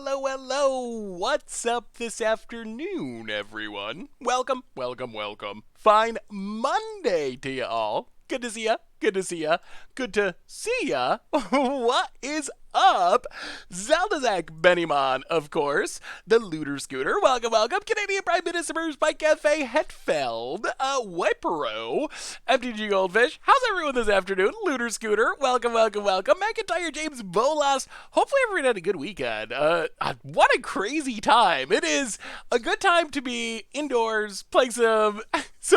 hello. What's up this afternoon, everyone? Welcome. Fine Monday to you all. Good to see ya. Good to see ya. What is up? Zaldazak Bennyman, of course. The Looter Scooter. Welcome. Canadian Prime Minister's Bike Cafe Hetfeld. Wipero. MTGGoldfish. How's everyone this afternoon? Looter Scooter. Welcome. McIntyre James Bolas. Hopefully everyone had a good weekend. What a crazy time. It is a good time to be indoors, playing some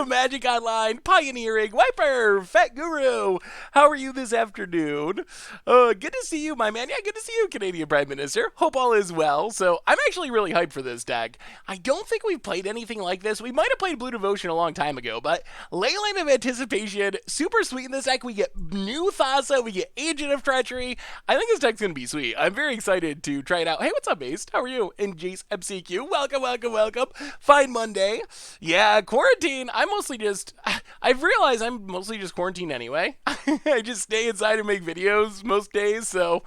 Magic Online, pioneering. Wiper, Fat Guru, how are you this afternoon? Good to see you, my man. Yeah, good to see you, Canadian Prime Minister. Hope all is well. So, I'm actually really hyped for this deck. I don't think we've played anything like this. We might have played Blue Devotion a long time ago, but Leyline of Anticipation, super sweet in this deck. We get new Thassa, we get Agent of Treachery. I think this deck's going to be sweet. I'm very excited to try it out. Hey, what's up, Ace? How are you? And Jace MCQ, welcome. Fine Monday. Yeah, quarantine. I've realized I'm mostly just quarantined anyway. I just stay inside and make videos most days, so,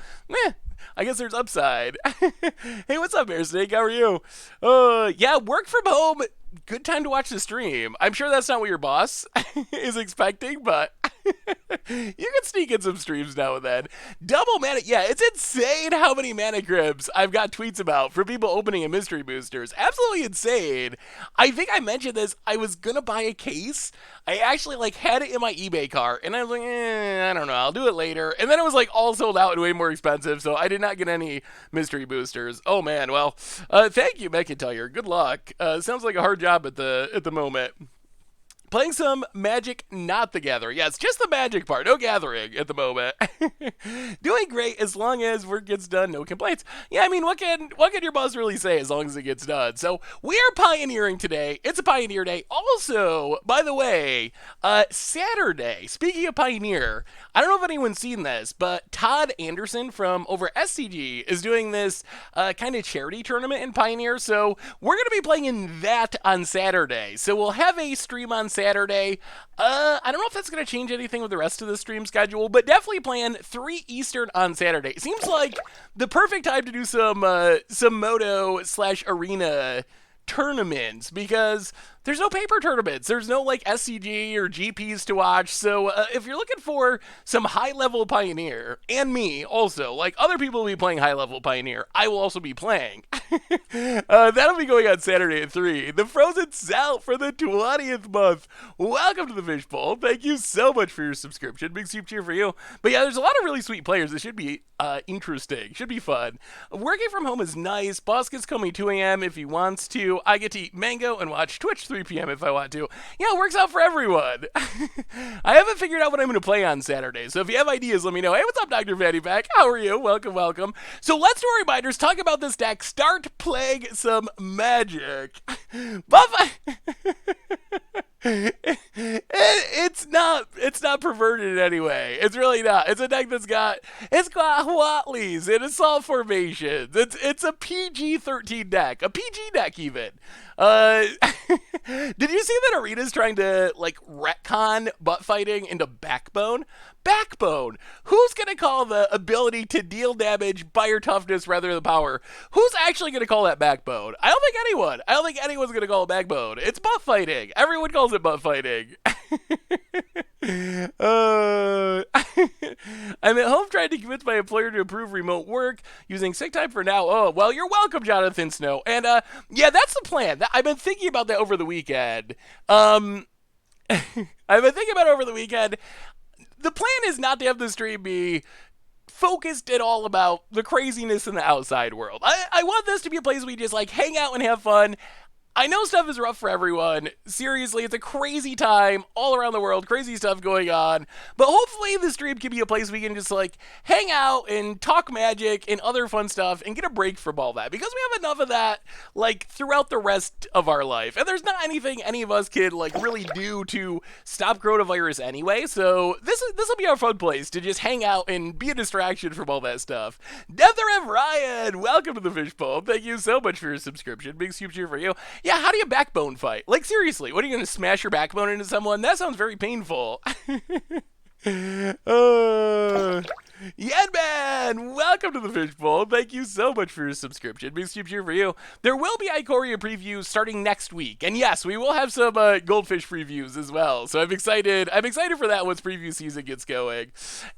I guess there's upside. Hey, what's up, Air Snake? How are you? Yeah, work from home. Good time to watch the stream. I'm sure that's not what your boss is expecting, but you can sneak in some streams now and then. Double mana. Yeah, it's insane how many mana cribs I've got tweets about from people opening in mystery boosters. Absolutely insane. I think I mentioned this. I was going to buy a case. I actually had it in my eBay cart, and I was like, I don't know. I'll do it later. And then it was all sold out and way more expensive, so I did not get any mystery boosters. Oh, man. Well, thank you, McIntyre. Good luck. Sounds like a hard job at the moment. Playing some Magic, not the Gathering. Yeah, it's just the Magic part. No Gathering at the moment. Doing great as long as work gets done. No complaints. Yeah, I mean, what can your boss really say as long as it gets done? So, we are pioneering today. It's a Pioneer Day. Also, by the way, Saturday, speaking of Pioneer, I don't know if anyone's seen this, but Todd Anderson from over SCG is doing this kind of charity tournament in Pioneer. So, we're going to be playing in that on Saturday. So, we'll have a stream on Saturday. I don't know if that's going to change anything with the rest of the stream schedule, but definitely plan 3 Eastern on Saturday. Seems like the perfect time to do some Moto/Arena tournaments, because there's no paper tournaments. There's no SCG or GPs to watch. So if you're looking for some high-level Pioneer, and me also, other people will be playing high-level Pioneer, I will also be playing. That'll be going on Saturday at 3. The Frozen South for the 20th month. Welcome to the Fishbowl. Thank you so much for your subscription. Big soup cheer for you. But yeah, there's a lot of really sweet players. It should be interesting. Should be fun. Working from home is nice. Boss gets call me 2 a.m. if he wants to. I get to eat mango and watch Twitch 3 p.m. if I want to. Yeah, it works out for everyone. I haven't figured out what I'm going to play on Saturday, so if you have ideas, let me know. Hey, what's up, Dr. Fatty Pack? How are you? Welcome. So let's do our reminders. Talk about this deck. Start playing some Magic. Buff. It's not perverted in any way. It's really not. It's a deck it's got Huatlis and assault formations. It's a PG-13 deck, a PG deck even. Did you see that Arena's trying to retcon butt fighting into Backbone? Backbone. Who's gonna call the ability to deal damage by your toughness rather than power? Who's actually gonna call that Backbone? I don't think anyone. I don't think anyone's gonna call it Backbone. It's butt fighting. Everyone calls it butt fighting. I'm at home trying to convince my employer to approve remote work using sick time for now. Oh, well, you're welcome, Jonathan Snow. And yeah, that's the plan. I've been thinking about that over the weekend. The plan is not to have the stream be focused at all about the craziness in the outside world. I want this to be a place we just hang out and have fun. I know stuff is rough for everyone. Seriously, it's a crazy time all around the world. Crazy stuff going on. But hopefully the stream can be a place we can just hang out and talk Magic and other fun stuff and get a break from all that. Because we have enough of that throughout the rest of our life. And there's not anything any of us can really do to stop coronavirus anyway. So this will be our fun place to just hang out and be a distraction from all that stuff. Death Ryan, welcome to the Fishbowl. Thank you so much for your subscription. Big soup cheer for you. Yeah, how do you backbone fight? Seriously, what are you going to smash your backbone into someone? That sounds very painful. Yedman, welcome to the Fishbowl. Thank you so much for your subscription. Big soup cheer for you. There will be Ikoria previews starting next week, and yes, we will have some goldfish previews as well. So I'm excited. I'm excited for that once preview season gets going.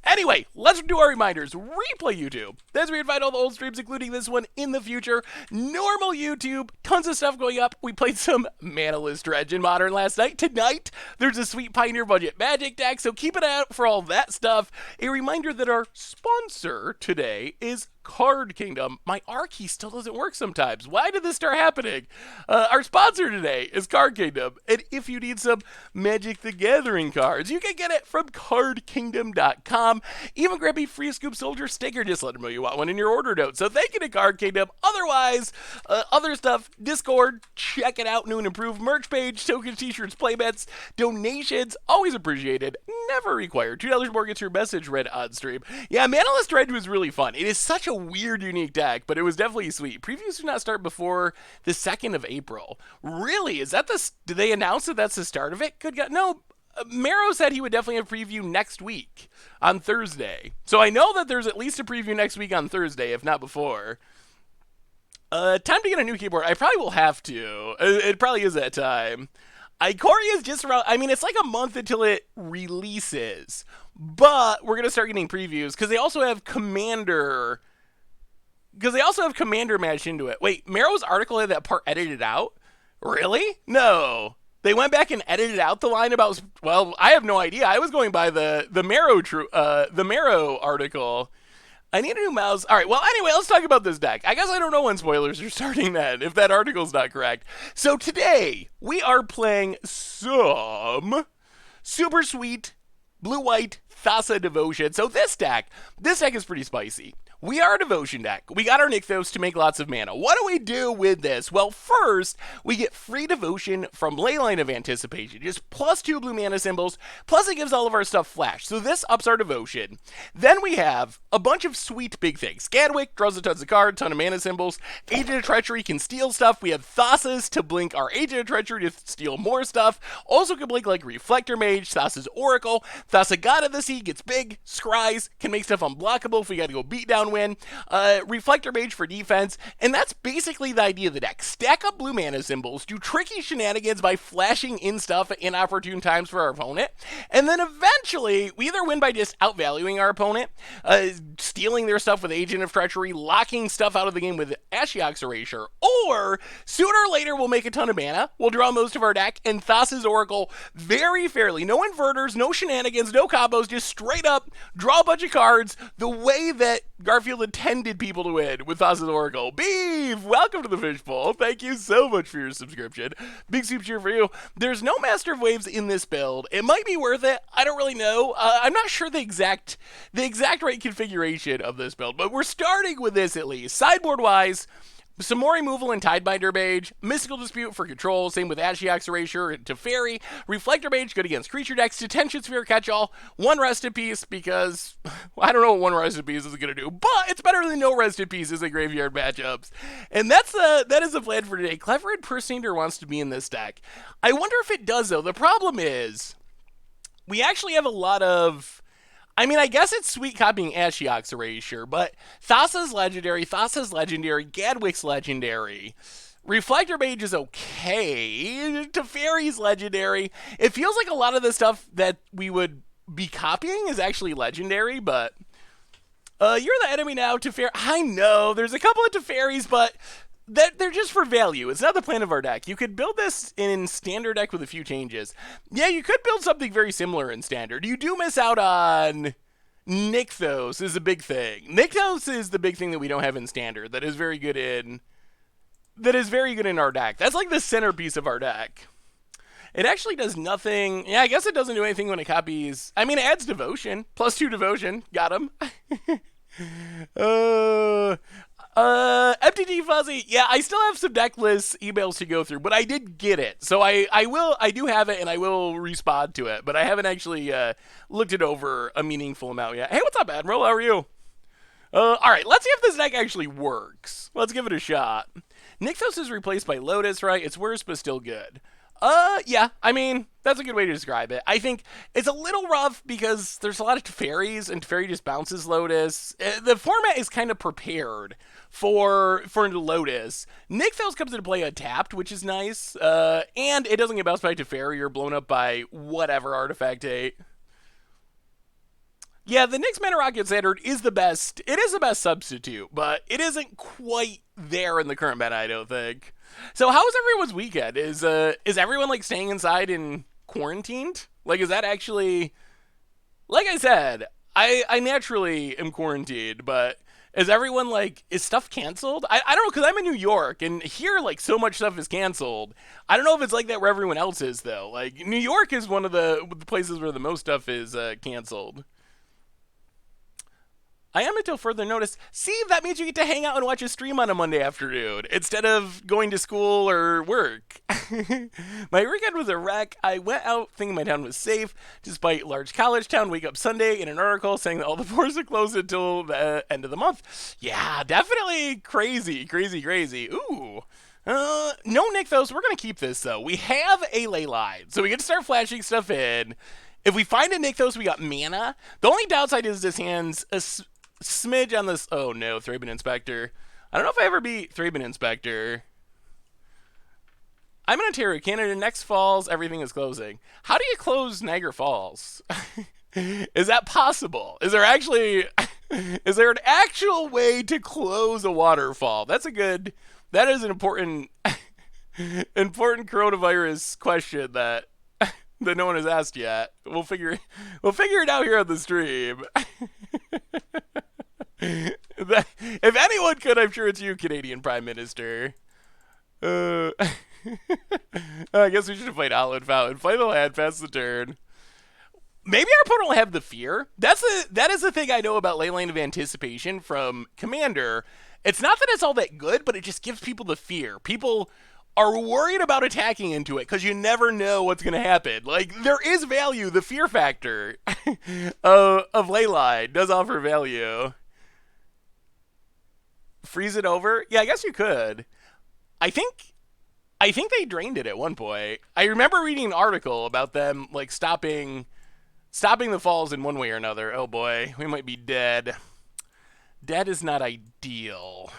Anyway, let's do our reminders. Replay YouTube. That's where you can find all the old streams, including this one in the future. Normal YouTube, tons of stuff going up. We played some Manalist Dredge in Modern last night. Tonight, there's a sweet Pioneer Budget Magic deck, so keep an eye out for all that stuff. A reminder that our sponsor today is Card Kingdom. My R key still doesn't work sometimes. Why did this start happening? Our sponsor today is Card Kingdom, and if you need some Magic the Gathering cards, you can get it from cardkingdom.com. Even grab a free Scoop Soldier sticker. Just let them know you want one in your order note. So thank you to Card Kingdom. Otherwise, other stuff, Discord, check it out. New and improved merch page, tokens, t-shirts, playbets, donations, always appreciated, never required. $2 more gets your message read on stream. Yeah, Manalist Dredge was really fun. It is such a weird, unique deck, but it was definitely sweet. Previews do not start before the 2nd of April. Really? Is that the... Did they announce that that's the start of it? Good God. No, Marrow said he would definitely have a preview next week on Thursday. So I know that there's at least a preview next week on Thursday, if not before. Time to get a new keyboard. I probably will have to. It probably is that time. Ikoria is just around... I mean, it's like a month until it releases. But we're going to start getting previews because they also have Commander... Because they also have Commander matched into it. Wait, Marrow's article had that part edited out? Really? No. They went back and edited out the line about... Well, I have no idea. I was going by the Marrow article. I need a new mouse. All right, well, anyway, let's talk about this deck. I guess I don't know when spoilers are starting then, if that article's not correct. So today, we are playing some super sweet blue-white Thassa Devotion. So this deck is pretty spicy. We are a Devotion deck. We got our Nykthos to make lots of mana. What do we do with this? Well, first, we get free Devotion from Leyline of Anticipation. Just +2 blue mana symbols, plus it gives all of our stuff flash. So this ups our Devotion. Then we have a bunch of sweet big things. Gadwick draws a tons of cards, ton of mana symbols. Agent of Treachery can steal stuff. We have Thassas to blink our Agent of Treachery to steal more stuff. Also can blink like Reflector Mage, Thassa's Oracle. Thassa God of the Sea gets big, scries, can make stuff unblockable if we gotta go beat down win. Reflector Mage for defense, and that's basically the idea of the deck. Stack up blue mana symbols, do tricky shenanigans by flashing in stuff at inopportune times for our opponent, and then eventually we either win by just outvaluing our opponent, stealing their stuff with Agent of Treachery, locking stuff out of the game with Ashiok's Erasure, or sooner or later we'll make a ton of mana, we'll draw most of our deck, and Thassa's Oracle very fairly, no inverters, no shenanigans, no combos, just straight up draw a bunch of cards the way that Garfield intended people to win with Thassa's Oracle. Beef, welcome to the Fishbowl. Thank you so much for your subscription. Big soup cheer for you. There's no Master of Waves in this build. It might be worth it. I don't really know. I'm not sure the exact right configuration of this build, but we're starting with this at least. Sideboard-wise, some more removal in Tidebinder Mage, Mystical Dispute for control, same with Ashiok's Erasure and Teferi, Reflector Mage good against creature decks, Detention Sphere Catch-All, one Rest in Peace because, I don't know what one Rest in Peace is going to do, but it's better than no Rest in Pieces in graveyard matchups. And that is the plan for today. Clever Impersonator wants to be in this deck. I wonder if it does though. The problem is, we actually have a lot of... I mean, I guess it's sweet copying Ashiok's Erasure, but Thassa's legendary, Gadwick's legendary. Reflector Mage is okay. Teferi's legendary. It feels like a lot of the stuff that we would be copying is actually legendary, but... you're the enemy now, Teferi. I know, there's a couple of Teferis, but... they're just for value. It's not the plan of our deck. You could build this in standard deck with a few changes. Yeah, you could build something very similar in standard. You do miss out on Nykthos is a big thing. Nykthos is the big thing that we don't have in standard that is very good in our deck. That's like the centerpiece of our deck. It actually does nothing. Yeah, I guess it doesn't do anything when it copies. I mean, it adds Devotion. +2 Devotion. Got him. MTG Fuzzy, yeah, I still have some deck list emails to go through, but I did get it. So I do have it, and I will respond to it, but I haven't actually looked it over a meaningful amount yet. Hey, what's up, Admiral? How are you? Alright, let's see if this deck actually works. Let's give it a shot. Nykthos is replaced by Lotus, right? It's worse, but still good. Yeah, I mean, that's a good way to describe it. I think it's a little rough because there's a lot of Teferi's, and Teferi just bounces Lotus. The format is kind of prepared for Lotus. Nykthos comes into play untapped, which is nice, and it doesn't get bounced by Teferi or blown up by whatever artifact 8. Yeah, the Nyx Mana Rocket Standard is the best. It is the best substitute, but it isn't quite there in the current meta, I don't think. So how was everyone's weekend? Is everyone like staying inside and quarantined? Like, is that actually, like I said, I naturally am quarantined, but is everyone like, is stuff canceled? I don't know, because I'm in New York, and here like so much stuff is canceled. I don't know if it's like that where everyone else is though. Like New York is one of the places where the most stuff is canceled. I am until further notice. See, that means you get to hang out and watch a stream on a Monday afternoon instead of going to school or work. My weekend was a wreck. I went out thinking my town was safe, despite large college town. Wake up Sunday in an article saying that all the bars are closed until the end of the month. Yeah, definitely crazy, crazy, crazy. Ooh. No Nykthos. We're going to keep this, though. We have a ley line, so we get to start flashing stuff in. If we find a Nykthos, we got mana. The only downside is this hand's a smidge on this. Oh no, Thraben Inspector. I don't know if I ever beat Thraben Inspector. I'm in Ontario, Canada. Next falls, everything is closing. How do you close Niagara Falls? Is that possible? Is there actually is there an actual way to close a waterfall? That is an important coronavirus question that no one has asked yet. We'll figure it out here on the stream. If anyone could, I'm sure it's you, Canadian Prime Minister. I guess we should have played Outland Fountain. Play the land, pass the turn. Maybe our opponent will have the fear. That is the thing I know about Leyline of Anticipation from Commander. It's not that it's all that good, but it just gives people the fear. People are worried about attacking into it because you never know what's going to happen. Like, there is value. The fear factor of Leyline does offer value. Freeze it over? Yeah, I guess you could. I think they drained it at one point. I remember reading an article about them like stopping the falls in one way or another. Oh boy, we might be dead. Dead is not ideal.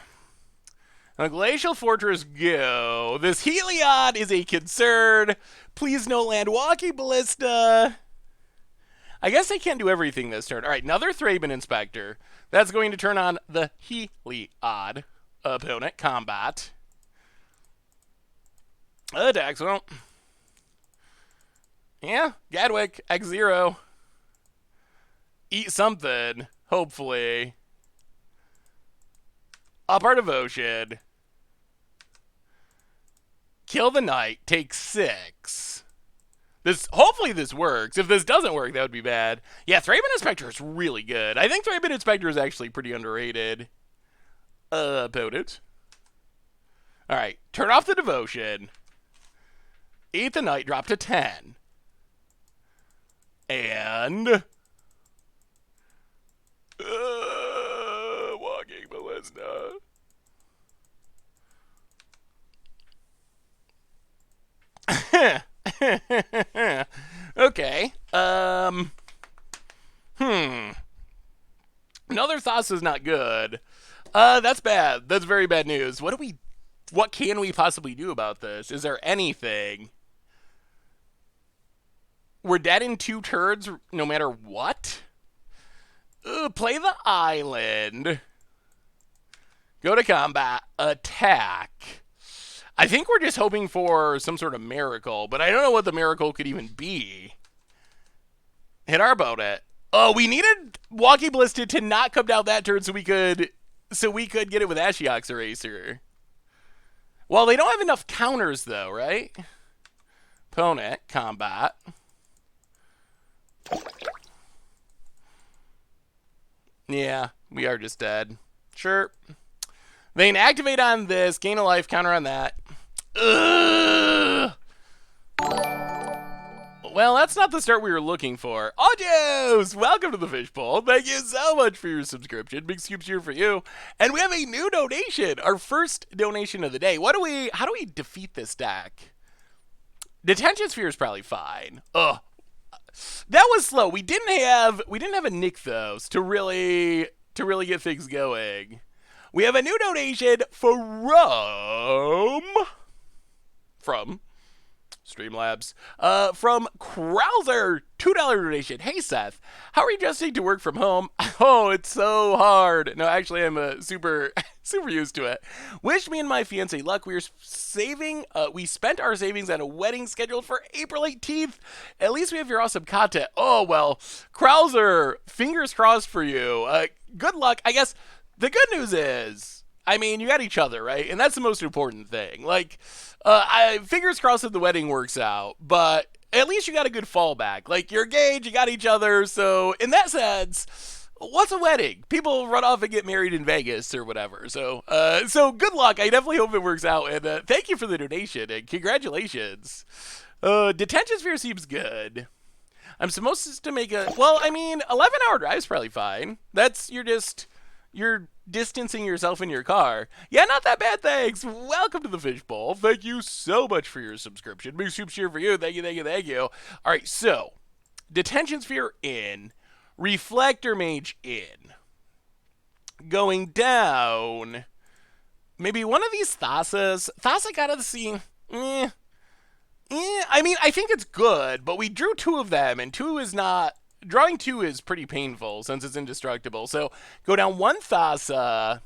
A Glacial Fortress, go. This Heliod is a concern. Please no land walking ballista. I guess they can't do everything this turn. All right, another Thraben Inspector. That's going to turn on the Heliod opponent. Combat. Attacks, well. Yeah, Gadwick, X0. Eat something, hopefully. Up our devotion. Kill the knight. Take 6. Hopefully this works. If this doesn't work, that would be bad. Yeah, Thraben Inspector is really good. I think Thraben Inspector is actually pretty underrated. Opponent. Alright, turn off the devotion. Eat the knight, drop to 10. And walking ballista. Okay. Another Thassa is not good. That's bad. That's very bad news. What can we possibly do about this? Is there anything? We're dead in 2 turns no matter what? Play the island. Go to combat. Attack. I think we're just hoping for some sort of miracle, but I don't know what the miracle could even be. Hit our opponent. Oh, we needed Walking Ballista to not come down that turn so we could get it with Ashiok's Eraser. Well, they don't have enough counters though, right? Opponent, combat. Yeah, we are just dead. Sure. They can activate on this, gain a life, counter on that. Ugh. Well, that's not the start we were looking for. Audios! Welcome to the Fishbowl. Thank you so much for your subscription. Big scoops here for you. And we have a new donation. Our first donation of the day. How do we defeat this deck? Detention Sphere is probably fine. Ugh. That was slow. We didn't have a Nykthos to really get things going. We have a new donation from Streamlabs. From Krauser, $2 donation. Hey Seth, how are you adjusting to work from home? Oh, it's so hard. No, actually, I'm super used to it. Wish me and my fiance luck. We spent our savings on a wedding scheduled for April 18th. At least we have your awesome content. Oh well, Krauser, fingers crossed for you. Good luck. I guess the good news is, I mean, you got each other, right? And that's the most important thing. Like, fingers crossed that the wedding works out, but at least you got a good fallback. Like, you're engaged, you got each other, so in that sense, what's a wedding? People run off and get married in Vegas or whatever. So good luck. I definitely hope it works out, and thank you for the donation, and congratulations. Detention Sphere seems good. I'm supposed to make well, I mean, 11-hour drive is probably fine. You're distancing yourself in your car. Yeah, not that bad, thanks. Welcome to the Fishbowl. Thank you so much for your subscription. Big soup cheer for you. Thank you. All right, so Detention Sphere in. Reflector Mage in. Going down. Maybe one of these Thassas. Thassa got to see. I mean, I think it's good, but we drew 2 of them, and 2 is not. Drawing 2 is pretty painful since it's indestructible. So go down 1 Thassa.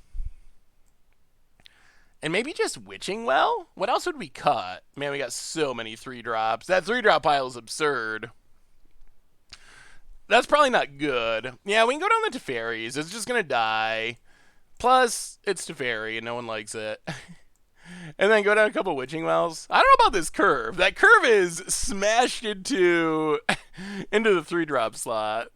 And maybe just Witching Well? What else would we cut? Man, we got so many 3-drops. That 3-drop pile is absurd. That's probably not good. Yeah, we can go down the Teferis. It's just going to die. Plus, it's Teferi and no one likes it. And then go down a couple Witching Wells. I don't know about this curve. That curve is smashed into the 3-drop slot.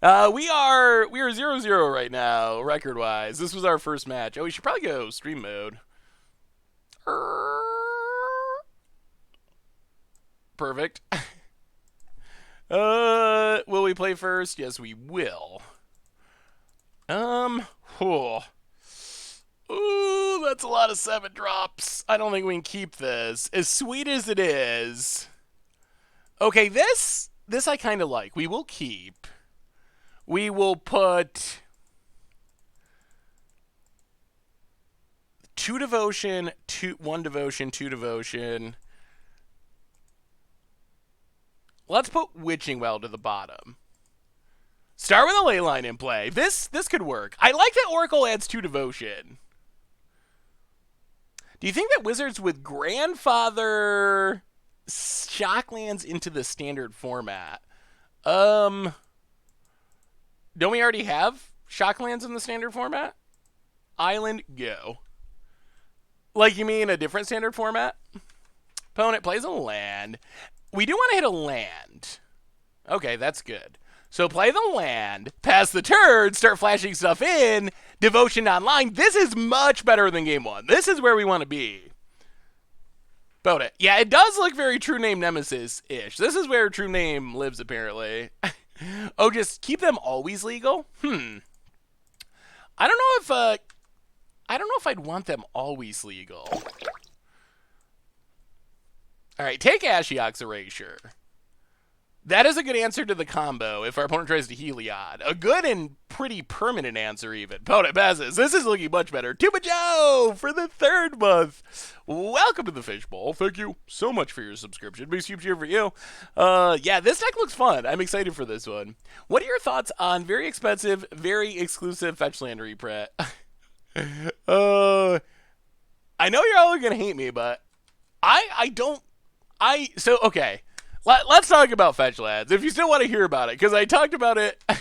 We are 0-0 right now, record-wise. This was our first match. Oh, we should probably go stream mode. Perfect. Will we play first? Yes, we will. Ooh, that's a lot of 7-drops. I don't think we can keep this. As sweet as it is. Okay, this I kind of like. We will keep. We will put 2 devotion, 1 devotion, 2 devotion. Let's put Witching Well to the bottom. Start with a ley line in play. This could work. I like that Oracle adds 2 devotion. Do you think that Wizards would grandfather Shocklands into the standard format? Don't we already have Shocklands in the standard format? Island, go. Like, you mean a different standard format? Opponent plays a land. We do want to hit a land. Okay, that's good. So play the land, pass the turn, start flashing stuff in, devotion online. This is much better than game 1. This is where we want to be. About it. Yeah, it does look very True Name Nemesis-ish. This is where True Name lives, apparently. Oh, just keep them always legal? I don't know if I'd want them always legal. All right, take Ashiok's Erasure. That is a good answer to the combo if our opponent tries to Heliod. A good and pretty permanent answer, even. Opponent passes. This is looking much better. Tuba Joe for the 3rd month. Welcome to the Fishbowl. Thank you so much for your subscription. Big soup cheer for you. Yeah, this deck looks fun. I'm excited for this one. What are your thoughts on very expensive, very exclusive Fetchland reprint? I know you're all going to hate me, but okay. Let's talk about Fetchlands, if you still want to hear about it, because I talked about it, I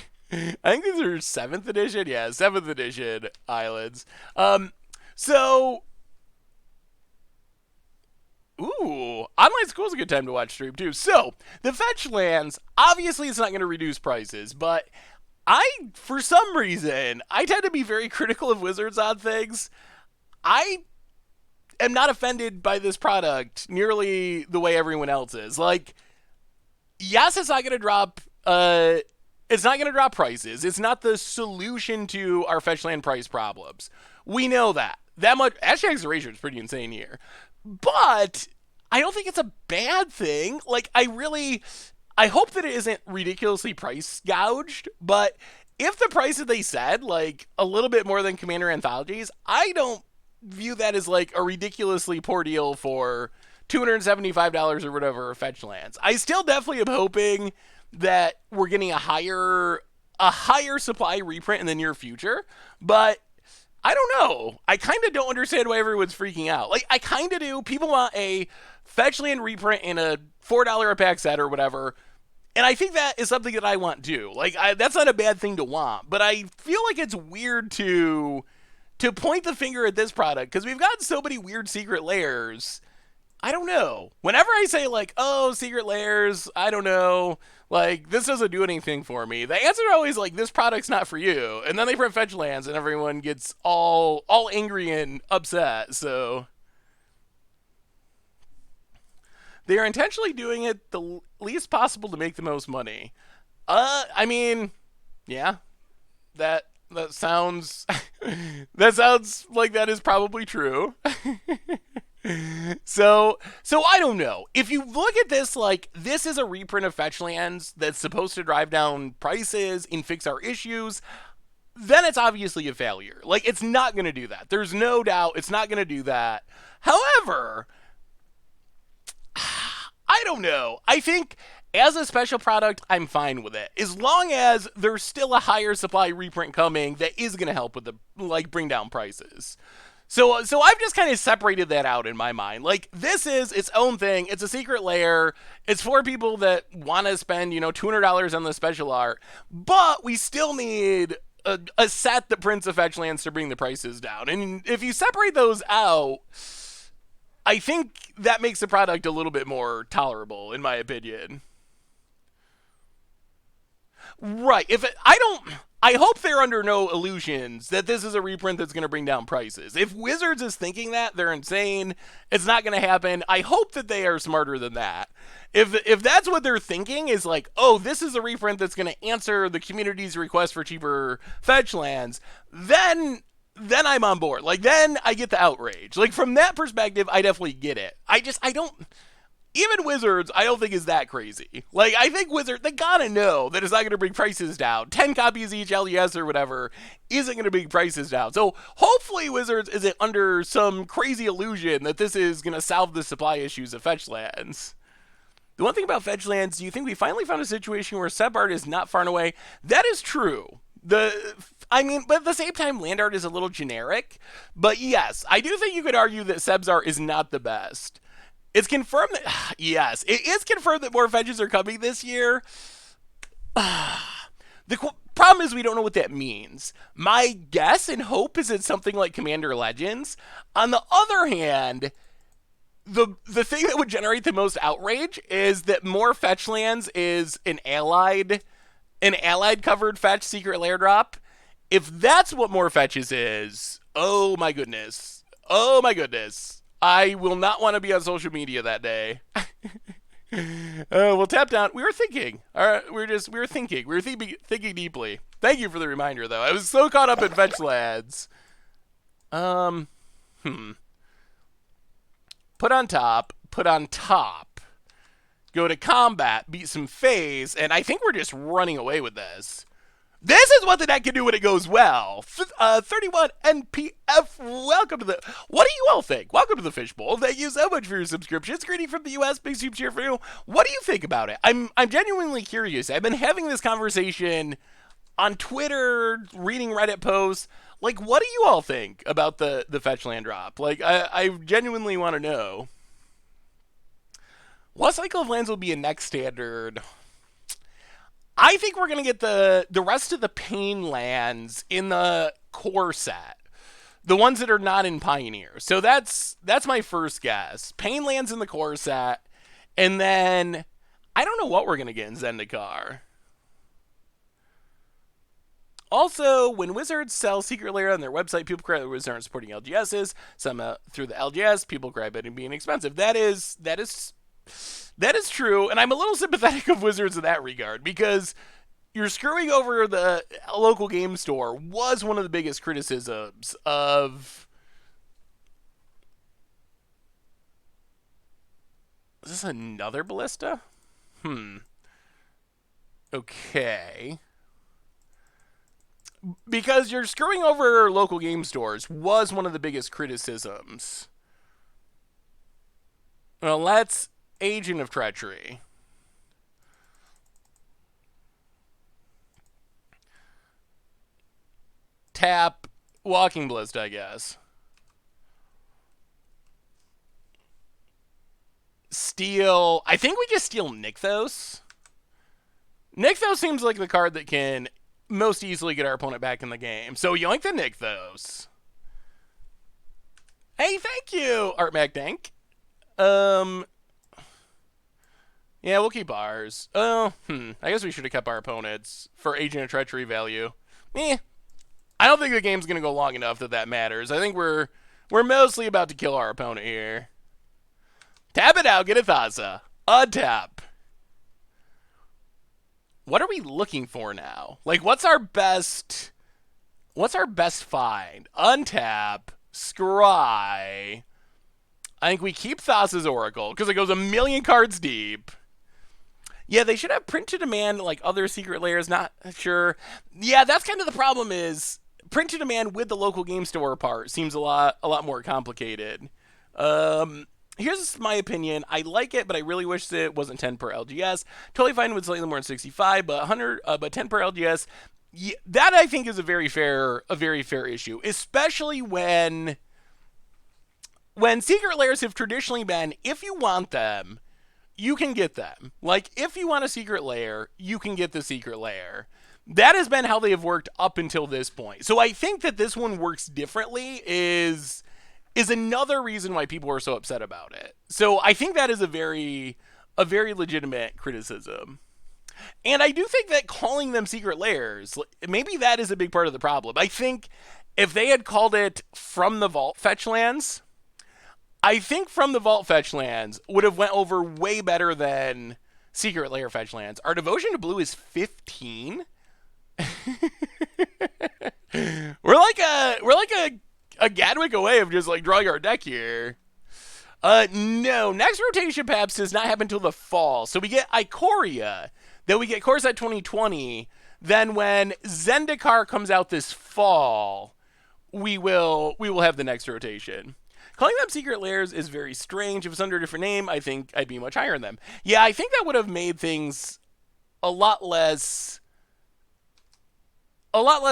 think these are 7th edition? Yeah, 7th edition islands. Online school is a good time to watch stream, too. So, the Fetchlands, obviously it's not going to reduce prices, but for some reason, I tend to be very critical of Wizards on things. I am not offended by this product nearly the way everyone else is. Like, yes, it's not going to drop. It's not going to drop prices. It's not the solution to our Fetchland price problems. We know that. That much. Hashtag Erasure is pretty insane here, but I don't think it's a bad thing. Like, I hope that it isn't ridiculously price gouged, but if the price that they said, like a little bit more than Commander Anthologies, I don't view that as like a ridiculously poor deal for $275 or whatever fetch lands. I still definitely am hoping that we're getting a higher supply reprint in the near future, but I don't know. I kind of don't understand why everyone's freaking out. Like, I kind of do. People want a fetch land reprint in a $4 a pack set or whatever. And I think that is something that I want too. Like, that's not a bad thing to want. But I feel like it's weird to point the finger at this product because we've got so many weird secret layers. I don't know. Whenever I say like, oh, secret layers, I don't know, like this doesn't do anything for me. The answer is always like, this product's not for you. And then they print fetch lands, and everyone gets all angry and upset. So they are intentionally doing it the least possible to make the most money. I mean, yeah, that sounds that sounds like that is probably true. So I don't know. If you look at this like this is a reprint of fetch lands that's supposed to drive down prices and fix our issues, then it's obviously a failure. Like it's not going to do that. There's no doubt it's not going to do that. However, I don't know. I think as a special product, I'm fine with it. As long as there's still a higher supply reprint coming that is going to help with the like bring down prices. So I've just kind of separated that out in my mind. Like this is its own thing. It's a secret layer. It's for people that want to spend, $200 on the special art, but we still need a set that prints the fetch lands to bring the prices down. And if you separate those out, I think that makes the product a little bit more tolerable, in my opinion. Right. I hope they're under no illusions that this is a reprint that's going to bring down prices. If Wizards is thinking that, they're insane. It's not going to happen. I hope that they are smarter than that. If that's what they're thinking is like, oh, this is a reprint that's going to answer the community's request for cheaper fetch lands, then I'm on board. Like then I get the outrage. Like from that perspective, I definitely get it. I don't. Even Wizards, I don't think is that crazy. Like, I think Wizards, they gotta know that it's not gonna bring prices down. 10 copies each LES or whatever isn't gonna bring prices down. So, hopefully Wizards isn't under some crazy illusion that this is gonna solve the supply issues of fetch lands. The one thing about fetch lands, do you think we finally found a situation where sub art is not far and away? That is true. But at the same time, land art is a little generic. But yes, I do think you could argue that Seb's art is not the best. It's confirmed that, yes, it is confirmed that more fetches are coming this year. The problem is we don't know what that means. My guess and hope is it's something like Commander Legends. On the other hand, the thing that would generate the most outrage is that more fetch lands is an allied covered fetch secret lair drop. If that's what more fetches is, oh my goodness. I will not want to be on social media that day. We'll tap down. We were thinking. All right, we were thinking. We were thinking deeply. Thank you for the reminder, though. I was so caught up in fetch lads. Put on top. Go to combat. Beat some phase, and I think we're just running away with this. This is what the deck can do when it goes well. 31 NPF, welcome to the... What do you all think? Welcome to the Fishbowl. Thank you so much for your subscriptions. Greeting from the U.S. Big soup cheer for you. What do you think about it? I'm genuinely curious. I've been having this conversation on Twitter, reading Reddit posts. Like, what do you all think about the fetch land drop? Like, I genuinely want to know. What cycle of lands will be a next standard? I think we're going to get the rest of the Pain lands in the core set. The ones that are not in Pioneer. So that's my first guess. Pain lands in the core set. And then, I don't know what we're going to get in Zendikar. Also, when Wizards sell Secret Lair on their website, people cry that Wizards aren't supporting LGSs. Some through the LGS, people cry about it being expensive. That is true, and I'm a little sympathetic of Wizards in that regard, because you're screwing over the local game store was one of the biggest criticisms of... Is this another ballista? Okay. Because you're screwing over local game stores was one of the biggest criticisms. Well, let's Agent of Treachery. Tap Walking Ballista, I guess. Steal. I think we just steal Nykthos. Nykthos seems like the card that can most easily get our opponent back in the game. So yoink the Nykthos. Hey, thank you, Art MacDank. Yeah, we'll keep ours. I guess we should have kept our opponents for Agent of Treachery value. I don't think the game's gonna go long enough that matters. I think we're mostly about to kill our opponent here. Tap it out, get a Thassa. Untap. What are we looking for now? Like, what's our best find? Untap, scry. I think we keep Thassa's Oracle because it goes a million cards deep. Yeah, they should have print to demand like other secret layers. Not sure. Yeah, that's kind of the problem. Is print to demand with the local game store part seems a lot more complicated. Here's my opinion. I like it, but I really wish that it wasn't 10 per LGS. Totally fine with slightly more than 65, but 100, but 10 per LGS. Yeah, that I think is a very fair issue, especially when secret layers have traditionally been, if you want them, you can get them. Like, if you want a secret layer, you can get the secret layer. That has been how they have worked up until this point. So I think that this one works differently is another reason why people are so upset about it. So I think that is a very legitimate criticism. And I do think that calling them secret layers, maybe that is a big part of the problem. I think if they had called it From the Vault Fetch Lands, I think From the Vault Fetch Lands would have went over way better than Secret Layer Fetch Lands. Our devotion to blue is 15. we're like a Gadwick away of just like drawing our deck here. No, next rotation perhaps does not happen until the fall. So we get Ikoria, then we get Corset 2020. Then when Zendikar comes out this fall, we will have the next rotation. Calling them secret layers is very strange. If it's under a different name, I think I'd be much higher than them. Yeah, I think that would have made things a lot less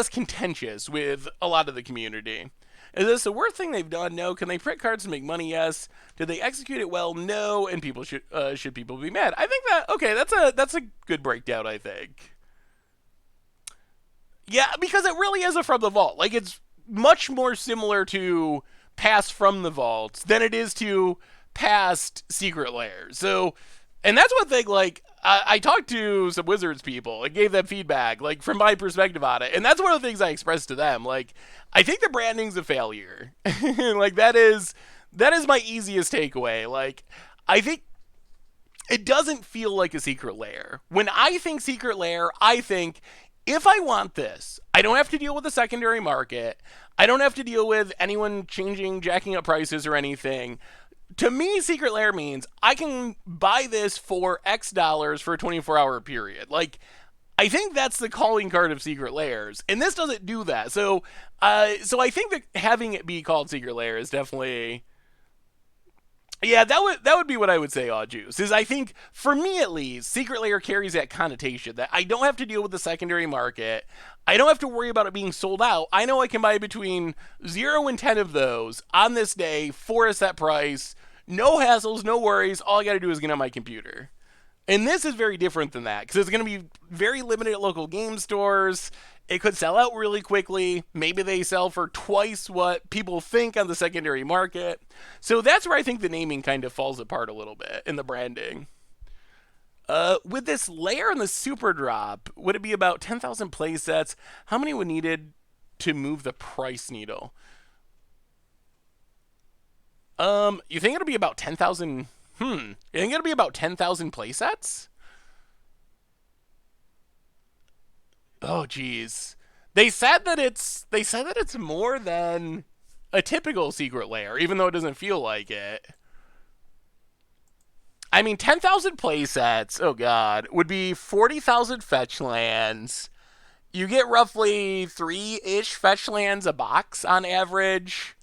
contentious with a lot of the community. Is this the worst thing they've done? No. Can they print cards to make money? Yes. Did they execute it well? No. And people should people be mad? I think that okay. That's a good breakdown. I think. Yeah, because it really is a From the Vault. Like, it's much more similar to past From the Vault than it is to past Secret Layers. So, and that's one thing. Like, I talked to some Wizards people and gave them feedback, like, from my perspective on it. And that's one of the things I expressed to them. Like, I think the branding's a failure. Like, that is my easiest takeaway. Like, I think it doesn't feel like a secret layer. When I think secret layer, I think, if I want this, I don't have to deal with the secondary market. I don't have to deal with anyone jacking up prices or anything. To me, secret layer means I can buy this for X dollars for a 24-hour period. Like, I think that's the calling card of secret layers, and this doesn't do that. So I think that having it be called secret layer is definitely, yeah, that would be what I would say. Juice is, I think, for me at least, secret layer carries that connotation that I don't have to deal with the secondary market. I don't have to worry about it being sold out. I know I can buy between 0 and 10 of those on this day for a set price. No hassles, no worries. All I got to do is get on my computer. And this is very different than that because it's going to be very limited at local game stores. It could sell out really quickly. Maybe they sell for twice what people think on the secondary market. So that's where I think the naming kind of falls apart a little bit in the branding. With this layer and the super drop, would it be about 10,000 play sets? How many would needed to move the price needle? You think it'll be about 10,000? You think it'll be about 10,000 play sets? Oh, geez. They said that it's more than a typical secret layer, even though it doesn't feel like it. I mean, 10,000 play sets, oh god, would be 40,000 fetch lands. You get roughly 3-ish fetch lands a box on average.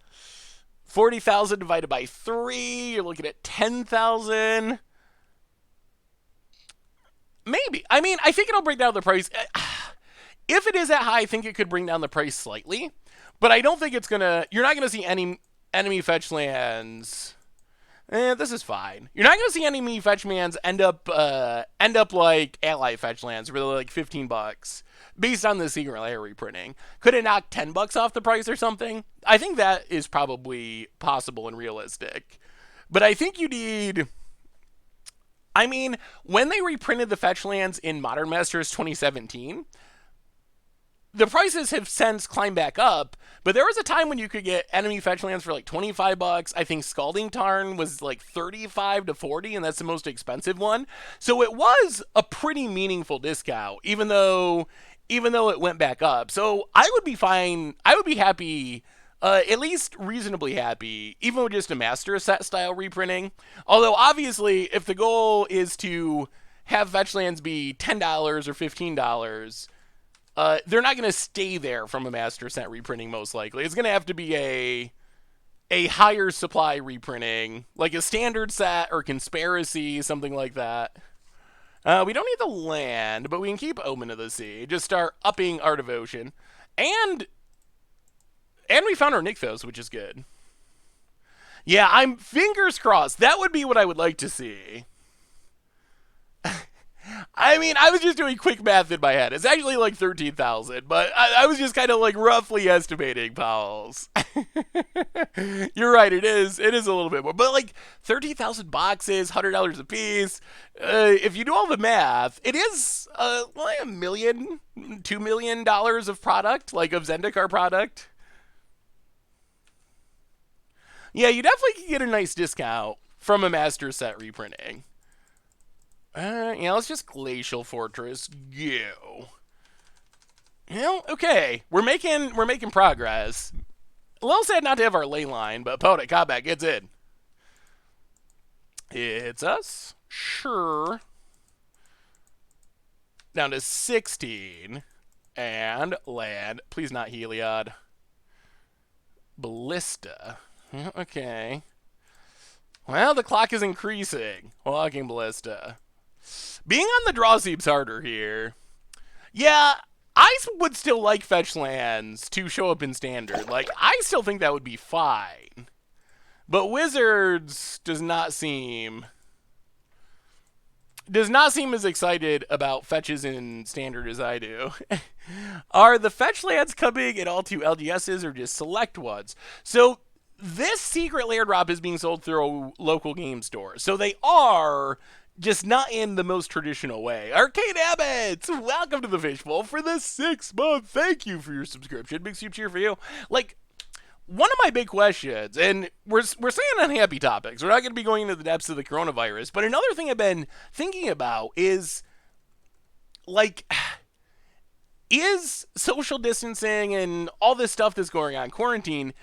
40,000 divided by 3, you're looking at 10,000. Maybe. I mean, I think it'll bring down the price. If it is that high, I think it could bring down the price slightly. But I don't think it's going to... You're not going to see any enemy fetch lands... this is fine. You're not going to see enemy fetch lands end up like ally fetch lands, really like $15, based on the secret layer reprinting. Could it knock $10 off the price or something? I think that is probably possible and realistic. But I think you need... I mean, when they reprinted the fetch lands in Modern Masters 2017, the prices have since climbed back up, but there was a time when you could get enemy fetch lands for like $25. I think Scalding Tarn was like 35 to 40, and that's the most expensive one. So it was a pretty meaningful discount, even though it went back up. So I would be fine. I would be happy, at least reasonably happy, even with just a master set style reprinting. Although obviously, if the goal is to have fetch lands be $10 or $15, they're not going to stay there from a master set reprinting, most likely. It's going to have to be a higher supply reprinting, like a standard set or conspiracy, something like that. We don't need the land, but we can keep Omen of the Sea. Just start upping our devotion. And we found our Nykthos, which is good. Yeah, I'm fingers crossed. That would be what I would like to see. I mean, I was just doing quick math in my head. It's actually like 13,000, but I was just kind of like roughly estimating, pals. You're right, it is a little bit more. But like 13,000 boxes, $100 a piece. If you do all the math, it is like $1 million, $2 million of product, like of Zendikar product. Yeah, you definitely can get a nice discount from a master set reprinting. Yeah, let's just Glacial Fortress go. Okay, we're making progress. A little sad not to have our ley line, but Opponent Combat gets in. It's us, sure. Down to 16, and land. Please not Heliod. Ballista. Okay. Well, the clock is increasing. Walking Ballista. Being on the draw seems harder here. Yeah, I would still like fetch lands to show up in standard. Like, I still think that would be fine. But Wizards does not seem as excited about fetches in standard as I do. Are the fetch lands coming in all 2 LGSs or just select ones? So this secret lair drop is being sold through local game stores. So they are... just not in the most traditional way. Arcade Abbots, welcome to the Fishbowl for the 6th month. Thank you for your subscription. Big soup cheer for you. Like, one of my big questions, and we're saying unhappy topics. We're not going to be going into the depths of the coronavirus, but another thing I've been thinking about is, like, is social distancing and all this stuff that's going on, quarantine,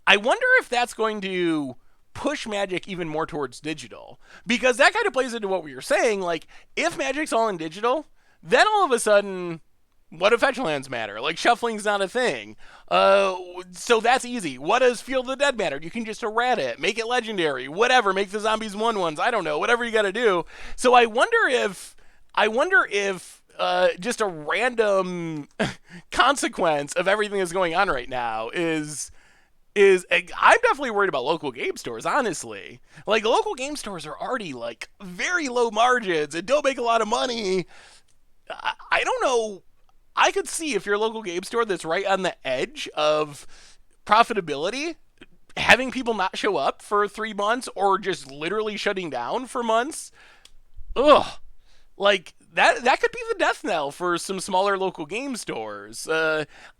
I wonder if that's going to push Magic even more towards digital, because that kind of plays into what we were saying. Like, if Magic's all in digital, then all of a sudden, what do fetch lands matter? Like, shuffling's not a thing. So that's easy. What does Field of the Dead matter? You can just errata it, make it legendary, whatever, make the zombies 1/1s, I don't know, whatever you gotta do. So I wonder if just a random consequence of everything that's going on right now is I'm definitely worried about local game stores, honestly. Like, local game stores are already, like, very low margins and don't make a lot of money. I don't know. I could see if you're a local game store that's right on the edge of profitability, having people not show up for 3 months or just literally shutting down for months. Ugh. Like, that could be the death knell for some smaller local game stores.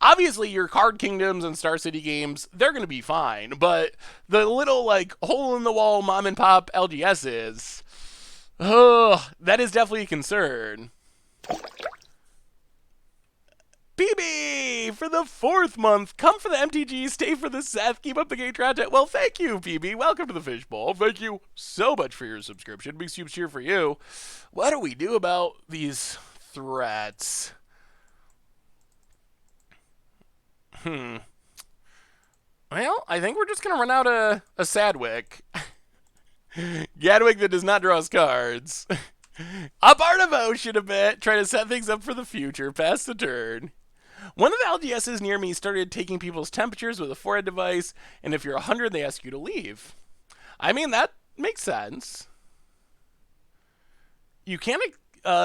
Obviously, your Card Kingdoms and Star City games, they're going to be fine. But the little, like, hole-in-the-wall mom-and-pop LGSs, that is definitely a concern. BB! PB for the 4th month. Come for the MTG, stay for the Seth, keep up the great content. Well, thank you, PB. Welcome to the Fishbowl. Thank you so much for your subscription. Big super cheer for you. What do we do about these threats? Well, I think we're just going to run out a Sadwick. Gadwick that does not draw us cards. Up our devotion a bit, try to set things up for the future, pass the turn. One of the LGSs near me started taking people's temperatures with a forehead device, and if you're 100, they ask you to leave. I mean, that makes sense. You can't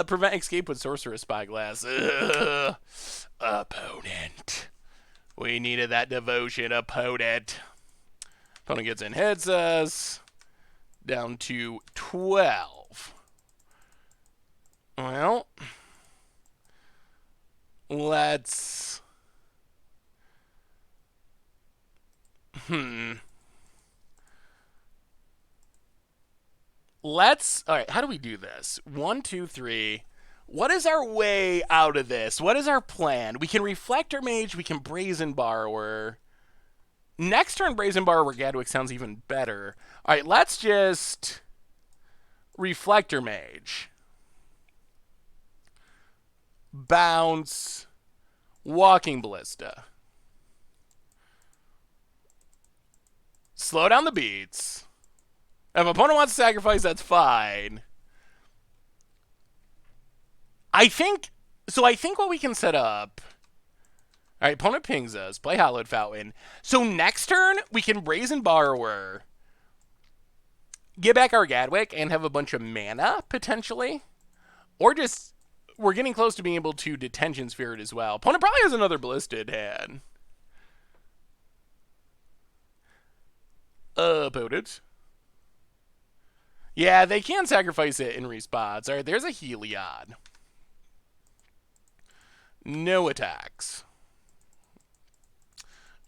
prevent escape with Sorcerer's Spyglass. Ugh. Opponent. We needed that devotion, opponent. Opponent gets in, hits us. Down to 12. Well, let's... Alright, how do we do this? 1, 2, 3. What is our way out of this? What is our plan? We can Reflector Mage, we can Brazen Borrower. Next turn, Brazen Borrower Gadwick sounds even better. Alright, let's just Reflector Mage. Bounce. Walking Ballista. Slow down the beats. If opponent wants to sacrifice, that's fine. I think what we can set up... Alright, opponent pings us. Play Hallowed Fountain. So next turn, we can Brazen Borrower. Get back our Gadwick and have a bunch of mana, potentially. Or just... We're getting close to being able to Detention Sphere it as well. Opponent probably has another Ballista in hand. Opponent. Yeah, they can sacrifice it in respots. Alright, there's a Heliod. No attacks.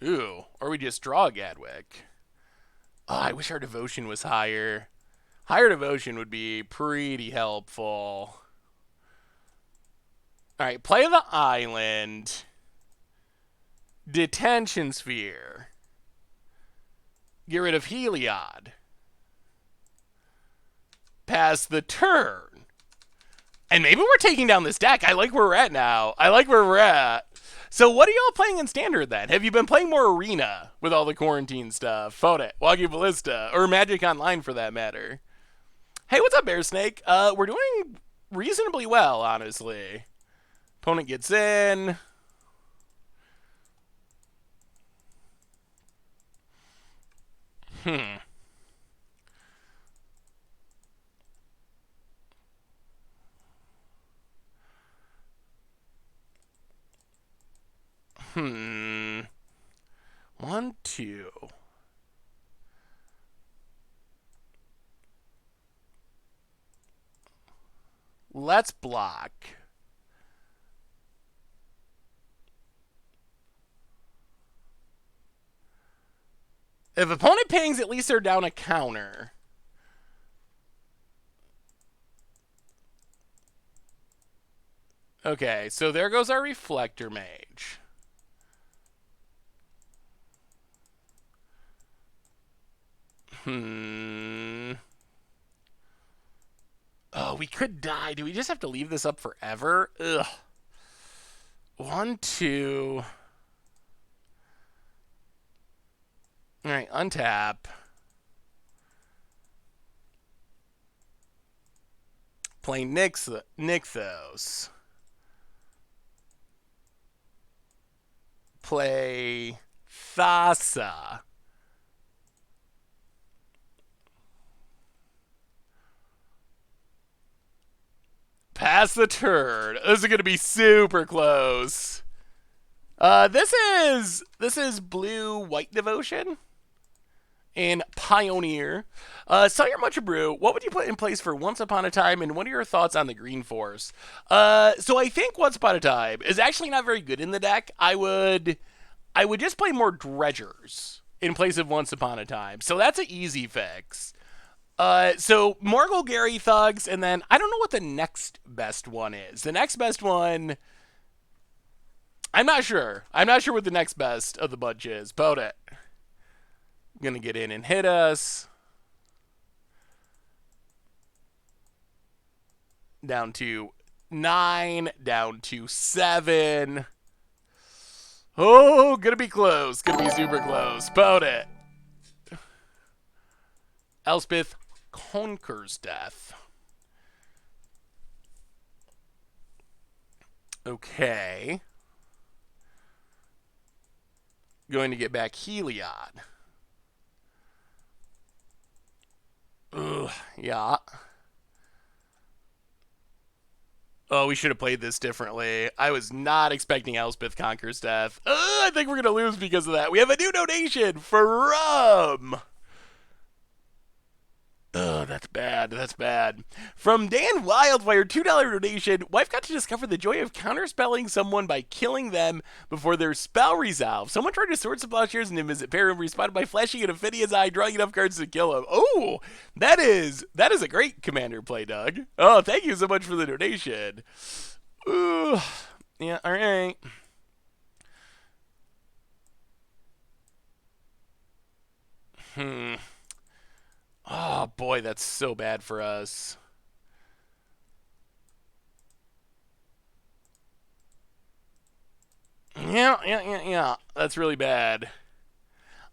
Ooh, or we just draw a Gadwick. Oh, I wish our devotion was higher. Higher devotion would be pretty helpful. Alright, play the island. Detention Sphere. Get rid of Heliod. Pass the turn. And maybe we're taking down this deck. I like where we're at now. I like where we're at. So what are y'all playing in Standard then? Have you been playing more Arena with all the quarantine stuff? Phone it. Walking Ballista. Or Magic Online for that matter. Hey, what's up, Bear Snake? We're doing reasonably well, honestly. Opponent gets in. One, two. Let's block. If opponent pings, at least they're down a counter. Okay, so there goes our Reflector Mage. Oh, we could die. Do we just have to leave this up forever? Ugh. 1, 2. Alright, untap. Play Nykthos. Play Thassa. Pass the turn. This is going to be super close. This is blue-white devotion in Pioneer. Sell your Much Brew. What would you put in place for Once Upon a Time, and what are your thoughts on the Green Force? So I think Once Upon a Time is actually not very good in the deck. I would just play more Dredgers in place of Once Upon a Time. So that's an easy fix. So more Golgari Thugs, and then I don't know what the next best one is. The next best one, I'm not sure. I'm not sure what the next best of the bunch is. Boat it. Gonna get in and hit us. Down to 9. Down to 7. Oh, gonna be close. Gonna be super close. Boat it. Elspeth conquers death. Okay. Going to get back Heliod. Ugh, yeah. Oh, we should have played this differently. I was not expecting Elspeth Conquers Death. I think we're going to lose because of that. We have a new donation for Rum. Oh, that's bad. That's bad. From Dan Wildfire, $2 donation. Wife got to discover the joy of counterspelling someone by killing them before their spell resolves. Someone tried to sword some plowshares and visit Perry and responded by flashing an Ophidia's eye, drawing enough cards to kill him. Oh, that is a great commander play, Doug. Oh, thank you so much for the donation. Ooh, yeah, all right. Oh, boy, that's so bad for us. Yeah. That's really bad.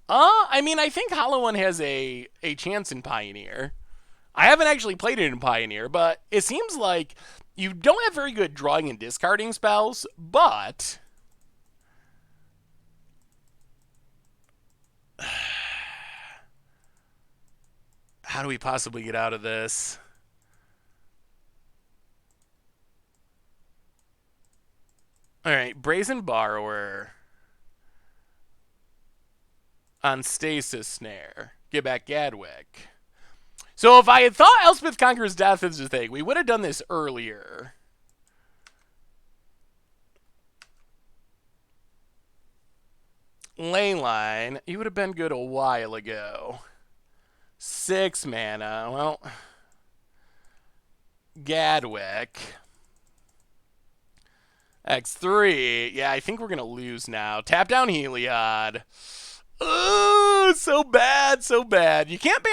I mean, I think Hollow One has a chance in Pioneer. I haven't actually played it in Pioneer, but it seems like you don't have very good drawing and discarding spells, but... How do we possibly get out of this? Alright, Brazen Borrower. On Stasis Snare. Get back Gadwick. So if I had thought Elspeth Conquers Death is the thing, we would have done this earlier. Leyline, he would have been good a while ago. 6 mana. Well, Gadwick. X3. Yeah, I think we're going to lose now. Tap down Heliod. Oh, so bad, so bad. You can't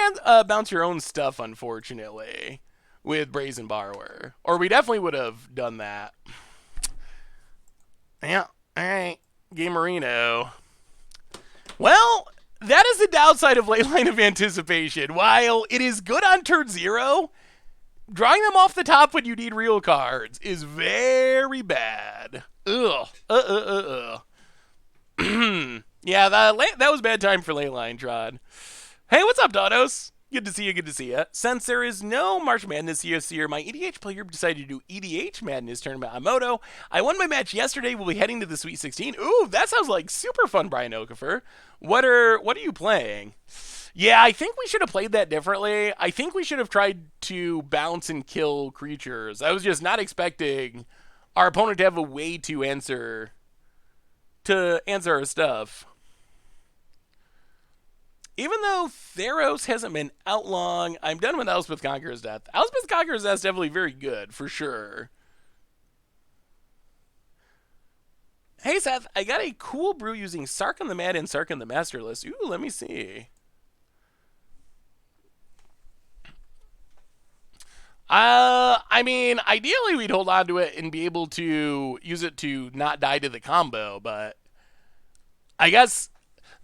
bounce your own stuff, unfortunately, with Brazen Borrower. Or we definitely would have done that. Yeah, all right. Game Marino. Well, that is the downside of Ley Line of Anticipation. While it is good on turn 0, drawing them off the top when you need real cards is very bad. Ugh. Yeah, that was bad time for Leyline, Trod. Hey, what's up, Donos? Good to see you, good to see you. Since there is no March Madness this year, my EDH player decided to do EDH Madness tournament on Moto. I won my match yesterday. We'll be heading to the Sweet 16. Ooh, that sounds like super fun, Brian Okafor. What are you playing? Yeah, I think we should have played that differently. I think we should have tried to bounce and kill creatures. I was just not expecting our opponent to have a way to answer our stuff. Even though Theros hasn't been out long, I'm done with Elspeth Conqueror's Death. Elspeth Conqueror's Death is definitely very good, for sure. Hey, Seth, I got a cool brew using Sarkhan the Mad and Sarkhan the Masterless. Ooh, let me see. I mean, ideally we'd hold on to it and be able to use it to not die to the combo, but I guess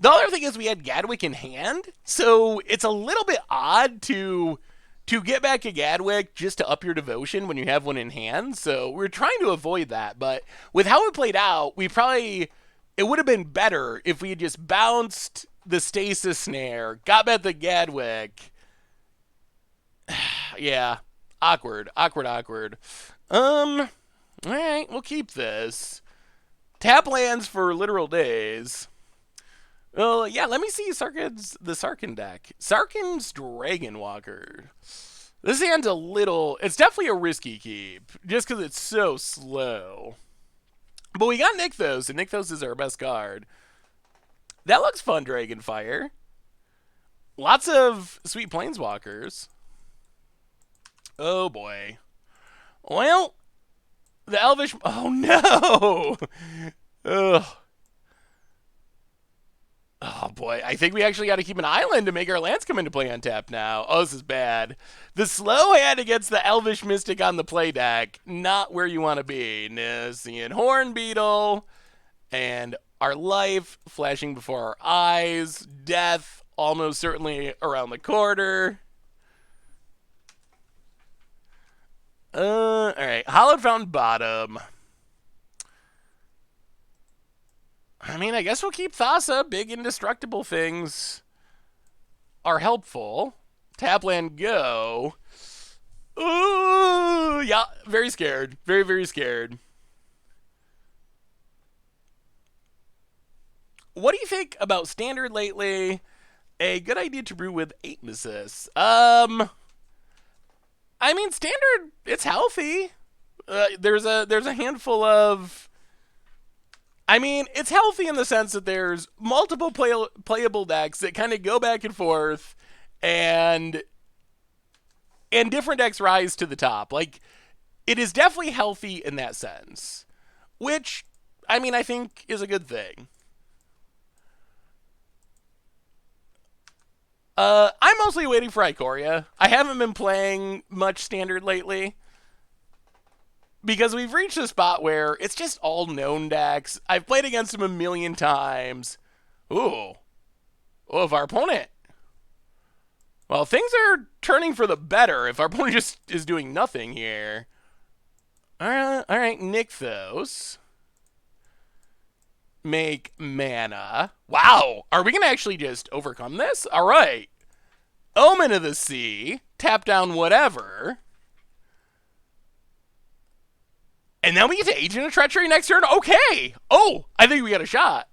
the other thing is we had Gadwick in hand, so it's a little bit odd to get back a Gadwick just to up your devotion when you have one in hand. So we're trying to avoid that, but with how it played out, it would have been better if we had just bounced the Stasis Snare, got back the Gadwick. Yeah, awkward. All right, we'll keep this. Tap lands for literal days. Well, yeah, let me see the Sarkhan deck. Sarkhan's Dragon Walker. This hand's it's definitely a risky keep, just because it's so slow. But we got Nykthos, and Nykthos is our best card. That looks fun, Dragonfire. Lots of sweet Planeswalkers. Oh, boy. Well, the Elvish... Oh, no! Ugh. Oh boy, I think we actually got to keep an island to make our lands come into play on tap now. Oh, this is bad. The slow hand against the Elvish Mystic on the play deck, not where you want to be. Nissian Horn Beetle, and our life flashing before our eyes. Death almost certainly around the corner. Alright, Hollowed Fountain bottom. I mean, I guess we'll keep Thassa. Big indestructible things are helpful. Tapland go. Ooh, yeah, very scared. Very, very scared. What do you think about Standard lately? A good idea to brew with 8 assists. I mean, Standard, it's healthy. There's a handful of. I mean, it's healthy in the sense that there's multiple playable decks that kind of go back and forth, and different decks rise to the top. Like, it is definitely healthy in that sense, which, I mean, I think is a good thing. I'm mostly waiting for Ikoria. I haven't been playing much Standard lately because we've reached a spot where it's just all known decks. I've played against them a million times. Ooh. Oh, if our opponent. Well, things are turning for the better if our opponent just is doing nothing here. All right, Nykthos. Make mana. Wow, are we going to actually just overcome this? All right. Omen of the Sea. Tap down whatever. And then we get to Agent of Treachery next turn? Okay. Oh, I think we got a shot.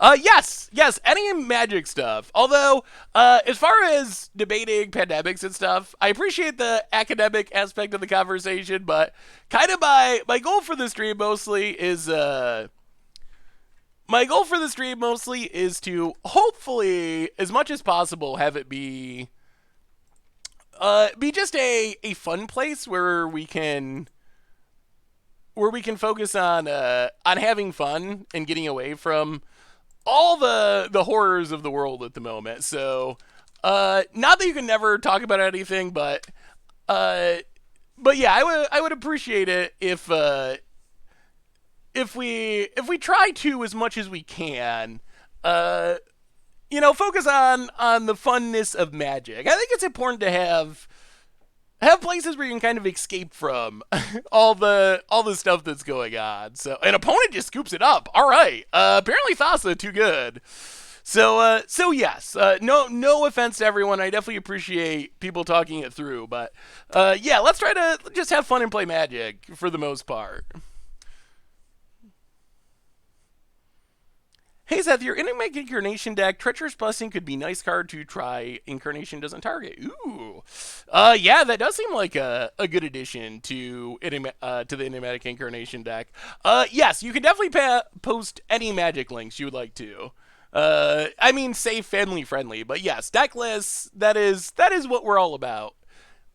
Yes, any magic stuff. Although, as far as debating pandemics and stuff, I appreciate the academic aspect of the conversation, but kind of my goal for the stream mostly is, to hopefully, as much as possible, have it be just a fun place where we can focus on having fun and getting away from all the horrors of the world at the moment. So, not that you can never talk about anything, but yeah, I would appreciate it if we try to, as much as we can, focus on the funness of Magic. I think it's important to have places where you can kind of escape from all the stuff that's going on. So an opponent just scoops it up. All right. Apparently Thassa too good. So yes. No offense to everyone. I definitely appreciate people talking it through. But yeah, let's try to just have fun and play Magic for the most part. Hey Seth, your Enigmatic Incarnation deck, Treacherous Blessing could be nice card to try. Incarnation doesn't target. Ooh. Yeah, that does seem like a good addition to the Enigmatic Incarnation deck. Yes, you can definitely post any Magic links you would like to. I mean, safe, family friendly, but yes, deck lists, that is what we're all about.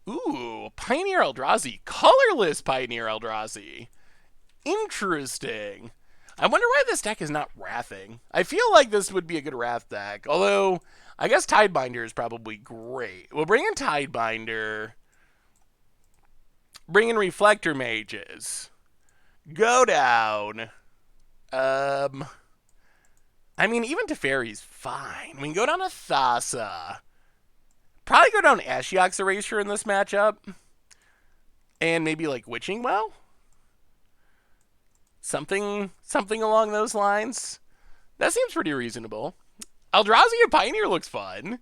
Ooh, Pioneer Eldrazi. Colorless Pioneer Eldrazi. Interesting. I wonder why this deck is not Wrathing. I feel like this would be a good Wrath deck. Although, I guess Tidebinder is probably great. We'll bring in Tidebinder. Bring in Reflector Mages. Go down. I mean, even Teferi's fine. We can go down to Thassa. Probably go down Ashiok's Erasure in this matchup. And maybe like Witching Well? Something along those lines. That seems pretty reasonable. Eldrazi and Pioneer looks fun.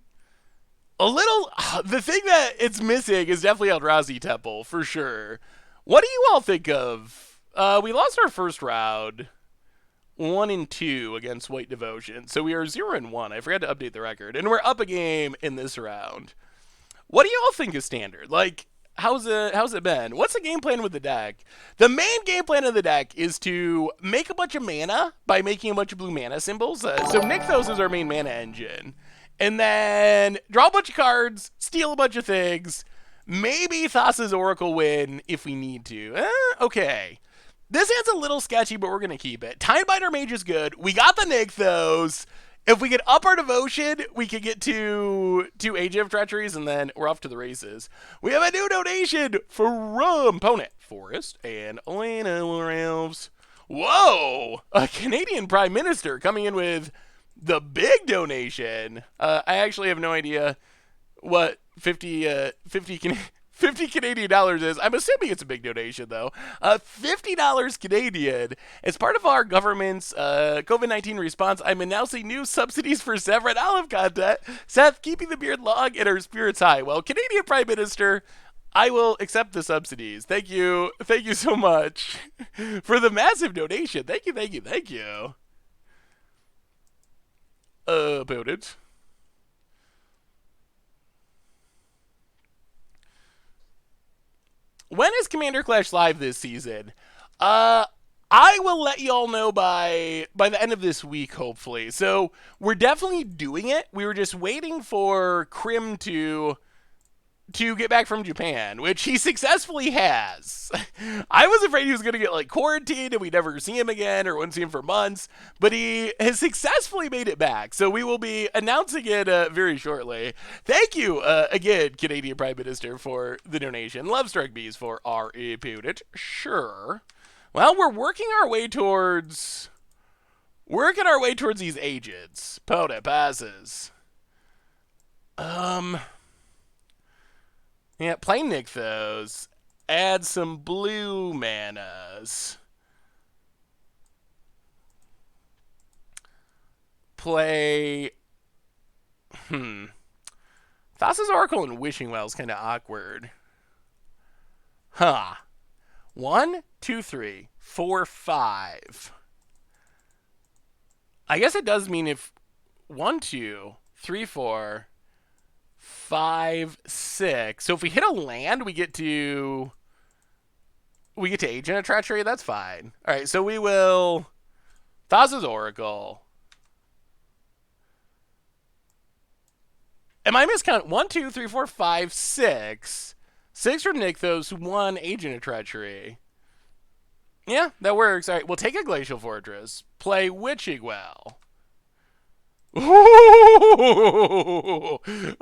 The thing that it's missing is definitely Eldrazi Temple, for sure. What do you all think of? We lost our first round, 1-2 against White Devotion, so we are 0-1. I forgot to update the record, and we're up a game in this round. What do you all think is Standard? Like, how's it been? What's the game plan with the deck? The main game plan of the deck is to make a bunch of mana by making a bunch of blue mana symbols. So Nykthos is our main mana engine. And then draw a bunch of cards, steal a bunch of things, maybe Thassa's Oracle win if we need to. Okay. This hand's a little sketchy, but we're going to keep it. Tidebiter Mage is good. We got the Nykthos. If we get up our devotion, we can get to Age of Treacheries, and then we're off to the races. We have a new donation from opponent Forrest and Elena Elves. Whoa! A Canadian Prime Minister coming in with the big donation. I actually have no idea what 50 Canadian dollars is. I'm assuming it's a big donation, though. $50 Canadian. As part of our government's COVID-19 response, I'm announcing new subsidies for Severin Olive content. Seth, keeping the beard long and our spirits high. Well, Canadian Prime Minister, I will accept the subsidies. Thank you. Thank you so much for the massive donation. Thank you, thank you, thank you. Opponent. When is Commander Clash live this season? I will let you all know by the end of this week, hopefully. So we're definitely doing it. We were just waiting for Krim to get back from Japan, which he successfully has. I was afraid he was going to get like quarantined and we'd never see him again or wouldn't see him for months, but he has successfully made it back. So we will be announcing it very shortly. Thank you again, Canadian Prime Minister, for the donation. Love Strike Bees for our opponent. Sure. Well, we're working our way towards these agents. Pota passes. Yeah, play Nykthos. Add some blue manas. Play... Thassa's Oracle and Wishing Well is kind of awkward. Huh. 1, 2, 3, 4, 5. I guess it does mean if 1, 2, 3, 4... 5, 6. So if we hit a land, we get to Agent of Treachery. That's fine. All right, so we will Thassa's Oracle. Am I miscount? 1, 2, 3, 4, 5, 6. 6 from Nykthos, 1 Agent of Treachery. Yeah, that works. All right, we'll take a Glacial Fortress. Play Witching Well. Ooh,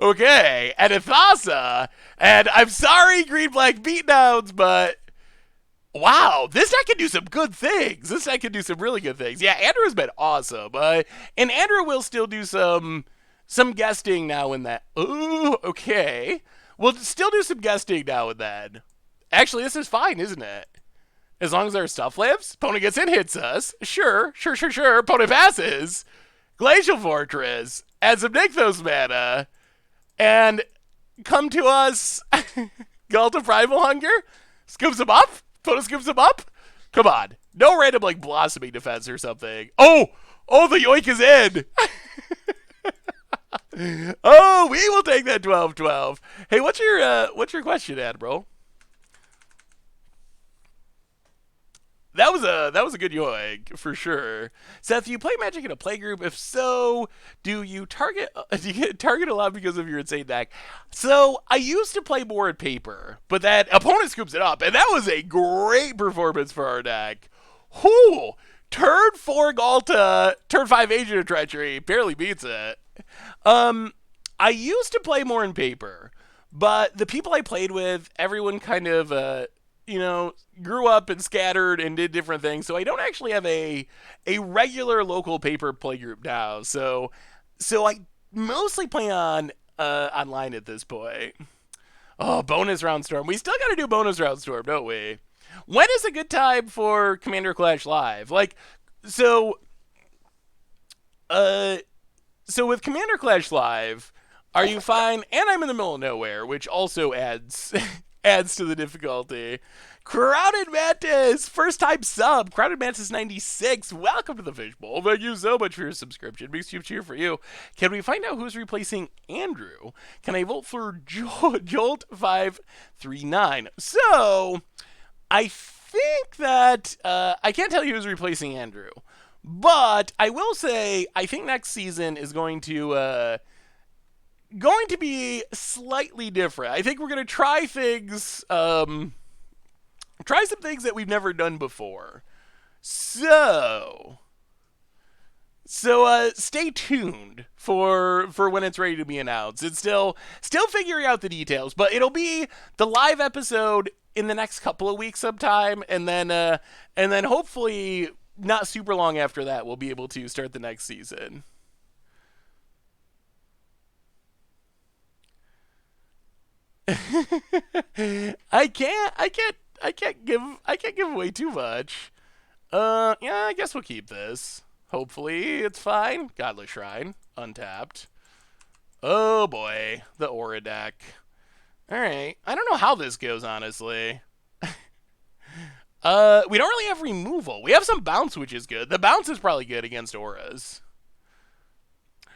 okay, and a Thassa, and I'm sorry, green-black beatdowns, but wow, this deck can do some good things. This deck can do some really good things. Yeah, Andrew's been awesome, and Andrew will still do some guesting now and then. Ooh, okay, we'll still do some guesting now and then. Actually, this is fine, isn't it? As long as our stuff lives, opponent gets in, hits us. Sure. Opponent passes. Glacial Fortress, add some Nykthos mana, and come to us. Gulta Primal Hunger, scoops him up. Opponent scoops him up. Come on, no random like Blossoming Defense or something. Oh, the yoink is in. Oh, we will take that 12-12. Hey, what's your question, Admiral? That was a good yoink for sure. Seth, do you play Magic in a playgroup? If so, do you get target a lot because of your insane deck? So I used to play more in paper, but that opponent scoops it up, and that was a great performance for our deck. Whoo! Turn 4 Galta, turn 5 Agent of Treachery, barely beats it. I used to play more in paper, but the people I played with, everyone kind of grew up and scattered and did different things. So I don't actually have a regular local paper playgroup now. So I mostly play on online at this point. Oh, bonus round storm. We still got to do bonus round storm, don't we? When is a good time for Commander Clash Live? So with Commander Clash Live, are you fine? And I'm in the middle of nowhere, which also adds to the difficulty. Crowded Mantis, first time sub. Crowded Mantis 96. Welcome to the Fishbowl. Thank you so much for your subscription. Big cheer for you. Can we find out who's replacing Andrew? Can I vote for Jolt 539? So I think that I can't tell you who's replacing Andrew, but I will say I think next season is going to be slightly different. I think we're going to try things try some things that we've never done before. So, stay tuned for when it's ready to be announced. It's still figuring out the details, but it'll be the live episode in the next couple of weeks sometime, and then hopefully not super long after that we'll be able to start the next season. I can't give away too much. Yeah, I guess we'll keep this. Hopefully, it's fine. Godless Shrine, untapped. Oh boy, the Aura deck. All right, I don't know how this goes, honestly. We don't really have removal. We have some bounce, which is good. The bounce is probably good against auras.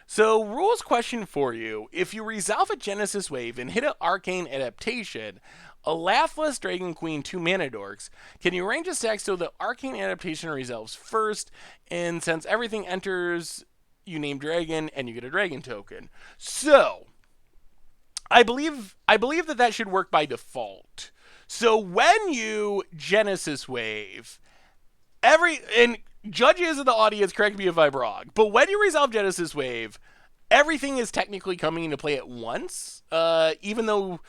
So, rules question for you. If you resolve a Genesis Wave and hit an Arcane Adaptation, a Laughless Dragon Queen, 2 mana dorks, can you arrange a stack so the Arcane Adaptation resolves first, and since everything enters, you name Dragon, and you get a Dragon token. So, I believe that should work by default. So when you Genesis Wave, and judges in the audience, correct me if I'm wrong, but when you resolve Genesis Wave, everything is technically coming into play at once, even though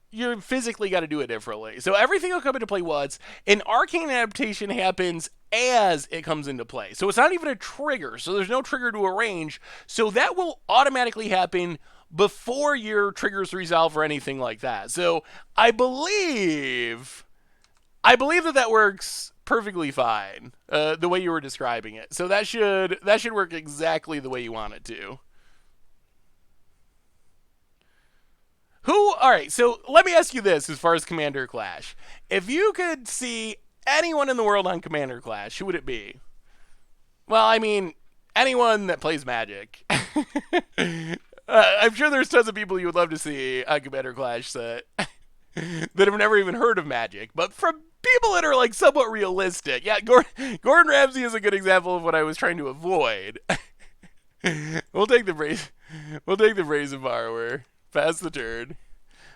you physically got to do it differently. So everything will come into play once. An Arcane Adaptation happens as it comes into play. So it's not even a trigger. So there's no trigger to arrange. So that will automatically happen before your triggers resolve or anything like that. So I believe that works perfectly fine, the way you were describing it. So that should work exactly the way you want it to. All right, so let me ask you this as far as Commander Clash. If you could see anyone in the world on Commander Clash, who would it be? Well, I mean, anyone that plays Magic. I'm sure there's tons of people you would love to see on Commander Clash that have never even heard of Magic. But from people that are like somewhat realistic, yeah, Gordon Ramsay is a good example of what I was trying to avoid. we'll take the brazen, we'll take the brazen borrower. Pass the turn.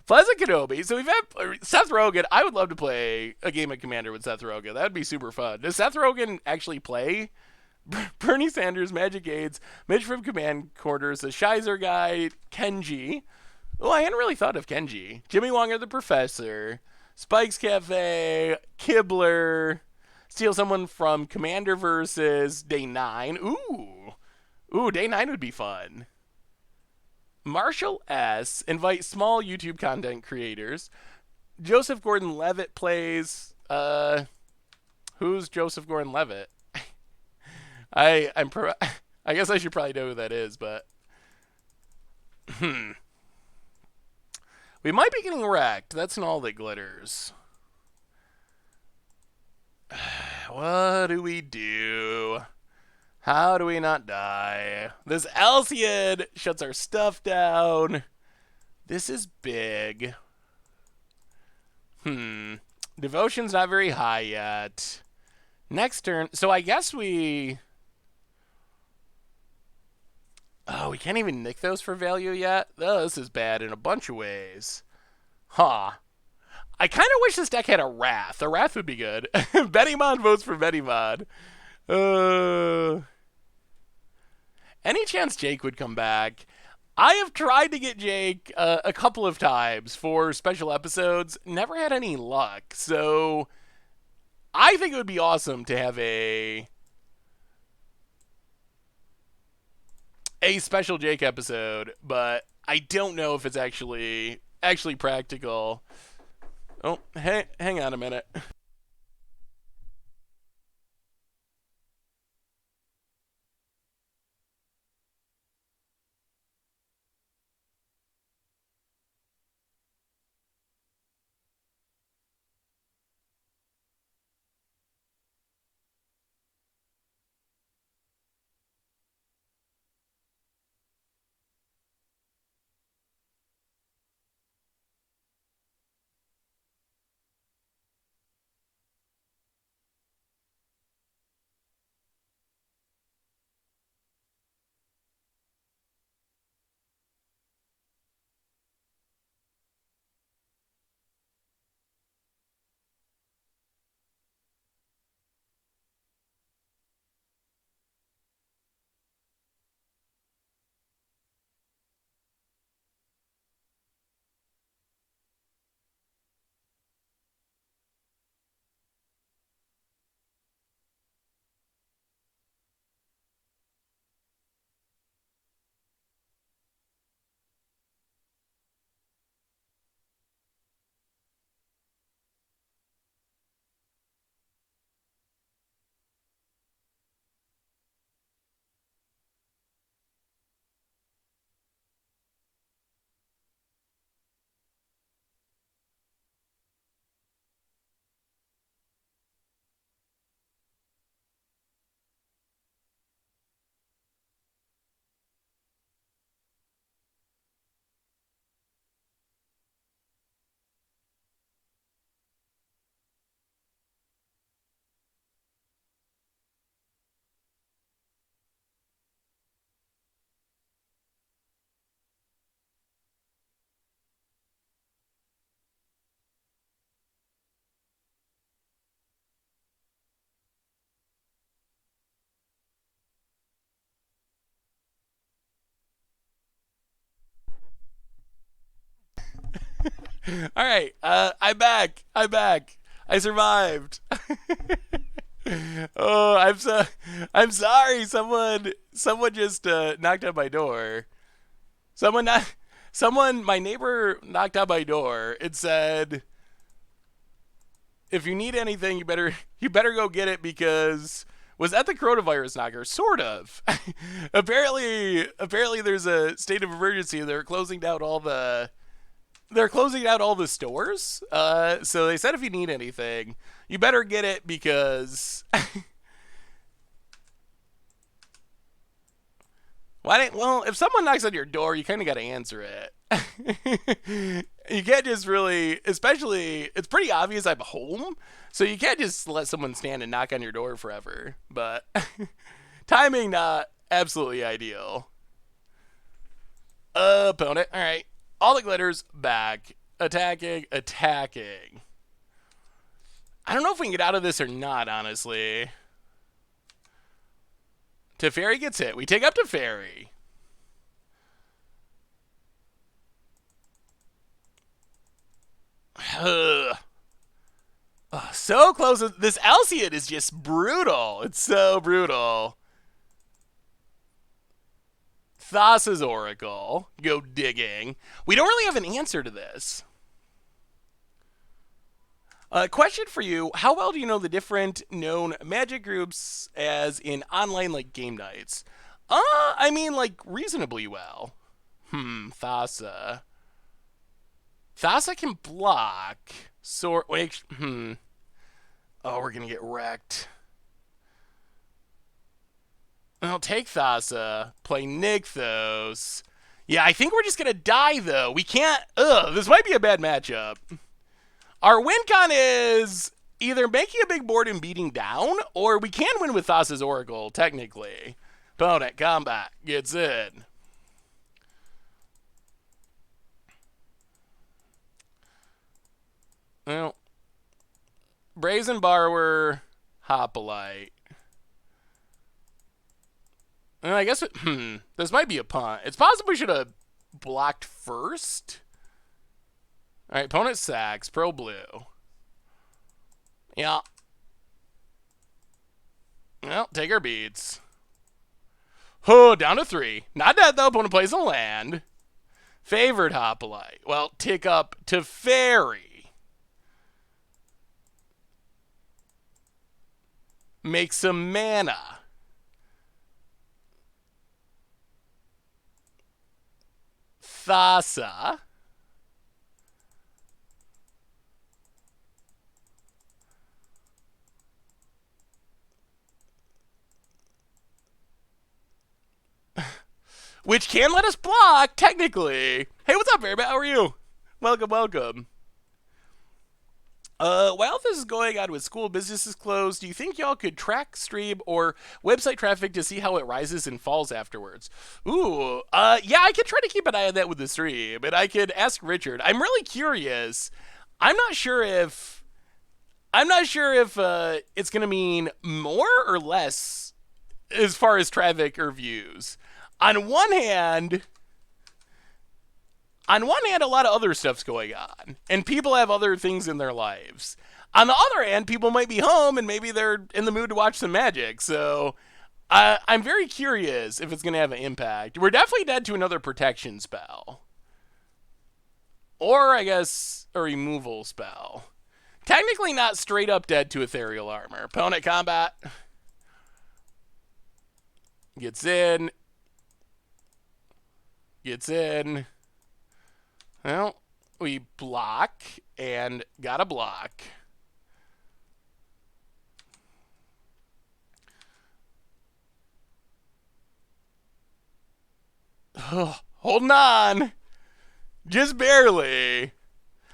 Pleasant Kenobi. So we've had Seth Rogen. I would love to play a game of Commander with Seth Rogen. That would be super fun. Does Seth Rogen actually play? Bernie Sanders, Magic Aids, Mitch from Command Quarters, the Shizer guy, Kenji. Oh, I hadn't really thought of Kenji. Jimmy Wonger, the Professor, Spike's Cafe, Kibler, steal someone from Commander versus Day 9. Ooh, Day 9 would be fun. Marshall S. Invite small YouTube content creators. Joseph Gordon-Levitt plays. Who's Joseph Gordon-Levitt? I guess I should probably know who that is, but we might be getting wrecked. That's an all that glitters. What do we do? How do we not die? This Alcyon shuts our stuff down. This is big. Devotion's not very high yet. Next turn. So I guess we... Oh, we can't even nick those for value yet? Oh, this is bad in a bunch of ways. Huh. I kind of wish this deck had a Wrath. A Wrath would be good. Benimon votes for Benimon. Any chance Jake would come back? I have tried to get Jake a couple of times for special episodes. Never had any luck. So I think it would be awesome to have a special Jake episode, but I don't know if it's actually practical. Oh, hang on a minute. All right, I'm back. I'm back. I survived. Oh, I'm sorry. Someone just knocked on my door. Someone not, someone, my neighbor knocked on my door and said, "If you need anything, you better go get it because." Was that the coronavirus knocker? Sort of. Apparently, there's a state of emergency. They're closing out all the stores. So they said if you need anything, you better get it because well, if someone knocks on your door, you kind of got to answer it. You can't just really, especially, it's pretty obvious I'm home, so you can't just let someone stand and knock on your door forever. But timing not absolutely ideal. Opponent, all right. All the glitters back. Attacking, attacking. I don't know if we can get out of this or not, honestly. Teferi gets hit. We take up Teferi. So close. This Alcyon is just brutal. It's so brutal. Thassa's Oracle. Go digging. We don't really have an answer to this. Question for you. How well do you know the different known magic groups as in online like game nights? I mean like reasonably well. Thassa. Thassa can block. Wait, Oh, we're gonna get wrecked. I'll take Thassa. Play Nykthos. Yeah, I think we're just gonna die though. We can't. This might be a bad matchup. Our win con is either making a big board and beating down, or we can win with Thassa's Oracle, technically. Opponent, combat, gets in. Well, Brazen Borrower, Hoplite. I guess this might be a punt. It's possible we should have blocked first. All right, opponent sacks, pro blue. Yeah. Well, take our beats. Oh, down to 3. Not dead though. Opponent plays a land. Favored Hoplite. Well, tick up Teferi. Make some mana. Thassa. Which can let us block, technically. Hey, what's up, Bearbat? How are you? Welcome, welcome. While this is going on with school businesses closed, do you think y'all could track, stream, or website traffic to see how it rises and falls afterwards? Ooh, yeah, I could try to keep an eye on that with the stream, and I could ask Richard. I'm really curious. I'm not sure if it's gonna mean more or less as far as traffic or views. On one hand, a lot of other stuff's going on, and people have other things in their lives. On the other hand, people might be home, and maybe they're in the mood to watch some Magic, so I'm very curious if it's going to have an impact. We're definitely dead to another protection spell. Or, I guess, a removal spell. Technically not straight up dead to ethereal armor. Opponent combat. Gets in. Gets in. Well, we block and gotta block. Holding on. Just barely.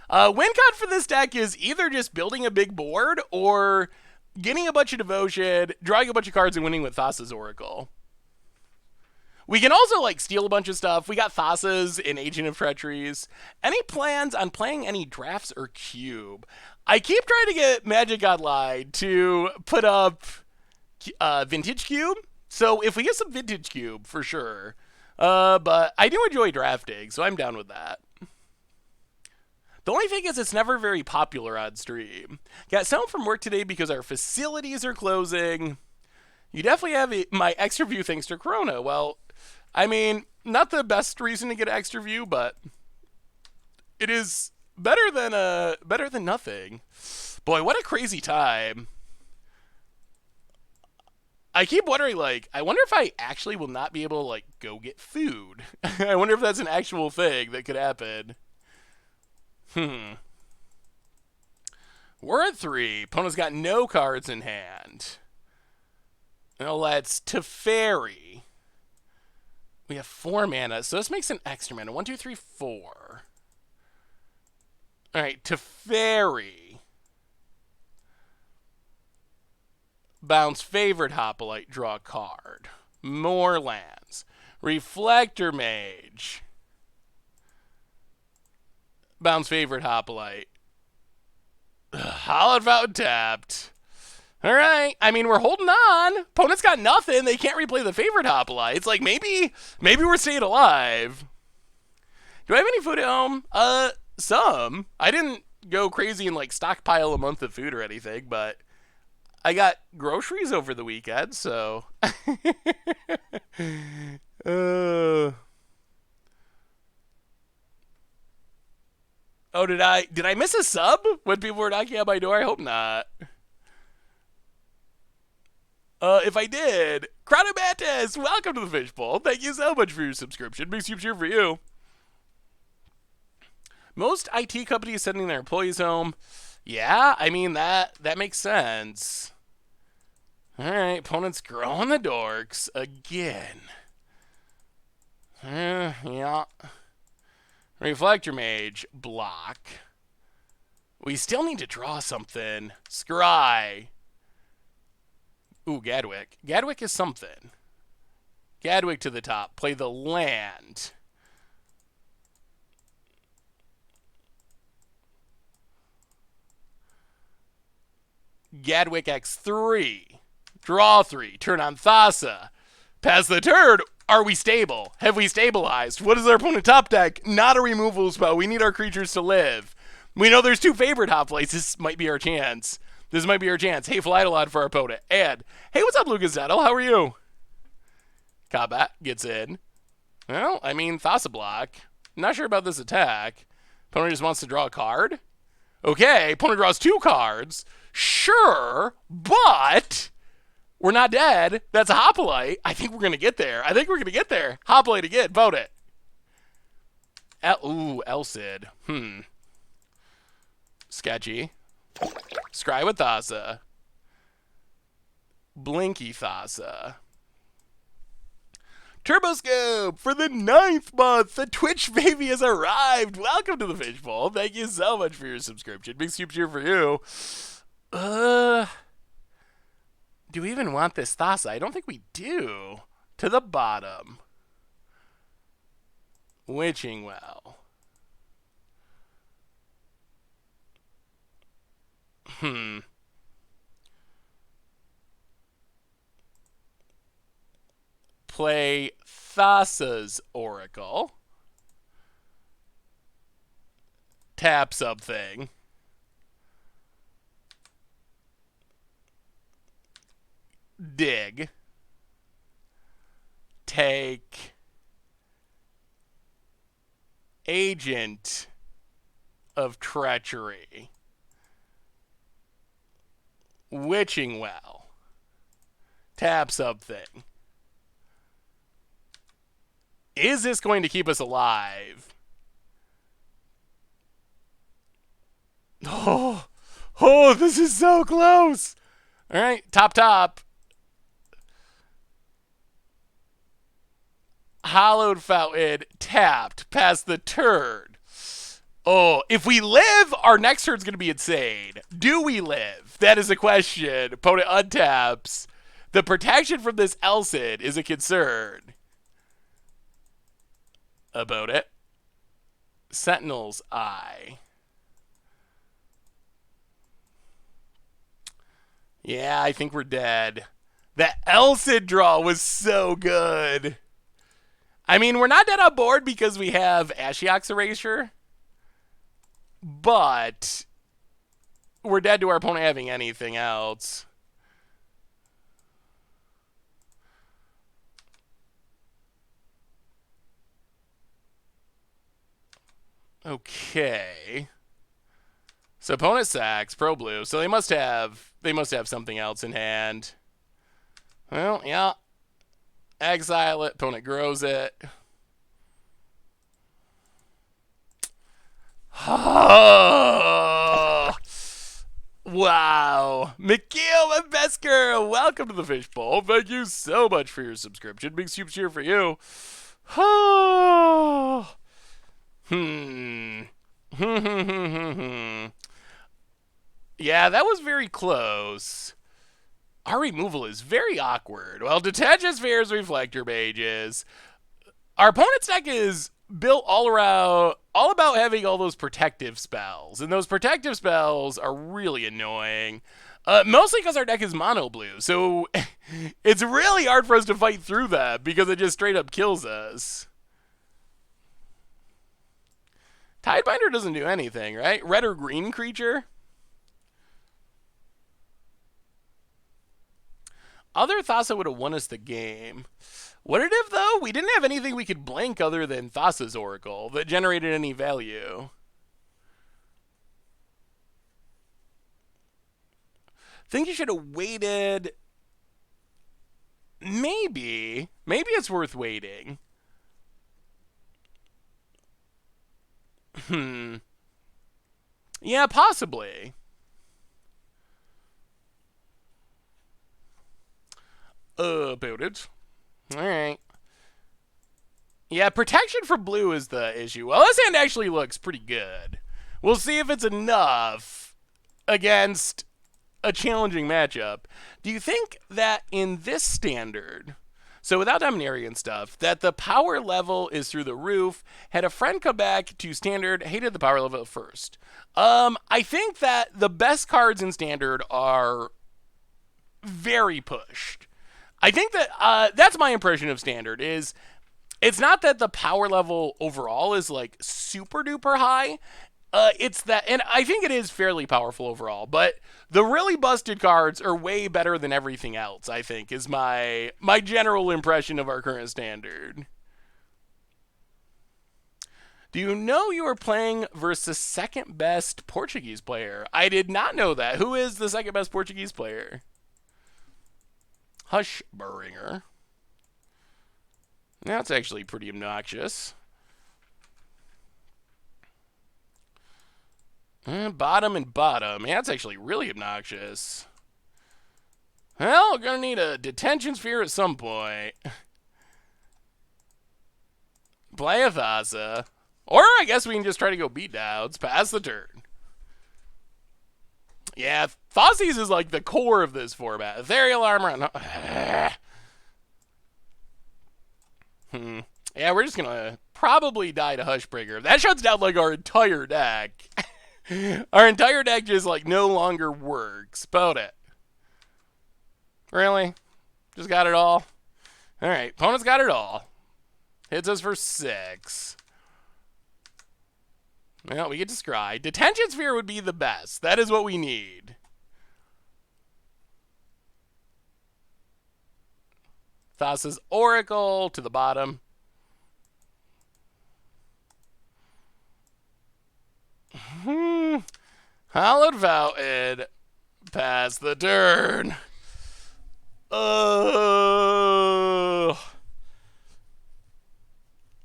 Win con for this deck is either just building a big board or getting a bunch of devotion, drawing a bunch of cards, and winning with Thassa's Oracle. We can also, like, steal a bunch of stuff. We got Thassas in Agent of Treacheries. Any plans on playing any drafts or cube? I keep trying to get Magic Online to put up Vintage Cube. So if we get some Vintage Cube, for sure. But I do enjoy drafting, so I'm down with that. The only thing is it's never very popular on stream. Got sent home from work today because our facilities are closing. You definitely have my extra view thanks to Corona. Well, I mean, not the best reason to get an extra view, but it is better than nothing. Boy, what a crazy time. I keep wondering, like, I wonder if I actually will not be able to, like, go get food. I wonder if that's an actual thing that could happen. We're at 3. Opponent's got no cards in hand. Now let's Teferi. We have 4 mana, so this makes an extra mana. 1, 2, 3, 4. Alright, Teferi. Bounce favorite Hoplite, draw a card. More lands. Reflector Mage. Bounce favorite Hoplite. Hallowed Fountain tapped. Alright, I mean, we're holding on. Opponent's got nothing. They can't replay the favorite Hoplite. It's like, maybe we're staying alive. Do I have any food at home? Some. I didn't go crazy and, like, stockpile a month of food or anything, but I got groceries over the weekend, so. Oh, did I miss a sub when people were knocking on my door? I hope not. If I did, Chronomantis, welcome to the Fishbowl. Thank you so much for your subscription. Makes you cheer for you. Most IT companies sending their employees home. Yeah, I mean, that makes sense. Alright, opponent's growing the dorks again. Yeah. Reflector Mage, block. We still need to draw something. Scry. Ooh, Gadwick. Gadwick is something. Gadwick to the top. Play the land. Gadwick X3. Draw 3. Turn on Thassa. Pass the turn. Are we stable? Have we stabilized? What is our opponent top deck? Not a removal spell. We need our creatures to live. We know there's 2 favorite Hoplites. This might be our chance. This might be our chance. Hey, Philidolod for our opponent. And, hey, what's up, Lucas Nettle? How are you? Combat gets in. Well, I mean, Thassa block. Not sure about this attack. Opponent just wants to draw a card. Okay, opponent draws 2 cards. Sure, but we're not dead. That's a Hoplite. I think we're going to get there. Hoplite again. Vote it. Ooh, Elcid. Sketchy. Scry with Thassa. Blinky Thassa. Turboscope for the 9th month. The Twitch baby has arrived. Welcome to the Fishbowl. Thank you so much for your subscription. Big soup cheer for you. Do we even want this Thassa? I don't think we do. To the bottom. Witching Well. Play Thassa's Oracle. Tap something. Dig. Take. Agent of Treachery. Witching Well. Tap something. Is this going to keep us alive? Oh, this is so close. All right, top. Hallowed Fountain, tapped, past the turn. Oh, if we live, our next turn's going to be insane. Do we live? That is a question. Opponent untaps. The protection from this Elcid is a concern. About it. Sentinel's Eye. Yeah, I think we're dead. That Elcid draw was so good. I mean, we're not dead on board because we have Ashiok's Erasure. but we're dead to our opponent having anything else. Okay. So opponent sacks, pro blue. So they must have something else in hand. Well, yeah. Exile it, opponent grows it. Oh, wow. Mikhail Besker, welcome to the Fishbowl. Thank you so much for your subscription. Big super cheer for you. Yeah, that was very close. Our removal is very awkward. Well, detach spheres, reflector mages. Our opponent's deck is built all about having all those protective spells, and those protective spells are really annoying. Mostly because our deck is mono blue, so it's really hard for us to fight through that because it just straight up kills us. Tidebinder doesn't do anything, right? Red or green creature? Other Thassa would have won us the game. Would it have, though? We didn't have anything we could blank other than Thassa's Oracle that generated any value. Think you should have waited. Maybe. Maybe it's worth waiting. Yeah, possibly. About it. Alright. Yeah, protection for blue is the issue. Well, this hand actually looks pretty good. We'll see if it's enough against a challenging matchup. Do you think that in this standard, so without Dominaria and stuff, that the power level is through the roof? Had a friend come back to standard, hated the power level first. I think that the best cards in standard are very pushed. I think that that's my impression of standard is it's not that the power level overall is like super duper high. It's that, and I think it is fairly powerful overall, but the really busted cards are way better than everything else, I think, is my general impression of our current standard. Do you know you are playing versus the second best Portuguese player? I did not know that. Who is the second best Portuguese player? Hushbringer. That's actually pretty obnoxious. Bottom and bottom. Yeah, that's actually really obnoxious. Well, we're going to need a detention sphere at some point. Play a Thassa. Or I guess we can just try to go beat downs. Pass the turn. Yeah, Thoughtseize is like the core of this format. Ethereal Armor. Yeah, we're just going to probably die to Hushbringer. That shuts down like our entire deck. Our entire deck just like no longer works. About it. Really? Just got it all? Alright, opponent's got it all. Hits us for 6. Well, we get to scry. Detention Sphere would be the best. That is what we need. Thassa's Oracle to the bottom. Hallowed Fountain. Pass the turn.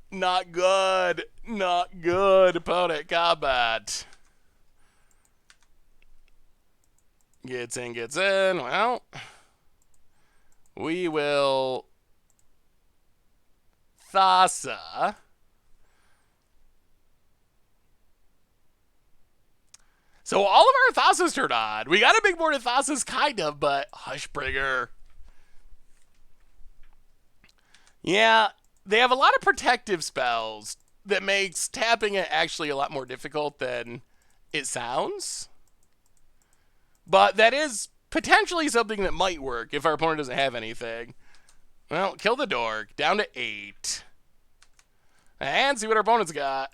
Not good. Not good. Opponent combat. Gets in, gets in. Well, we will Thassa. So all of our Thassas turned on. We got a big board of Thassas, kind of, but Hushbringer. Yeah, they have a lot of protective spells that makes tapping it actually a lot more difficult than it sounds. But that is potentially something that might work if our opponent doesn't have anything. Well, kill the dork. Down to 8. And see what our opponent's got.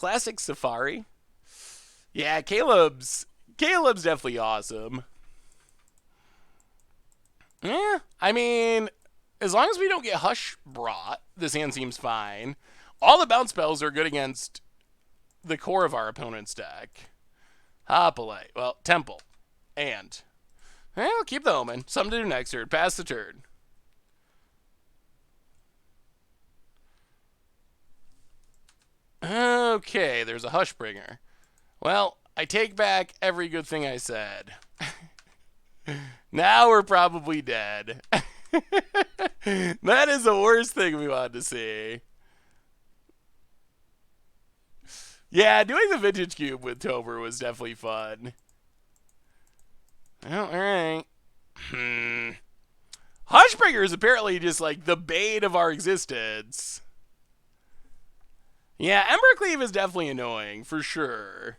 Classic Safari. Yeah, Caleb's definitely awesome. Yeah, I mean, as long as we don't get Hush brought, this hand seems fine. All the bounce spells are good against the core of our opponent's deck. Hoplite. Well, Temple. And. Well, keep the Omen. Something to do next turn. Pass the turn. Okay, there's a Hushbringer. Well, I take back every good thing I said. Now we're probably dead. That is the worst thing we wanted to see. Yeah, doing the Vintage Cube with Tober was definitely fun. Well, alright. Hushbringer is apparently just like the bane of our existence. Yeah, Embercleave is definitely annoying, for sure.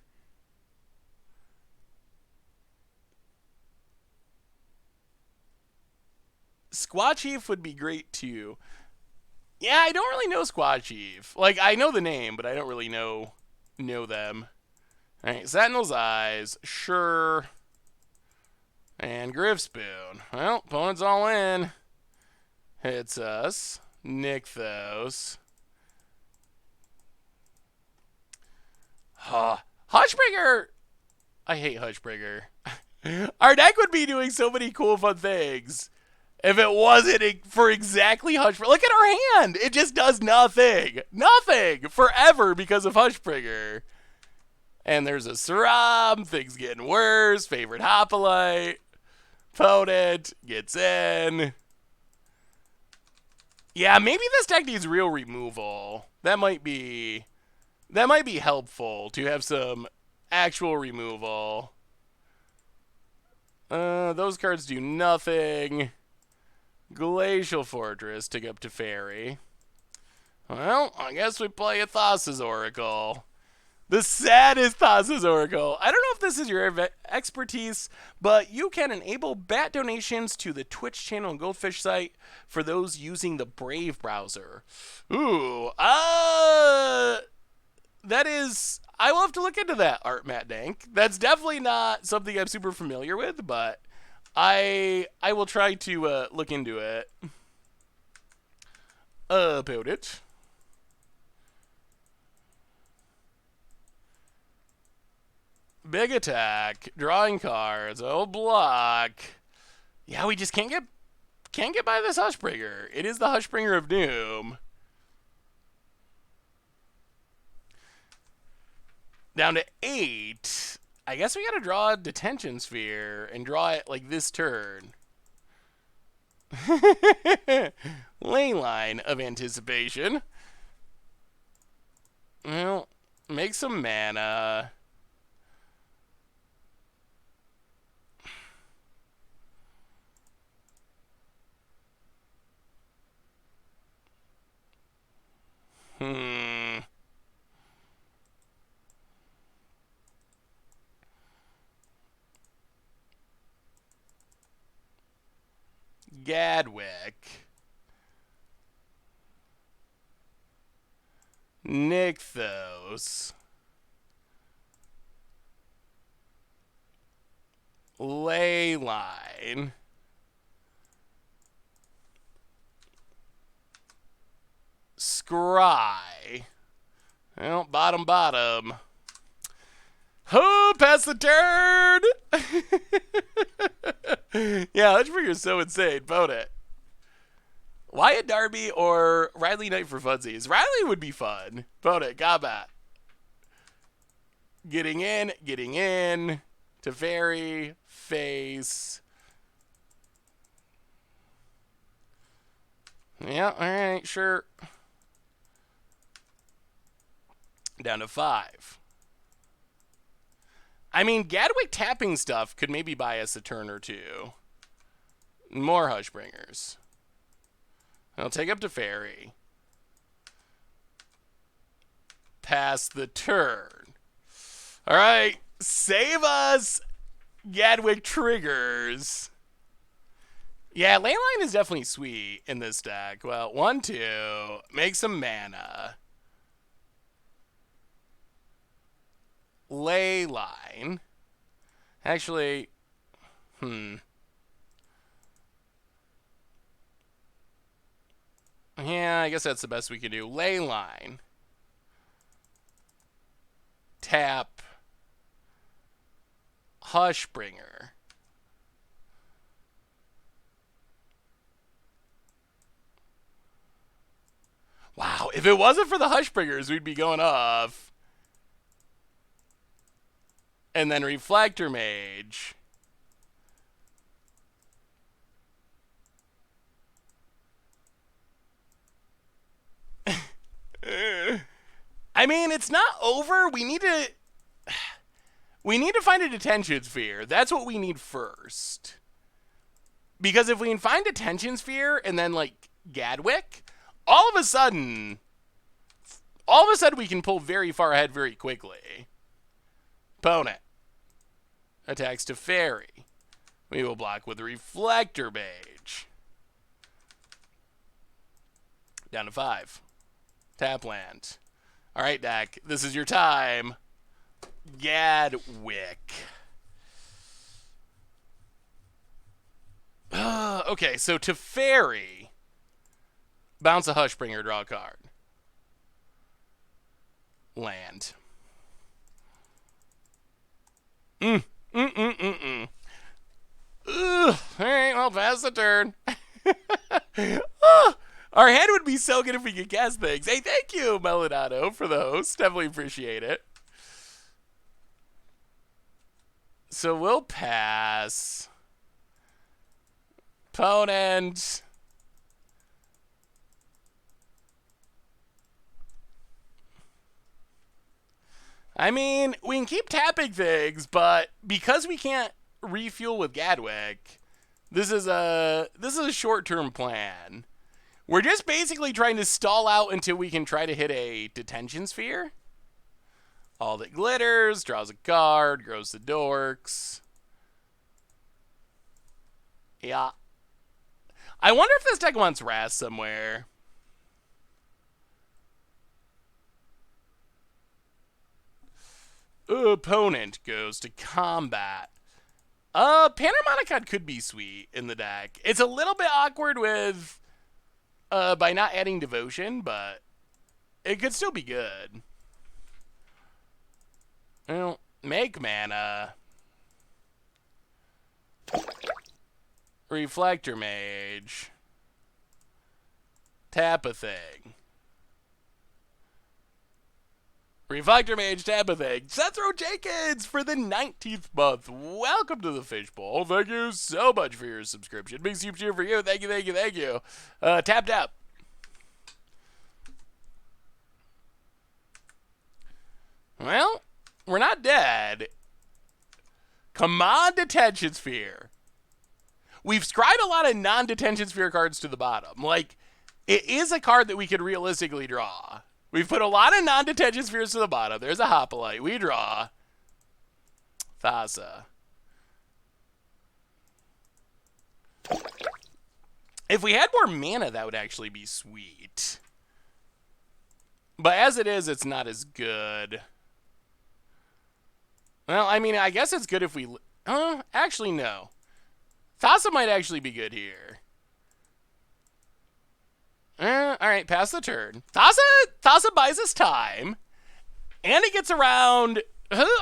Squad Chief would be great too. Yeah, I don't really know Squad Chief. Like, I know the name, but I don't really know them. Alright, Sentinel's Eyes, sure. And Griffspoon. Well, opponent's all in. Hits us. Nykthos. Hushbringer! I hate Hushbringer. Our deck would be doing so many cool, fun things if it wasn't for exactly Hushbringer. Look at our hand! It just does nothing. Nothing! Forever because of Hushbringer. And there's a Saram. Things getting worse. Favorite Hoplite. Opponent gets in. Yeah, maybe this deck needs real removal. That might be helpful to have some actual removal. Those cards do nothing. Glacial Fortress, take up to Fairy. Well, I guess we play a Thassa's Oracle. The saddest Thassa's Oracle. I don't know if this is your expertise, but you can enable BAT donations to the Twitch channel and Goldfish site for those using the Brave browser. Ooh, that is... I will have to look into that, Art Matt Dank. That's definitely not something I'm super familiar with, but I will try to look into it. About it. Big attack, drawing cards, oh block. Yeah, we just can't get by this Hushbringer. It is the Hushbringer of Doom. Down to 8. I guess we gotta draw a Detention Sphere and draw it like this turn. Leyline of Anticipation. Well, make some mana. Gadwick. Nykthos. Leyline. Scry. Well, bottom. Oh, pass the turn! Yeah, Hushbringer's so insane. Vote it. Wyatt Darby or Riley Knight for funsies? Riley would be fun. Vote it. Gabat. Getting in. Teferi. Face. Yeah, alright, sure. Down to 5. I mean, Gadwick tapping stuff could maybe buy us a turn or two. More Hushbringers. I'll take up to Fairy. Pass the turn. Alright, save us, Gadwick triggers. Yeah, Leyline is definitely sweet in this deck. Well, 1, 2, make some mana. ley line. Actually, yeah, I guess that's the best we can do. Ley line. Tap. Hushbringer. Wow, if it wasn't for the Hushbringers, we'd be going off. And then Reflector Mage. I mean, it's not over. We need to find a detention sphere. That's what we need first. Because if we can find a detention sphere and then like Gadwick, all of a sudden we can pull very far ahead very quickly. Opponent attacks to Fairy. We will block with Reflector Mage. Down to 5. Tap land. All right, deck. This is your time. Gadwick. Okay, so to Fairy, bounce a Hushbringer, draw a card. Land. All right, well, pass the turn. Our hand would be so good if we could cast things. Hey, thank you, Melonato, for the host. Definitely appreciate it. So we'll pass. Opponent. I mean, we can keep tapping things, but because we can't refuel with Gadwick, this is a short-term plan. We're just basically trying to stall out until we can try to hit a detention sphere. All that glitters, draws a card, grows the dorks. Yeah. I wonder if this deck wants Wrath somewhere. Opponent goes to combat. Panharmonicon could be sweet in the deck. It's a little bit awkward with by not adding Devotion, but it could still be good. Well, make mana. Reflector Mage. Tap a thing. Reflector Mage, tap a thing. Sethro Jenkins for the 19th month. Welcome to the Fishbowl. Thank you so much for your subscription. Big super cheer for you. Thank you, thank you, thank you. Tap, tap. Well, we're not dead. Come on, Detention Sphere. We've scried a lot of non-Detention Sphere cards to the bottom. Like, it is a card that we could realistically draw. We've put a lot of non-Detention Spheres to the bottom. There's a Hoplite. We draw. Thassa. If we had more mana, that would actually be sweet. But as it is, it's not as good. Well, I mean, I guess it's good if we... actually, no. Thassa might actually be good here. Alright, pass the turn. Thassa buys us time. And it gets around...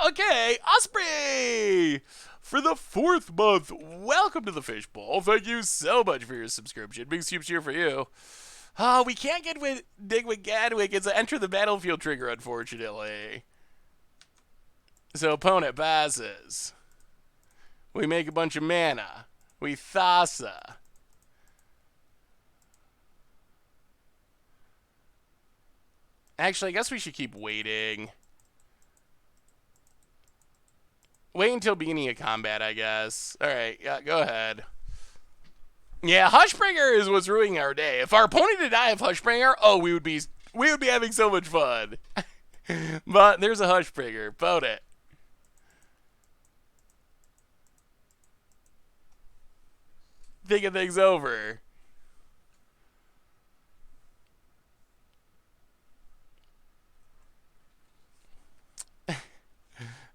okay, Osprey! For the 4th month, welcome to the Fishbowl. Thank you so much for your subscription. Big super cheer for you. Oh, we can't dig with Gadwick. It's an enter the battlefield trigger, unfortunately. So opponent passes. We make a bunch of mana. We Thassa. Actually, I guess we should keep waiting. Wait until beginning of combat, I guess. Alright, yeah, go ahead. Yeah, Hushbringer is what's ruining our day. If our opponent did not have Hushbringer, oh, we would be having so much fun. But there's a Hushbringer. Opponent. Thinking things over.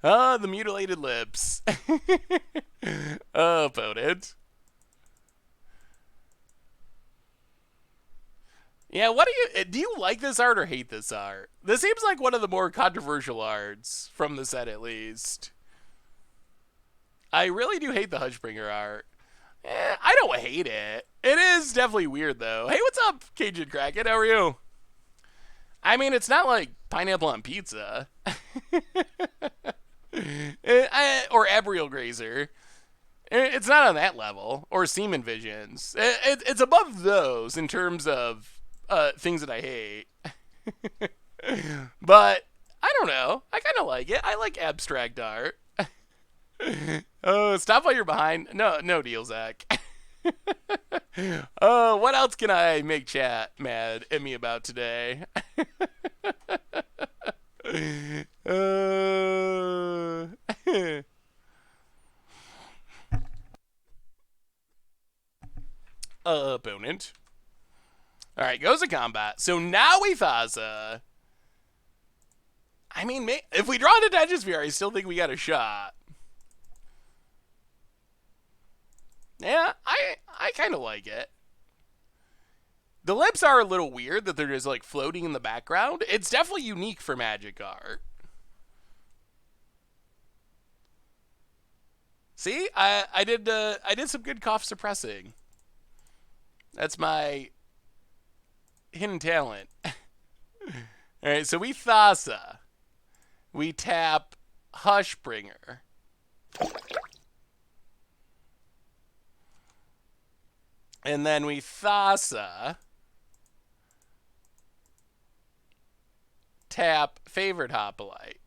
Ah, the mutilated lips. Opponent. Yeah, what do you like this art or hate this art? This seems like one of the more controversial arts from the set, at least. I really do hate the Hushbringer art. I don't hate it. It is definitely weird, though. Hey, what's up, Cajun Kraken? How are you? I mean, it's not like pineapple on pizza. Or Abriel Grazer. It's not on that level. Or Seaman Visions. It's above those in terms of things that I hate. But, I don't know. I kind of like it. I like abstract art. Oh, stop while you're behind. No deal, Zach. Oh, what else can I make chat mad at me about today? Opponent. Alright, goes to combat. So now we Thassa. I mean, if we draw to Digisphere, I still think we got a shot. Yeah, I kind of like it. The lips are a little weird that they're just like floating in the background. It's definitely unique for Magic art. See, I did some good cough suppressing. That's my hidden talent. All right, so we Thassa. We tap Hushbringer. And then we Thassa. Tap Favorite Hoplite.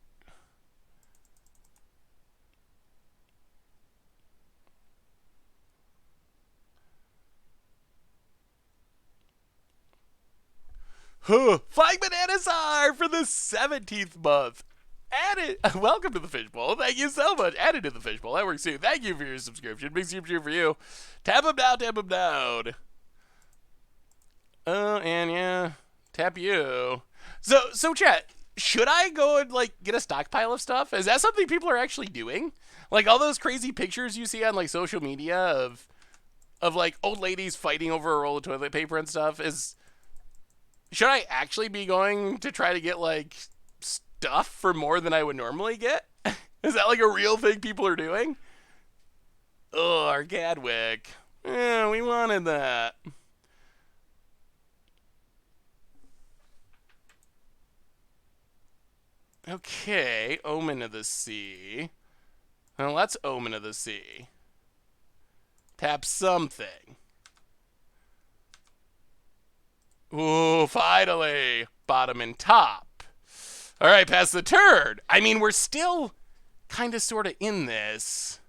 Huh, 5 bananas are for the 17th month. Added. Welcome to the fishbowl. Thank you so much. Added to the fishbowl. That works too. Thank you for your subscription. Big super for you. Tap him down. Tap him down. And yeah, tap you. So chat. Should I go and like get a stockpile of stuff? Is that something people are actually doing? Like all those crazy pictures you see on like social media of like old ladies fighting over a roll of toilet paper and stuff. Should I actually be going to try to get like stuff for more than I would normally get? Is that like a real thing people are doing? Oh, our Gadwick. Yeah, we wanted that. Okay, Omen of the Sea. Well, let's Omen of the Sea. Tap something. Ooh, finally. Bottom and top. All right, pass the turn. I mean, we're still kind of sort of in this.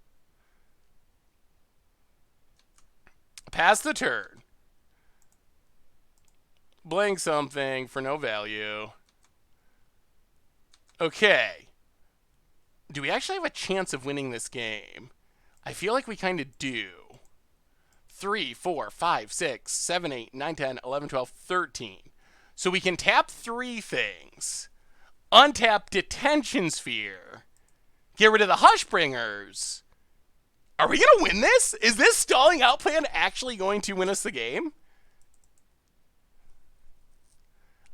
Pass the turn. Blank something for no value. Okay. Do we actually have a chance of winning this game? I feel like we kind of do. 3, 4, 5, 6, 7, 8, 9, 10, 11, 12, 13. So we can tap 3 things. Untap Detention Sphere. Get rid of the Hushbringers. Are we going to win this? Is this stalling out plan actually going to win us the game?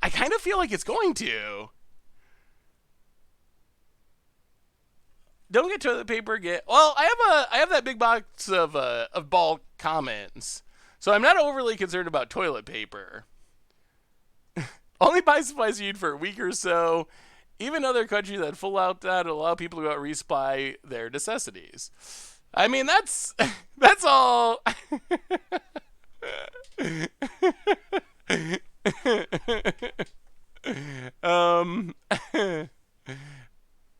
I kind of feel like it's going to. Don't get toilet paper. Well. I have that big box of bulk commons, so I'm not overly concerned about toilet paper. Only buy supplies you need for a week or so. Even other countries that full out that allow people to go out resupply their necessities. I mean, that's all.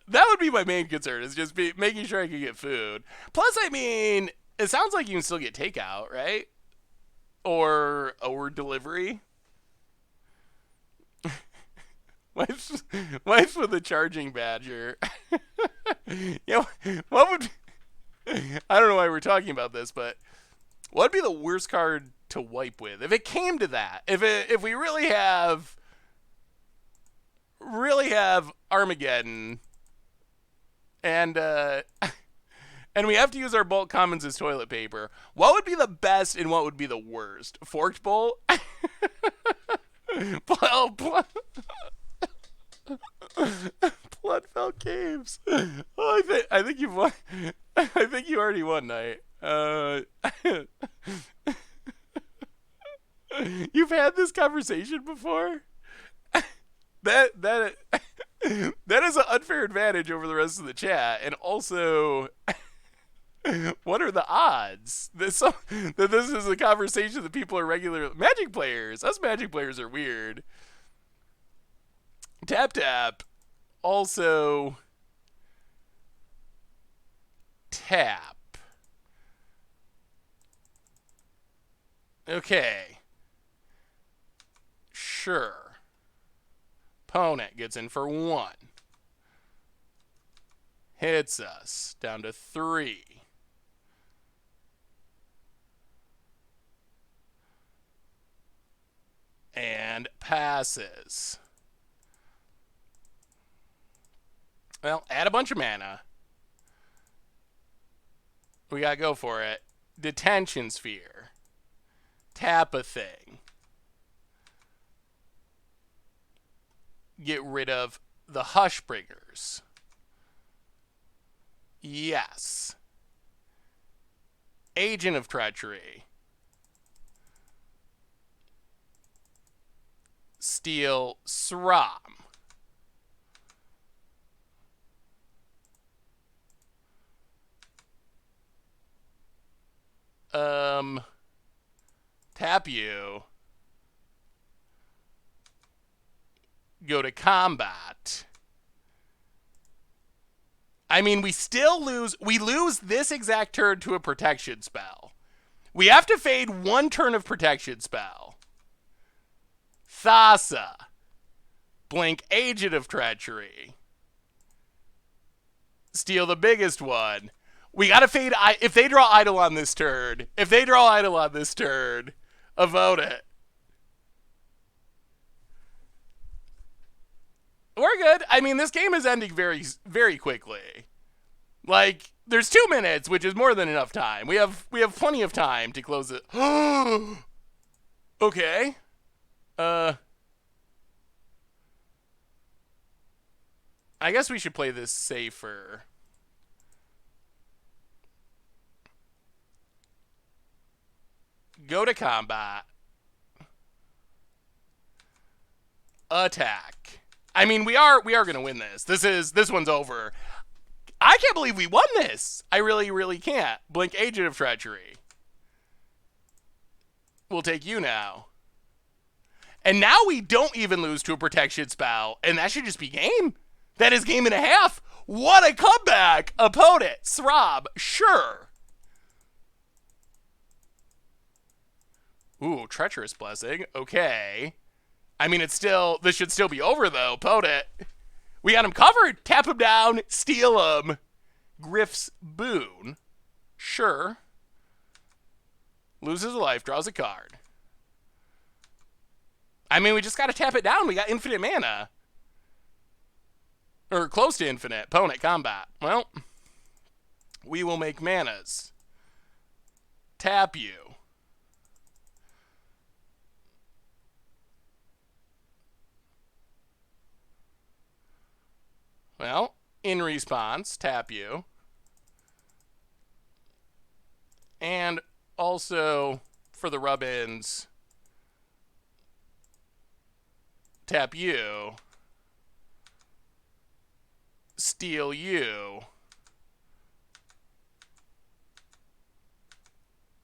That would be my main concern, is just making sure I can get food. Plus, I mean, it sounds like you can still get takeout, right? Or delivery. Wife's with a charging badger. You know, what would... I don't know why we're talking about this, but what would be the worst card to wipe with? If it came to that, if we really have Armageddon... And and we have to use our bulk commons as toilet paper. What would be the best and what would be the worst? Forked bowl? Bloodfell Caves. Oh, I think you've won. I think you already won, Knight. You've had this conversation before? That that is an unfair advantage over the rest of the chat, and also, what are the odds that this is a conversation that people are regular Magic players? Us Magic players are weird. Tap tap, also tap. Okay. Sure. Opponent gets in for 1. Hits us down to 3. And passes. Well, add a bunch of mana. We gotta go for it. Detention Sphere. Tap a thing. Get rid of the Hushbringers. Yes. Agent of Treachery. Steal Sram. Tap you. Go to combat. I mean, we still lose. We lose this exact turn to a protection spell. We have to fade 1 turn of protection spell. Thassa. Blink Agent of Treachery. Steal the biggest one. We gotta fade. If they draw Idol on this turn, vote it. We're good. I mean, this game is ending very, very quickly. Like, there's 2 minutes, which is more than enough time. We have plenty of time to close it. Okay. I guess we should play this safer. Go to combat. Attack. I mean, we are gonna win this. This one's over. I can't believe we won this. I really, really can't. Blink Agent of Treachery. We'll take you now. And now we don't even lose to a protection spell, and that should just be game. That is game and a half. What a comeback! Opponent, Srob, sure. Ooh, Treacherous Blessing. Okay. I mean, this should still be over, though. Opponent. We got him covered. Tap him down. Steal him. Griff's Boon. Sure. Loses a life. Draws a card. I mean, we just got to tap it down. We got infinite mana. Or close to infinite. Opponent combat. Well, we will make manas. Tap you. Well, in response, tap you. And also, for the rub-ins, tap you. Steal you.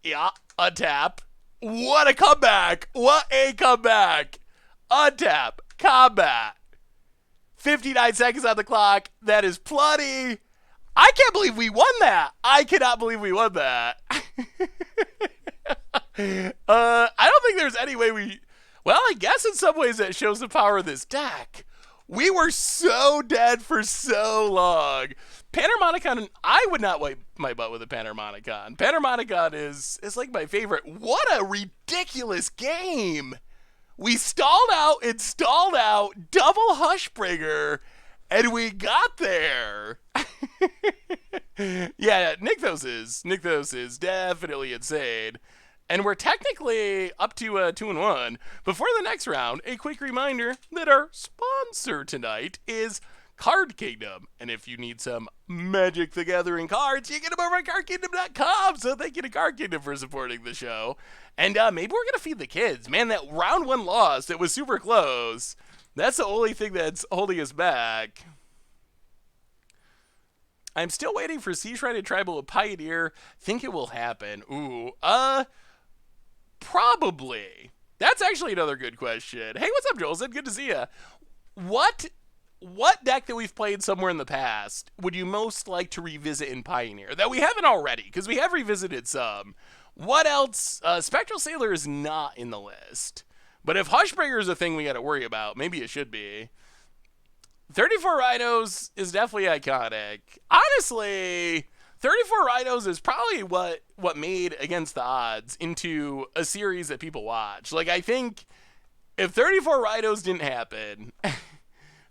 Yeah, untap. What a comeback! What a comeback! Untap. Combat. 59 seconds on the clock. That is plenty. I can't believe we won that. I cannot believe we won that. I don't think there's any way we... Well, I guess in some ways that shows the power of this deck. We were so dead for so long. Panharmonicon, I would not wipe my butt with a Panharmonicon. Panharmonicon is like my favorite. What a ridiculous game. We stalled out, double Hushbringer, and we got there. Yeah, Nykthos is definitely insane. And we're technically up to 2-1. Before the next round, a quick reminder that our sponsor tonight is Card Kingdom. And if you need some Magic the Gathering cards, you get them over at cardkingdom.com. So thank you to Card Kingdom for supporting the show. And maybe we're going to feed the kids. Man, that round 1 loss, it was super close. That's the only thing that's holding us back. I'm still waiting for Sea Shrouded Tribal of Pioneer. Think it will happen. Ooh, probably. That's actually another good question. Hey, what's up, Joelson? Good to see ya. What deck that we've played somewhere in the past would you most like to revisit in Pioneer that we haven't already? Because we have revisited some. What else? Spectral Sailor is not in the list. But if Hushbringer is a thing we got to worry about, maybe it should be. 34 Rhinos is definitely iconic. Honestly, 34 Rhinos is probably what made Against the Odds into a series that people watch. Like, I think if 34 Rhinos didn't happen,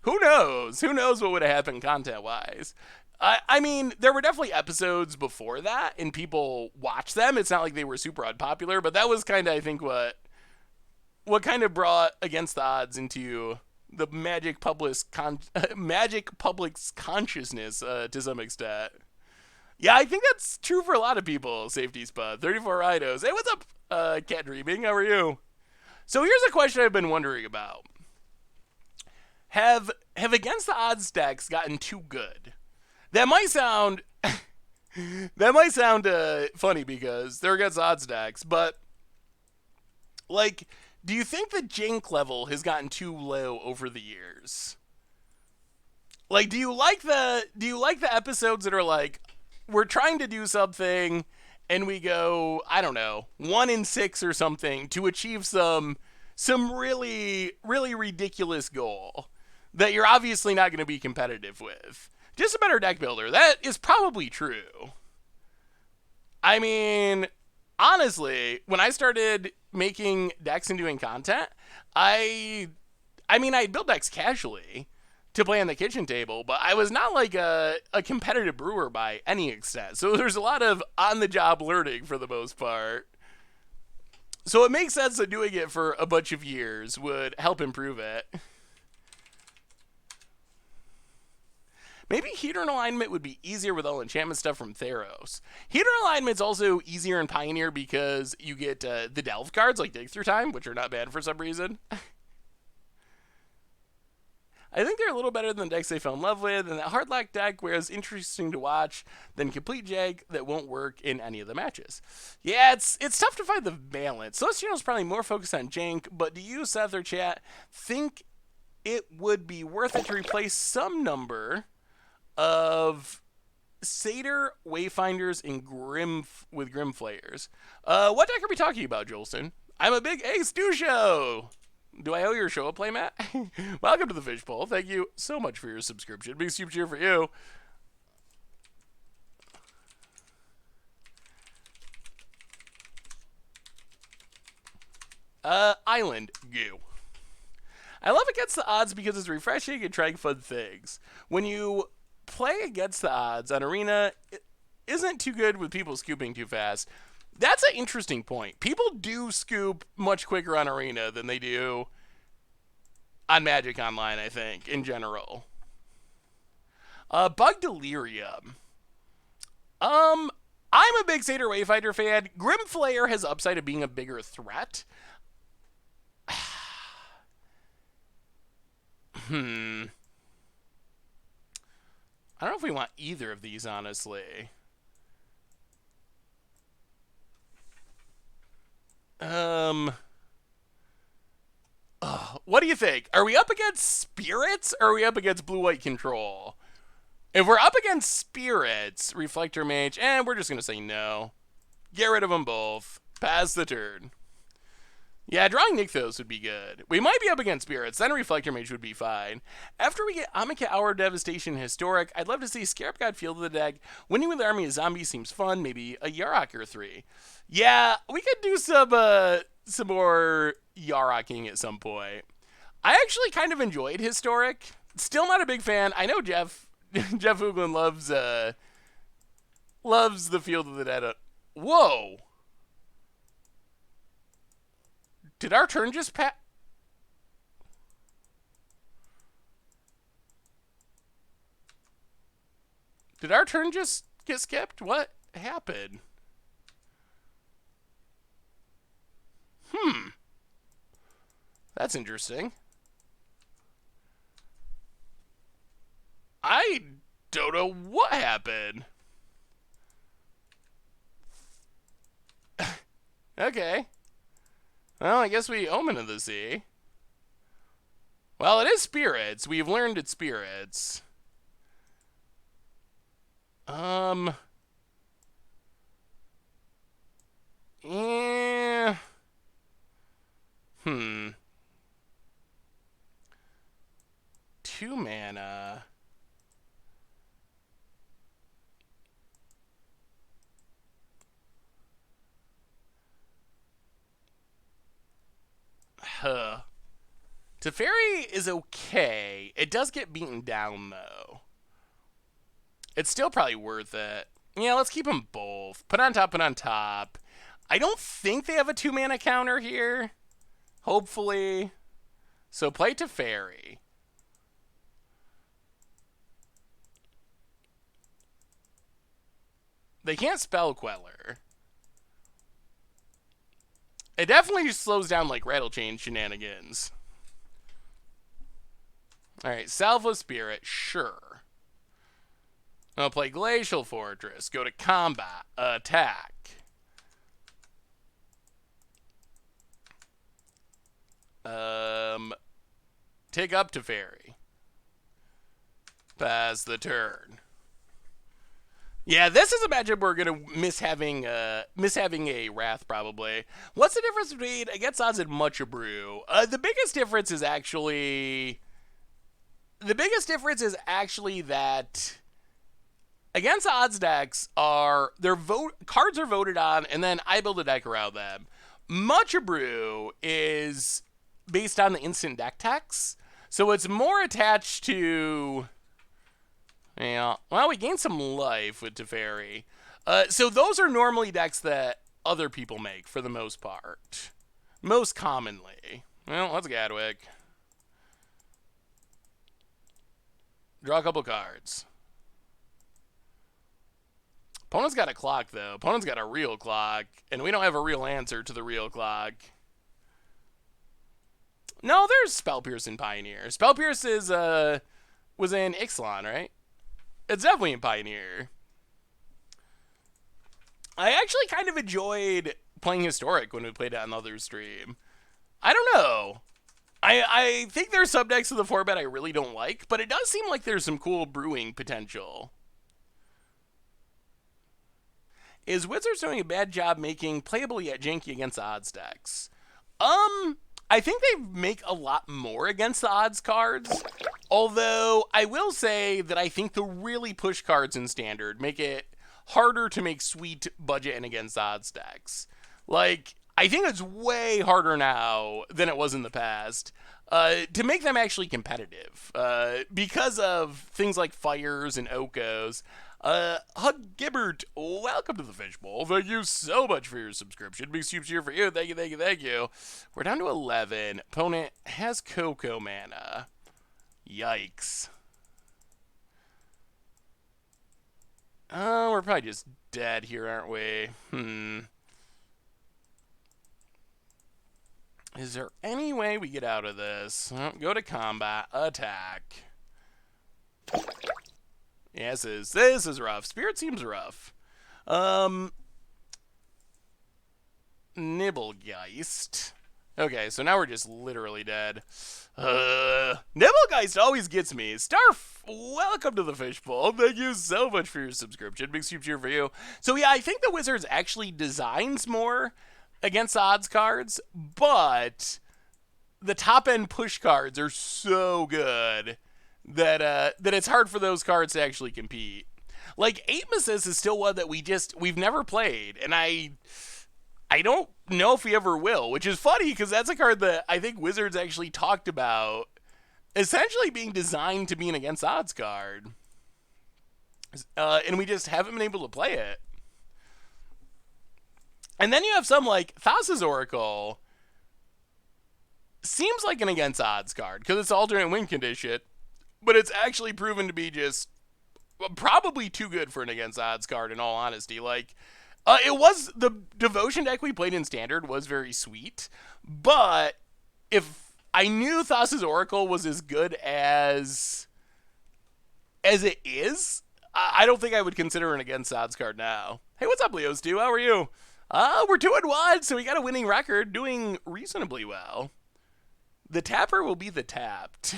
who knows? Who knows what would have happened content-wise? I mean, there were definitely episodes before that, and people watched them. It's not like they were super unpopular, but that was kind of, I think, what kind of brought Against the Odds into the Magic public's consciousness to some extent. Yeah, I think that's true for a lot of people, Safety Spud. 34 Rhinos. Hey, what's up, Cat Dreaming? How are you? So here's a question I've been wondering about. Have Against the Odds decks gotten too good? That might sound funny because they're Against the Odds decks, but like, do you think the jank level has gotten too low over the years? Like, do you like the episodes that are like, we're trying to do something and we go, I don't know, 1 in 6 or something to achieve some really, really ridiculous goal that you're obviously not going to be competitive with? Just a better deck builder. That is probably true. I mean, honestly, when I started making decks and doing content, I built decks casually to play on the kitchen table, but I was not like a competitive brewer by any extent. So there's a lot of on-the-job learning for the most part. So it makes sense that doing it for a bunch of years would help improve it. Maybe Heater and Alignment would be easier with all enchantment stuff from Theros. Heater Alignment's also easier in Pioneer because you get the Delve cards like Dig Through Time, which are not bad for some reason. I think they're a little better than the decks they fell in love with, and that Hardlock deck was interesting to watch than Complete Jag that won't work in any of the matches. Yeah, it's tough to find the balance. Celestial's probably more focused on jank, but do you, Seth or chat, think it would be worth it to replace some number of Satyr, Wayfinders, and with Grim Flayers? What deck are we talking about, Jolson? I'm a big Ace Do Show! Do I owe your show a play, Matt? Welcome to the Fishbowl. Thank you so much for your subscription. Big super cheer for you. Island Goo. I love Against the Odds because it's refreshing and trying fun things. When you play Against the Odds on Arena, it isn't too good with people scooping too fast. That's an interesting point. People do scoop much quicker on Arena than they do on Magic Online, I think, in general. Bug Delirium. I'm a big Satyr Wayfinder fan. Grim Flayer has upside of being a bigger threat. I don't know if we want either of these, honestly. What do you think? Are we up against Spirits or are we up against Blue-White Control? If we're up against Spirits, Reflector Mage, we're just going to say no. Get rid of them both. Pass the turn. Yeah, drawing Nykthos would be good. We might be up against Spirits, then Reflector Mage would be fine. After we get Amonkhet Hour Devastation Historic, I'd love to see Scarab God Field of the deck. Winning with an army of zombies seems fun. Maybe a Yarok or 3. Yeah, we could do some more Yarocking at some point. I actually kind of enjoyed Historic. Still not a big fan. I know Jeff Jeff Hoogland loves the Field of the Dead. Whoa! Did our turn just pass? Did our turn just get skipped? What happened? That's interesting. I don't know what happened. Okay. Well, I guess we omen of the sea. Well, it is spirits. We've learned it's spirits. Yeah. 2 mana. Teferi is okay. It does get beaten down, though. It's still probably worth it. Yeah, let's keep them both. Put on top, put on top. I don't think they have a 2 mana counter here. Hopefully. So play Teferi. They can't spell Queller. It definitely slows down like Rattle Chain shenanigans. Alright, Salvo Spirit, sure. I'll play Glacial Fortress, go to combat, attack. Take up Teferi. Pass the turn. Yeah, this is a matchup we're gonna miss having a Wrath probably. What's the difference between against odds and Much Brew? The biggest difference is actually that against odds decks are cards are voted on, and then I build a deck around them. Much Brew is based on the instant deck text, so it's more attached to. Yeah, well, we gained some life with Teferi. So those are normally decks that other people make for the most part. Most commonly. Well, let's Gadwick. Draw a couple cards. Opponent's got a clock, though. Opponent's got a real clock, and we don't have a real answer to the real clock. No, there's Spell Pierce in Pioneer. Spell Pierce was in Ixalan, right? It's definitely in Pioneer. I actually kind of enjoyed playing Historic when we played it on the other stream. I don't know. I think there's some decks in the format I really don't like, but it does seem like there's some cool brewing potential. Is Wizards doing a bad job making playable yet janky against odds decks? I think they make a lot more against the odds cards. Although, I will say that I think the really push cards in Standard make it harder to make sweet budget and against odds decks. Like, I think it's way harder now than it was in the past to make them actually competitive. Because of things like Fires and Okos. Hug Gibbert, welcome to the Fishbowl. Thank you so much for your subscription. Big soups here for you. Thank you, thank you, thank you. We're down to 11. Opponent has Coco mana. Yikes. We're probably just dead here, aren't we? Is there any way we get out of this? Go to combat. Attack. Yeah, this is rough. Spirit seems rough. Nibblegeist. Okay, so now we're just literally dead. Nibblegeist always gets me. Starf, welcome to the Fishbowl. Thank you so much for your subscription. Big soup cheer for you. So yeah, I think the Wizards actually designs more against odds cards, but the top end push cards are so good that it's hard for those cards to actually compete. Like, Aetmesis is still one that we've never played, and I don't know if we ever will, which is funny because that's a card that I think Wizards actually talked about essentially being designed to be an against odds card. and we just haven't been able to play it. And then you have some like Thassa's Oracle. Seems like an against odds card because it's alternate win condition, but it's actually proven to be just probably too good for an against odds card in all honesty. Like, it was the devotion deck we played in standard was very sweet, but if I knew Thassa's Oracle was as good as it is, I don't think I would consider an against odds card now. Hey, what's up, Leos 2? How are you? We're 2-1, so we got a winning record, doing reasonably well. The tapper will be the tapped.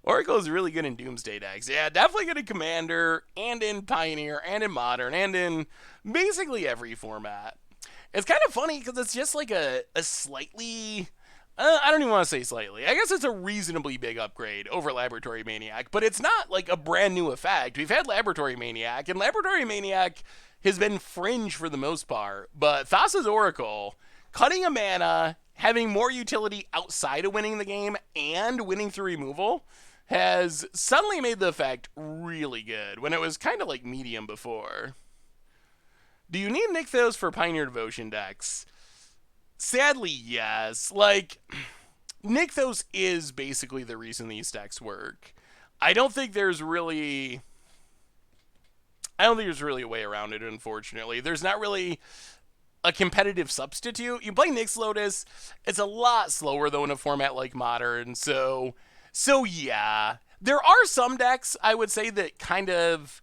Oracle is really good in Doomsday decks. Yeah, definitely good in Commander, and in Pioneer, and in Modern, and in basically every format. It's kind of funny because it's just like a slightly... I don't even want to say slightly. I guess it's a reasonably big upgrade over Laboratory Maniac, but it's not like a brand new effect. We've had Laboratory Maniac, and Laboratory Maniac has been fringe for the most part, but Thassa's Oracle, cutting a mana, having more utility outside of winning the game, and winning through removal, has suddenly made the effect really good, when it was kind of like medium before. Do you need Nykthos for Pioneer Devotion decks? Sadly, yes. Like, Nykthos is basically the reason these decks work. I don't think there's really a way around it, unfortunately. There's not really a competitive substitute. You play Nyx Lotus, it's a lot slower, though, in a format like Modern, so yeah. There are some decks, I would say, that kind of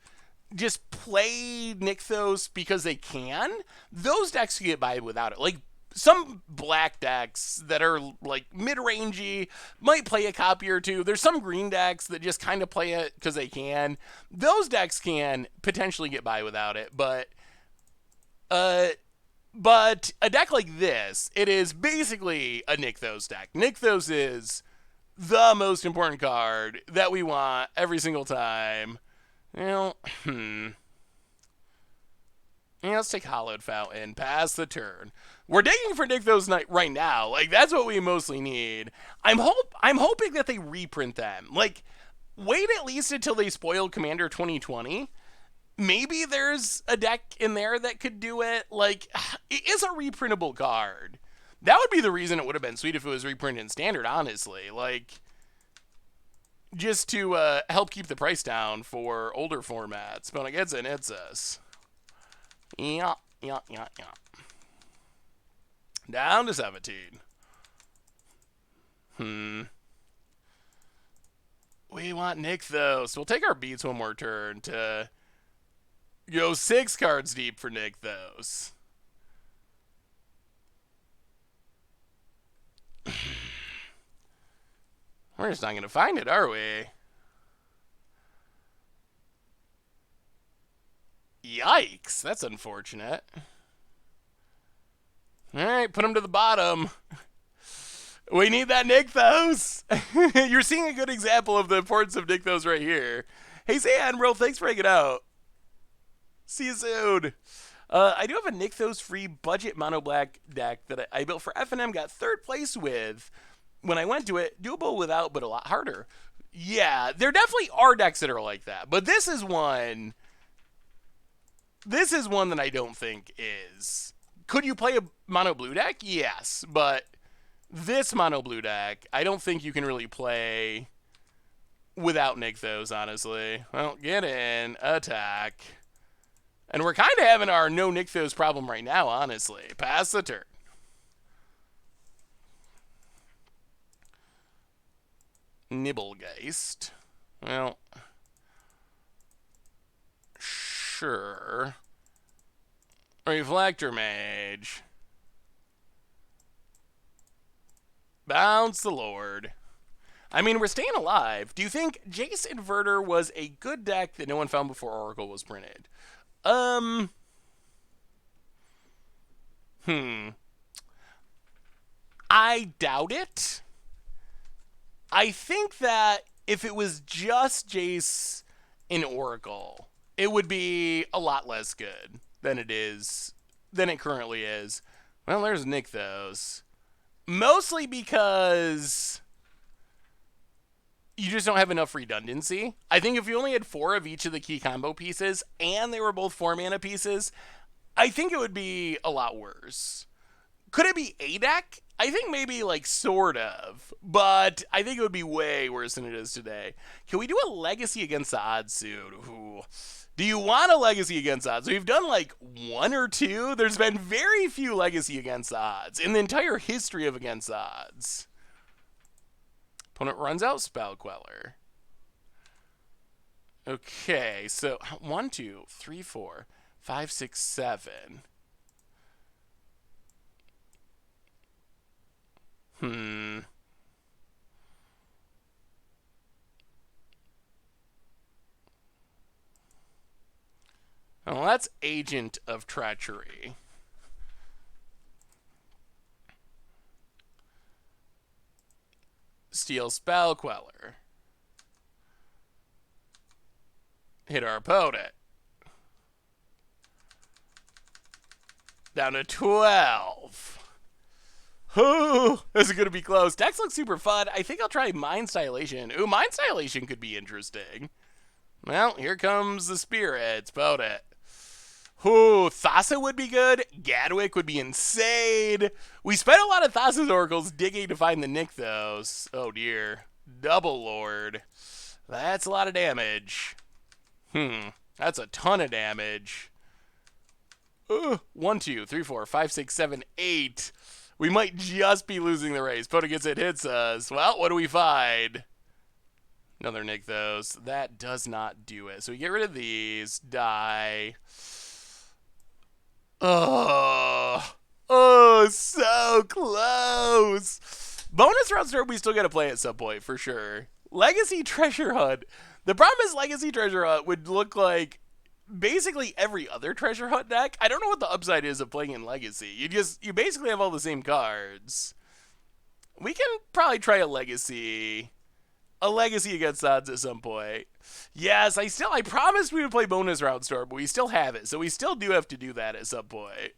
just play Nykthos because they can. Those decks can get by without it. Like, some black decks that are like mid-rangey might play a copy or two. There's some green decks that just kind of play it because they can. Those decks can potentially get by without it, but a deck like this, it is basically a Nykthos deck. Nykthos is the most important card that we want every single time. Well, yeah, let's take Hallowed Fountain. Pass the turn. We're digging for Nykthos right now. Like, that's what we mostly need. I'm hoping that they reprint them. Like, wait at least until they spoil Commander 2020. Maybe there's a deck in there that could do it. Like, it is a reprintable card. That would be the reason it would have been sweet if it was reprinted in Standard, honestly. Like, just to help keep the price down for older formats. But I guess it's us. Yeah. Down to 17. We want Nykthos. We'll take our beats one more turn to go 6 cards deep for Nykthos. We're just not going to find it, are we? Yikes, that's unfortunate. Alright, put him to the bottom. We need that Nykthos. You're seeing a good example of the importance of Nykthos right here. Hey, say Admiral, thanks for hanging out. See you soon. I do have a Nykthos free budget mono black deck that I built for FNM, got 3rd place with. When I went to it, doable without, but a lot harder. Yeah, there definitely are decks that are like that, but this is one that I don't think is. Could you play a mono blue deck? Yes, but this mono blue deck, I don't think you can really play without Nykthos, honestly. Well, get in, attack. And we're kind of having our no Nykthos problem right now, honestly. Pass the turn. Nibblegeist. Well, sure. Reflector Mage. Bounce the Lord. I mean, we're staying alive. Do you think Jace Inverter was a good deck that no one found before Oracle was printed? I doubt it. I think that if it was just Jace in Oracle, it would be a lot less good than it currently is. Well, there's Nykthos. Mostly because you just don't have enough redundancy. I think if you only had 4 of each of the key combo pieces and they were both 4 mana pieces, I think it would be a lot worse. Could it be a deck? I think maybe like sort of, but I think it would be way worse than it is today. Can we do a legacy against the odds suit? Ooh. Do you want a legacy against odds? We've done like 1 or 2. There's been very few legacy against odds in the entire history of against odds. Opponent runs out Spell Queller. Okay, so 1, 2, 3, 4, 5, 6, 7. Well, that's Agent of Treachery. Steal Spell Queller. Hit our opponent. Down to 12. Ooh, this is going to be close. Decks look super fun. I think I'll try Mind Stylation. Ooh, Mind Stylation could be interesting. Well, here comes the spirits. Opponent. Ooh, Thassa would be good. Gadwick would be insane. We spent a lot of Thassa's oracles digging to find the Nykthos. Oh dear. Double Lord. That's a lot of damage. That's a ton of damage. 1, 2, 3, 4, 5, 6, 7, 8. We might just be losing the race. Opponent gets it, hits us. Well, what do we find? Another Nykthos. That does not do it. So we get rid of these. Die. Oh, so close. Bonus round start, we still got to play at some point for sure. Legacy Treasure Hunt. The problem is Legacy Treasure Hunt would look like basically every other Treasure Hunt deck. I don't know what the upside is of playing in Legacy. You basically have all the same cards. We can probably try a Legacy against odds at some point. Yes, I promised we would play bonus round store, but we still have it, so we still do have to do that at some point.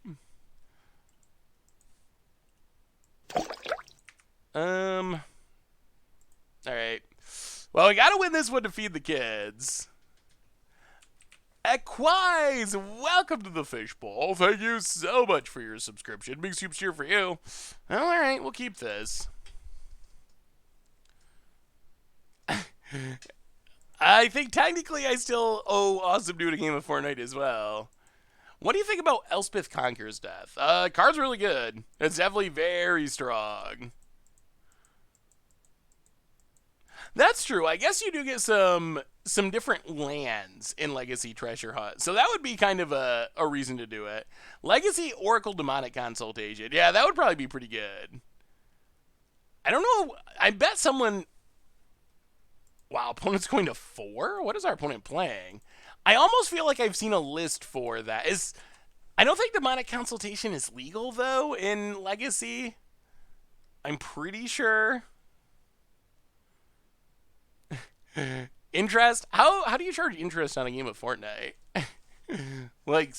Alright. Well, we gotta win this one to feed the kids. Equise, welcome to the Fishbowl. Thank you so much for your subscription. Big soup cheer for you. Well, alright, we'll keep this. I think technically I still owe Awesome Dude a game of Fortnite as well. What do you think about Elspeth Conquers Death? Card's really good. It's definitely very strong. That's true. I guess you do get some different lands in Legacy Treasure Hunt. So that would be kind of a reason to do it. Legacy Oracle Demonic Consultation. Yeah, that would probably be pretty good. I don't know. I bet someone... Wow, opponent's going to 4? What is our opponent playing? I almost feel like I've seen a list for that. I don't think Demonic Consultation is legal, though, in Legacy. I'm pretty sure. Interest? How do you charge interest on a game of Fortnite? Like,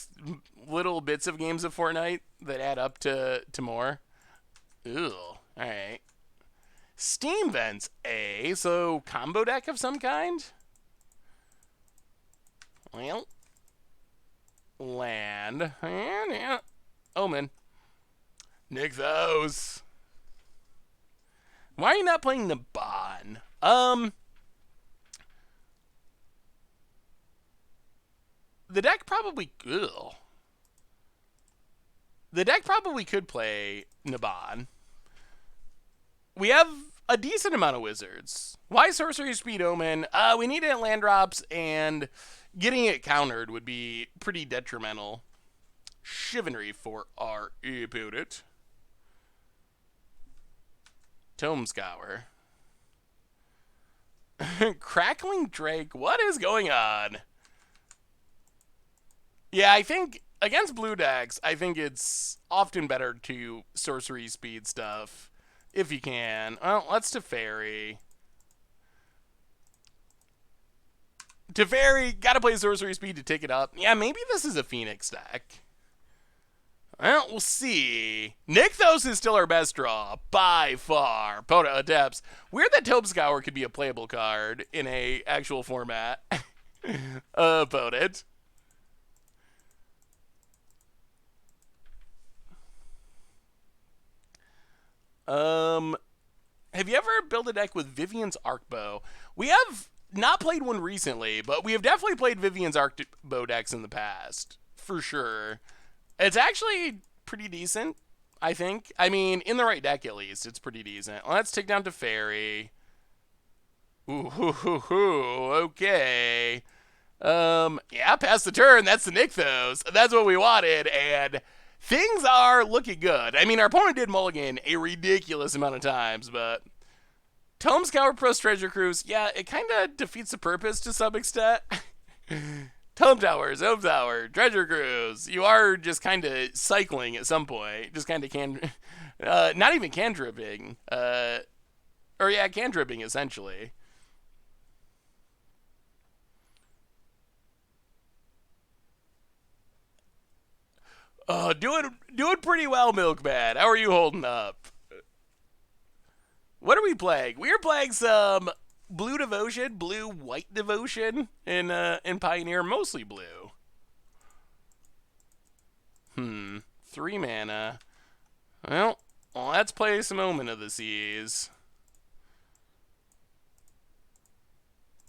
little bits of games of Fortnite that add up to more? Ew. Alright. Steam Vents, so combo deck of some kind? Well, land. Yeah. Omen. Nykthos. Why are you not playing the Bon? The deck probably... Ugh. The deck probably could play Naban. We have a decent amount of wizards. Why Sorcery Speed Omen? We need it land drops, and getting it countered would be pretty detrimental. Chivalry for our opponent. Tome Scour. Crackling Drake, what is going on? Yeah, I think against blue decks, I think it's often better to sorcery speed stuff if you can. Well, let's Teferi. Teferi, gotta play sorcery speed to take it up. Yeah, maybe this is a Phoenix deck. Well, we'll see. Nykthos is still our best draw, by far. Pota Adepts. Weird that Tobescour could be a playable card in a actual format. Opponent. Have you ever built a deck with Vivian's Arcbow? We have not played one recently, but we have definitely played Vivian's Arcbow decks in the past. For sure. It's actually pretty decent, I think. I mean, in the right deck at least, it's pretty decent. Let's take down Teferi. Ooh, okay. Yeah, pass the turn. That's the Nykthos. That's what we wanted, and things are looking good. I mean, our opponent did mulligan a ridiculous amount of times, but Tobescour plus Treasure Cruise, yeah, it kind of defeats the purpose to some extent. Tome Tower, Treasure Cruise. You are just kind of cycling at some point. Just kind of not even cantripping. Or yeah, cantripping essentially. Doing pretty well, Milkman. How are you holding up? What are we playing? We are playing some Blue Devotion, Blue-White Devotion in Pioneer, mostly blue. 3 mana. Well, let's play some Omen of the Seas.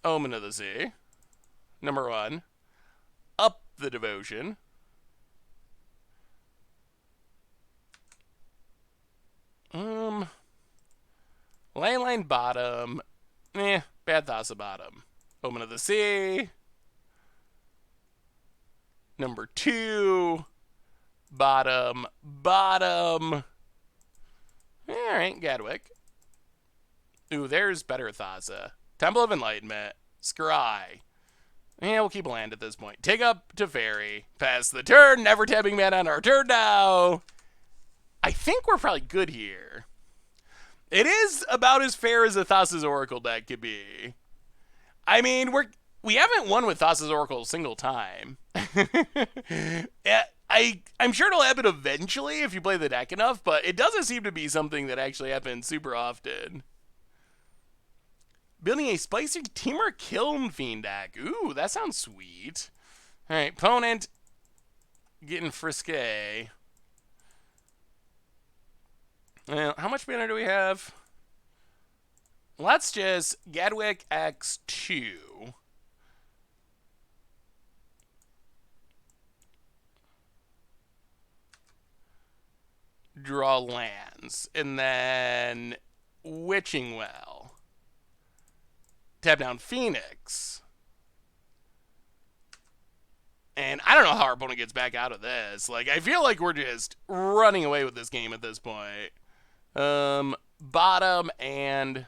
Omen of the Sea. Number 1. Up the Devotion. Leyline bottom. Bad Thassa bottom. Omen of the Sea. Number 2. Bottom. Alright, Gadwick. Ooh, there's better Thassa. Temple of Enlightenment. Scry. Yeah, we'll keep land at this point. Take up Teferi. Pass the turn. Never tapping mana on our turn now. I think we're probably good here. It is about as fair as a Thassa's Oracle deck could be. I mean, we haven't won with Thassa's Oracle a single time. I'm sure it'll happen eventually if you play the deck enough, but it doesn't seem to be something that actually happens super often. Building a spicy Temur Kiln Fiend deck. Ooh, that sounds sweet. Alright, opponent getting frisky. Well, how much mana do we have? Let's just Gadwick X2. Draw lands. And then Witching Well. Tap down Phoenix. And I don't know how our opponent gets back out of this. Like, I feel like we're just running away with this game at this point. Bottom and...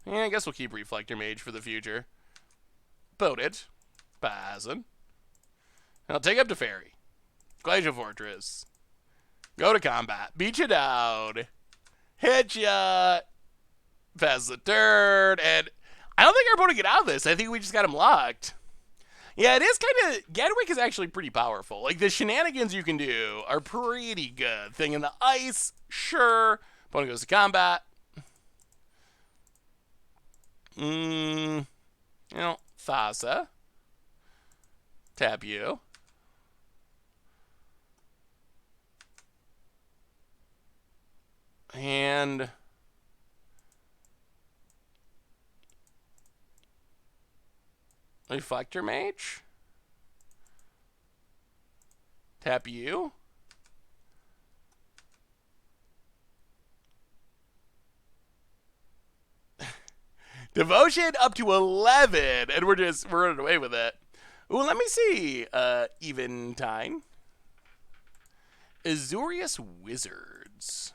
Yeah, I guess we'll keep Reflector Mage for the future. Boated. Passing. I'll take up Teferi. Glacial Fortress. Go to combat. Beat you down. Hit ya. Pass the turn. And I don't think our opponent get out of this. I think we just got him locked. Yeah, it is kind of... Gadwick is actually pretty powerful. Like, the shenanigans you can do are pretty good. Thing in the ice, sure. Opponent goes to combat. You know, Thassa. Tap you. And... Reflector Mage. Tap you. Devotion up to 11, and we're running away with it. Ooh, let me see. Eventide. Azorius Wizards.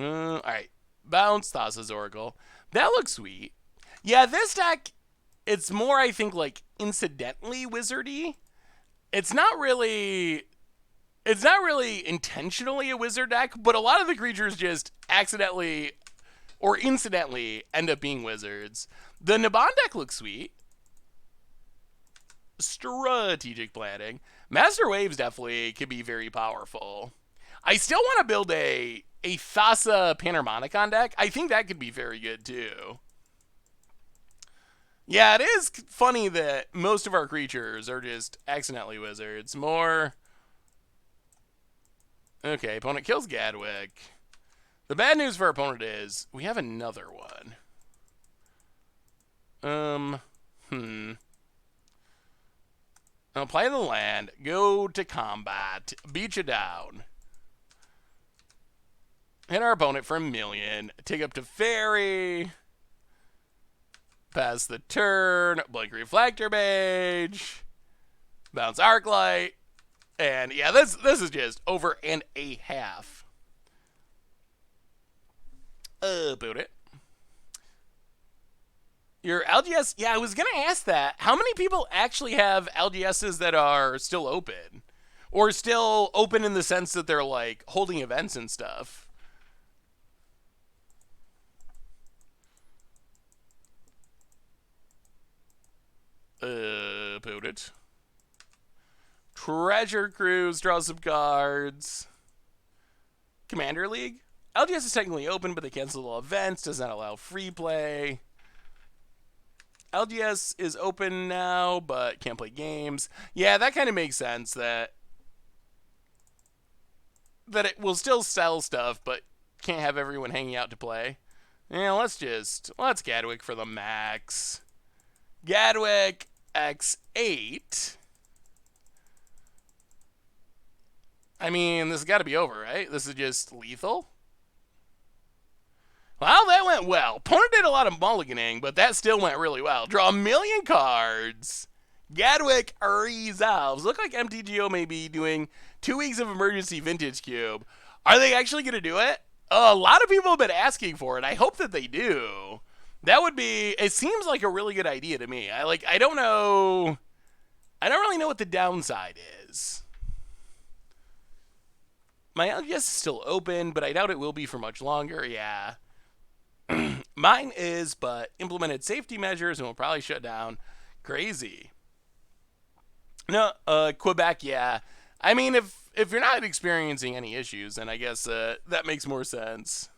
Alright. Bounce, Thassa's Oracle. That looks sweet. Yeah, this deck, it's more, I think, like, incidentally wizardy. It's not really intentionally a wizard deck, but a lot of the creatures just accidentally or incidentally end up being wizards. The Naban deck looks sweet. Strategic planning. Master Waves definitely could be very powerful. I still want to build a Thassa Panharmonicon deck. I think that could be very good too. Yeah, it is funny that most of our creatures are just accidentally wizards. More. Okay, opponent kills Gadwick. The bad news for our opponent is we have another one. I'll play the land, go to combat, beat you down. Hit our opponent for 1,000,000. Take up to Fairy. Pass the turn. Blink Reflector Mage. Bounce Arclight. And yeah, this is just over and a half. Boot it. Your LGS, yeah, I was going to ask that. How many people actually have LGSs that are still open? Or still open in the sense that they're like holding events and stuff? Boot it. Treasure Cruise, draw some cards. Commander League. LGS is technically open, but they cancel all events, does not allow free play. LGS is open now, but can't play games. Yeah, that kind of makes sense that it will still sell stuff, but can't have everyone hanging out to play. Yeah, let's Gadwick for the max. Gadwick X8. I mean, this has got to be over, right? This is just lethal. Well, that went well. Opponent did a lot of mulliganing, but that still went really well. Draw 1,000,000 cards. Gadwick resolves. Look like MTGO may be doing 2 weeks of emergency vintage cube. Are they actually going to do it? A lot of people have been asking for it. I hope that they do. That would be, it seems like a really good idea to me. I don't know. I don't really know what the downside is. My LGS is still open, but I doubt it will be for much longer. Yeah. Mine is, but implemented safety measures and will probably shut down. Crazy. No, Quebec, yeah. I mean, if you're not experiencing any issues, then I guess that makes more sense.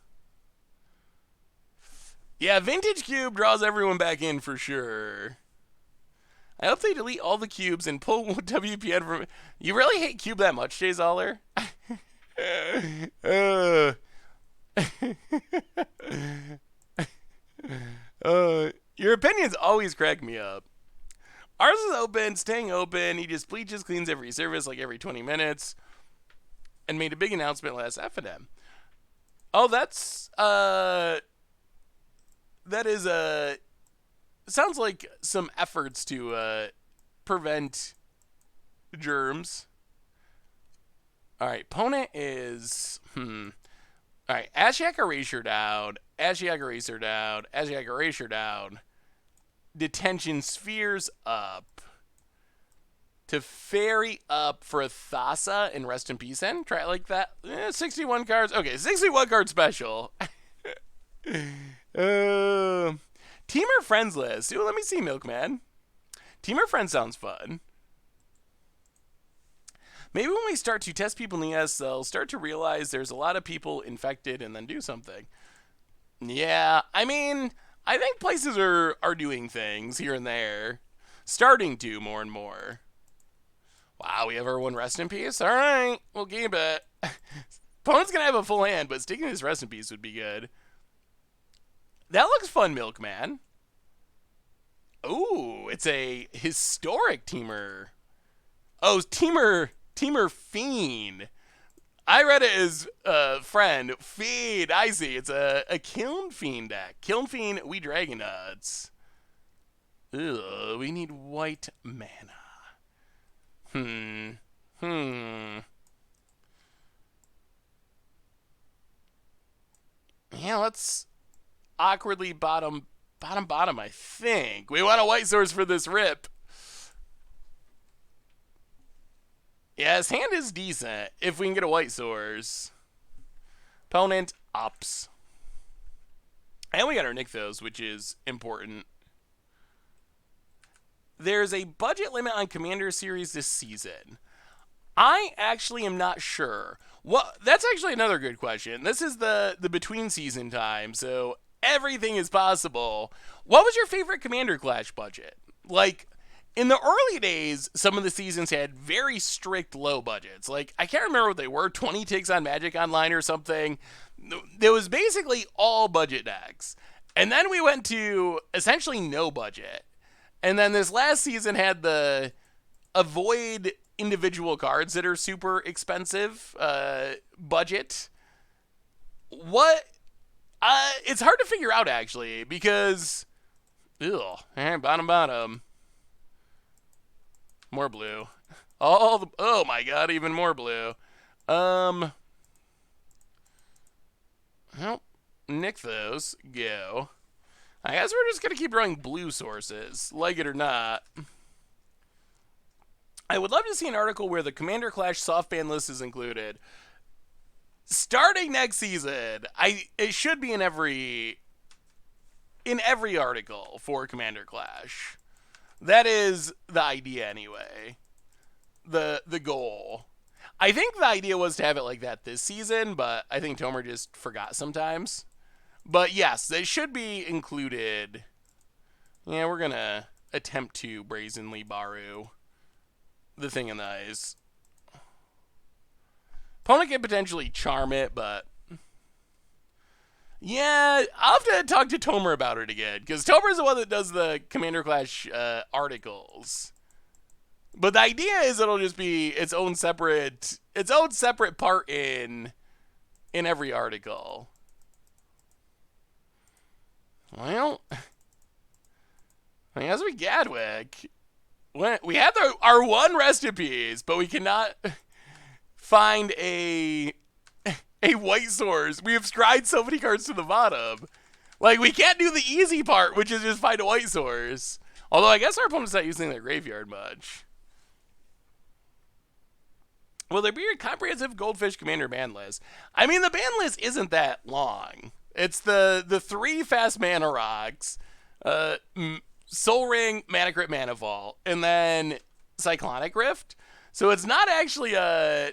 Yeah, Vintage Cube draws everyone back in for sure. I hope they delete all the cubes and pull WPN from... You really hate Cube that much, Jay Zoller? Your opinions always crack me up. Ours is open, staying open. He just bleaches, cleans every service like every 20 minutes, and made a big announcement last FNM. Oh, that's that is sounds like some efforts to prevent germs. All right, opponent is all right, Ashiok Erasure down, Ashiok Eraser down, Ashiok Erasure down. Detention Spheres up. To Fairy up for a Thassa and Rest in Peace in. Try it like that. 61 cards. Okay, 61 card special. Teamer Friends list. Ooh, let me see, Milkman. Teamer Friends sounds fun. Maybe when we start to test people in the ES, they'll start to realize there's a lot of people infected and then do something. Yeah, I mean, I think places are doing things here and there. Starting to more and more. Wow, we have everyone Rest in Peace? Alright, we'll keep it. Opponent's gonna have a full hand, but sticking his Rest in Peace would be good. That looks fun, Milkman. Ooh, it's a historic Teamer. Oh, Teamer Fiend. I read it as friend. Fiend, I see. It's a Kiln Fiend deck. Kiln Fiend, we Dragon Nuts. Ugh, we need white mana. Yeah, let's awkwardly bottom, I think. We want a white source for this rip. Yeah, his hand is decent if we can get a white source. Opponent ups. And we got our Nykthos, which is important. There's a budget limit on Commander series this season. I actually am not sure. Well, that's actually another good question. This is the between season time, so everything is possible. What was your favorite Commander Clash budget? Like in the early days, some of the seasons had very strict low budgets. Like I can't remember what they were, 20 ticks on Magic Online or something. There was basically all budget decks. And then we went to essentially no budget. And then this last season had the avoid individual cards that are super expensive budget. What? It's hard to figure out actually because, bottom. More blue. Oh my god, even more blue. Well, nick those. Go. I guess we're just gonna keep drawing blue sources, like it or not. I would love to see an article where the Commander Clash softban list is included. Starting next season, it should be in every article for Commander Clash. That is the idea anyway. The goal. I think the idea was to have it like that this season, but I think Tomer just forgot sometimes. But yes, they should be included. Yeah, we're gonna attempt to brazenly borrow the thing in the eyes. Opponent can potentially charm it, but yeah, I'll have to talk to Tomer about it again because Tomer's the one that does the Commander Clash articles. But the idea is it'll just be its own separate part in every article. Well, I guess we Gadwick. We had our one recipes, but we cannot find a white source. We have scryed so many cards to the bottom. Like, we can't do the easy part, which is just find a white source. Although, I guess our opponent's not using their graveyard much. Will there be a comprehensive Goldfish Commander ban list? I mean, the ban list isn't that long. It's the 3 fast mana rocks, Soul Ring, Mana Crypt, Mana Vault, and then Cyclonic Rift. So it's not actually a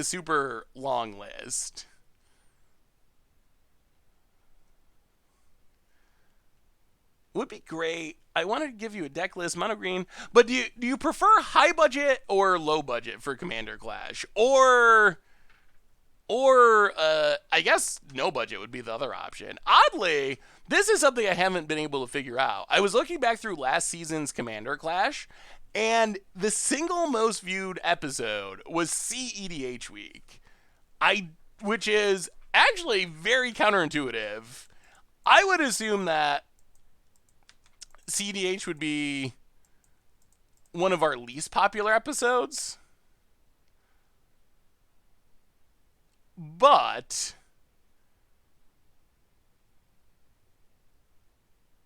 super long list. Would be great. I wanted to give you a deck list, mono green, but do you prefer high budget or low budget for Commander Clash, or I guess no budget would be the other option. Oddly, this is something I haven't been able to figure out. I was looking back through last season's Commander Clash, and the single most viewed episode was CEDH Week, which is actually very counterintuitive. I would assume that CEDH would be one of our least popular episodes. But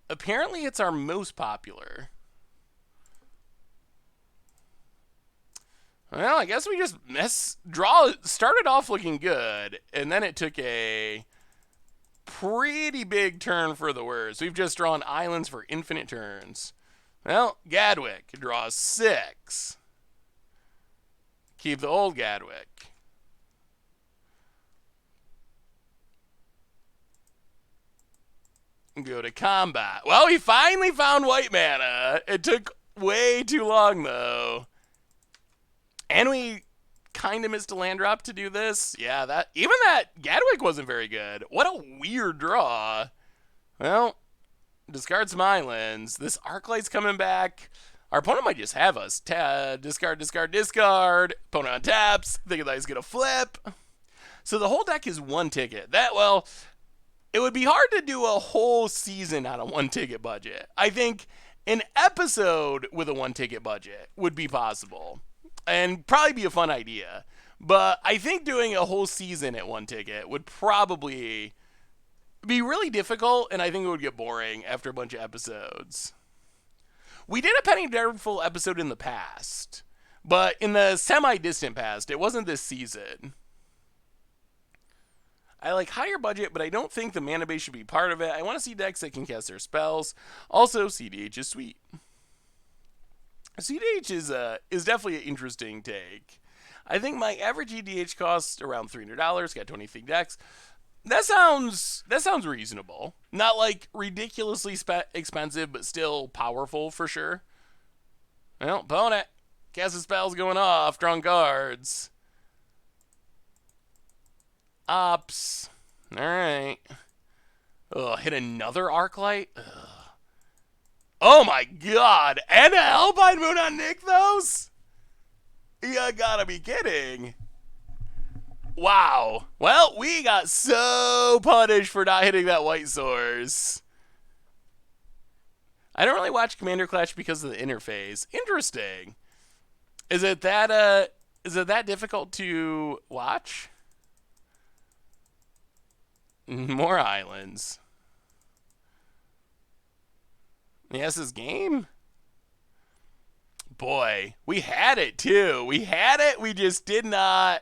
apparently it's our most popular. Well, I guess we just started off looking good, and then it took a pretty big turn for the worse. We've just drawn islands for infinite turns. Well, Gadwick draws 6. Keep the old Gadwick. Go to combat. Well, we finally found white mana. It took way too long, though. And we kind of missed a land drop to do this. Yeah, that Gadwick wasn't very good. What a weird draw. Well, discard some islands. This Arclight's coming back. Our opponent might just have us. Discard. Opponent untaps. Thinking that he's going to flip. So the whole deck is 1 ticket. It would be hard to do a whole season on a 1 ticket budget. I think an episode with a 1 ticket budget would be possible and probably be a fun idea. But I think doing a whole season at 1 ticket would probably be really difficult, and I think it would get boring after a bunch of episodes. We did a Penny Dreadful episode in the past, but in the semi-distant past, it wasn't this season. I like higher budget, but I don't think the mana base should be part of it. I want to see decks that can cast their spells. Also, CDH is sweet. CDH is definitely an interesting take. I think my average EDH costs around $300. Got 23 decks. That sounds reasonable. Not like ridiculously expensive, but still powerful for sure. Well, opponent. Cast a spell's going off. Drawing cards. Ops. Alright. Ugh, hit another Arclight? Ugh. Oh my god! And a Hellbine Moon on Nykthos? You gotta be kidding. Wow. Well, we got so punished for not hitting that white source. I don't really watch Commander Clash because of the interface. Interesting. Is it that difficult to watch? More islands. Yes, this game? Boy, we had it too. We had it. We just didn't have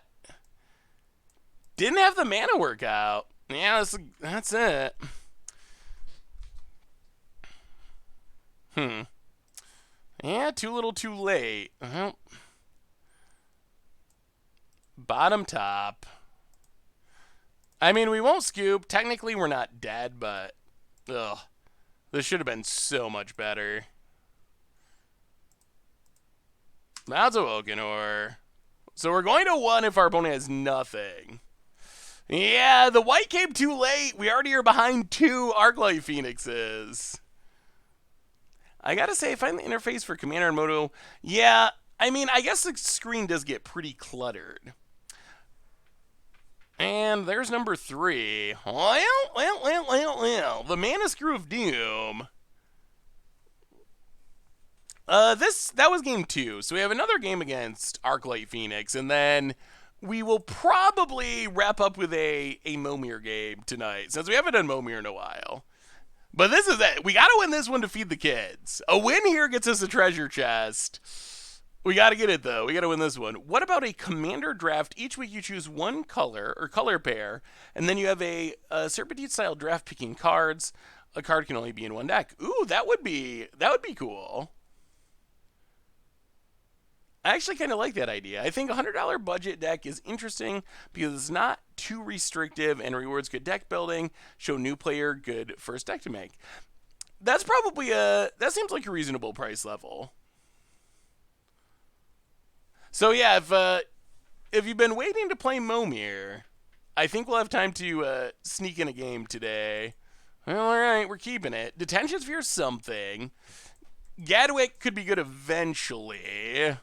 the mana work out. Yeah, that's it. Yeah, too little too late. Bottom top. I mean, we won't scoop. Technically, we're not dead, but... Ugh. This should have been so much better. That's a Wokenor. So we're going to 1 if our opponent has nothing. Yeah, the white came too late. We already are behind 2 Arclight Phoenixes. I gotta say, I find the interface for Commander and Moto... Yeah, I mean, I guess the screen does get pretty cluttered. And there's number 3. Well. The Mana Screw of Doom. That was game 2. So we have another game against Arclight Phoenix, and then we will probably wrap up with a Moire game tonight, since we haven't done Moire in a while. But this is it. We gotta win this one to feed the kids. A win here gets us a treasure chest. We gotta get it, though. We gotta win this one. What about a Commander draft? Each week you choose one color, or color pair, and then you have a Serpentine-style draft picking cards. A card can only be in one deck. Ooh, that would be cool. I actually kind of like that idea. I think a $100 budget deck is interesting because it's not too restrictive and rewards good deck building, show new player good first deck to make. That's probably that seems like a reasonable price level. So yeah, if you've been waiting to play Moire, I think we'll have time to sneak in a game today. Well, alright, we're keeping it. Detention Sphere something. Gadwick could be good eventually.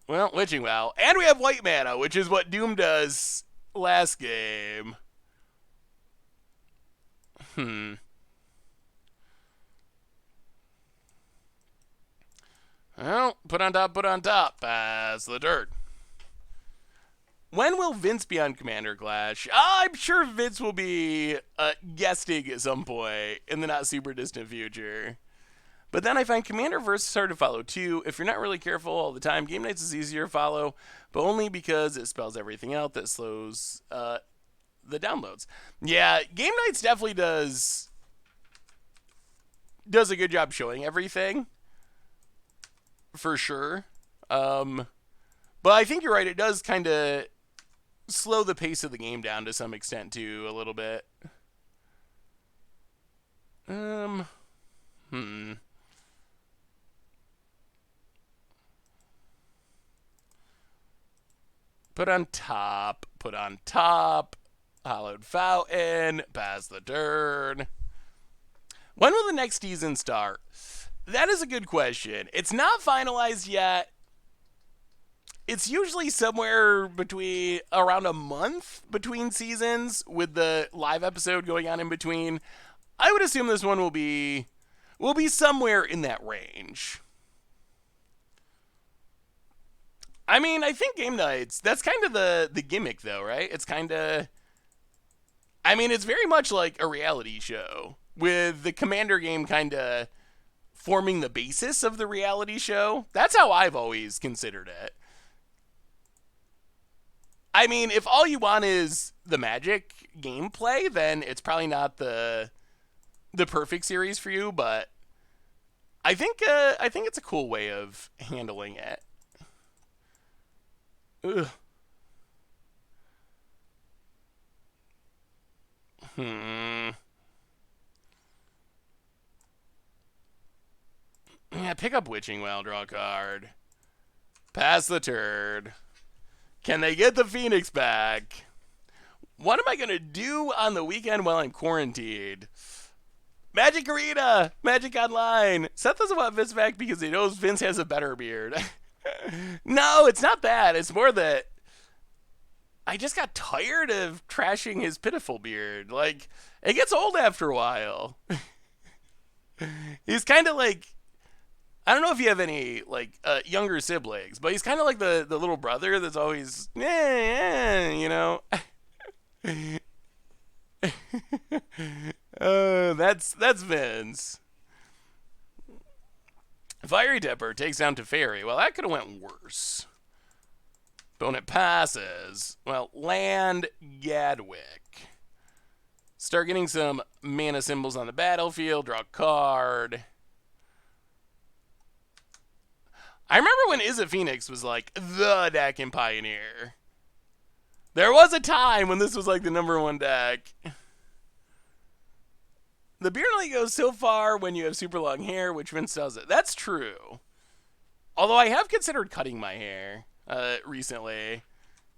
Well, Witching Wow. And we have white mana, which is what Doom does last game. Well, put on top. Pass the dirt. When will Vince be on Commander Clash? I'm sure Vince will be guesting at some point in the not super distant future. But then I find Commander Verse hard to follow too. If you're not really careful all the time, Game Nights is easier to follow, but only because it spells everything out that slows the downloads. Yeah, Game Nights definitely does a good job showing everything, for sure. But I think you're right, it does kind of slow the pace of the game down to some extent too, a little bit. Put on top, Hollowed Fountain, pass the turn. When will the next season start? That is a good question. It's not finalized yet. It's usually somewhere between around a month between seasons, with the live episode going on in between. I would assume this one will be somewhere in that range. I mean, I think Game Nights, that's kind of the gimmick, though, right? It's kind of... I mean, it's very much like a reality show, with the Commander game kind of forming the basis of the reality show. That's how I've always considered it. I mean, if all you want is the Magic gameplay, then it's probably not the perfect series for you, but I think it's a cool way of handling it. Ugh. Hmm. Yeah, pick up Witching Well, draw a card. Pass the turd. Can they get the Phoenix back? What am I going to do on the weekend while I'm quarantined? Magic Arena! Magic Online! Seth doesn't want Vince back because he knows Vince has a better beard. No, it's not that. It's more that I just got tired of trashing his pitiful beard. Like, it gets old after a while. He's kind of like, I don't know if you have any like younger siblings, but he's kind of like the little brother that's always, you know. That's Vince. Fiery Dipper takes down Teferi. Well, that could have went worse. Opponent passes. Well, land Gadwick. Start getting some mana symbols on the battlefield. Draw a card. I remember when Izzet Phoenix was like the deck in Pioneer. There was a time when this was like the #1 deck. The beard only goes so far when you have super long hair, which Vince does it. That's true. Although I have considered cutting my hair recently.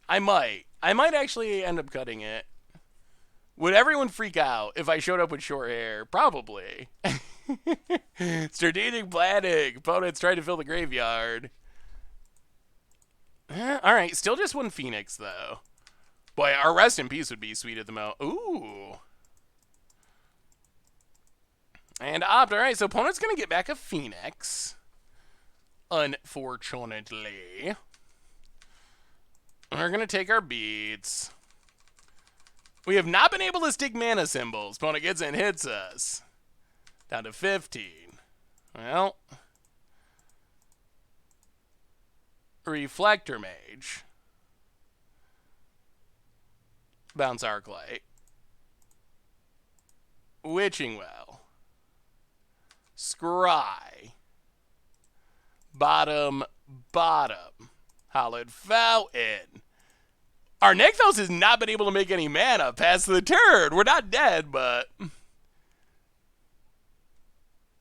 I might actually end up cutting it. Would everyone freak out if I showed up with short hair? Probably. Strategic planning. Opponents trying to fill the graveyard. Alright, still just one Phoenix, though. Boy, our Rest in Peace would be sweet at the moment. Ooh. And opt. Alright, so opponent's going to get back a Phoenix. Unfortunately. We're going to take our beats. We have not been able to stick mana symbols. Opponent gets in and hits us. Down to 15. Well. Reflector Mage. Bounce Arclight. Witching Well. Scry. Bottom. Hallowed Fountain. Our Nexus has not been able to make any mana past the turn. We're not dead, but...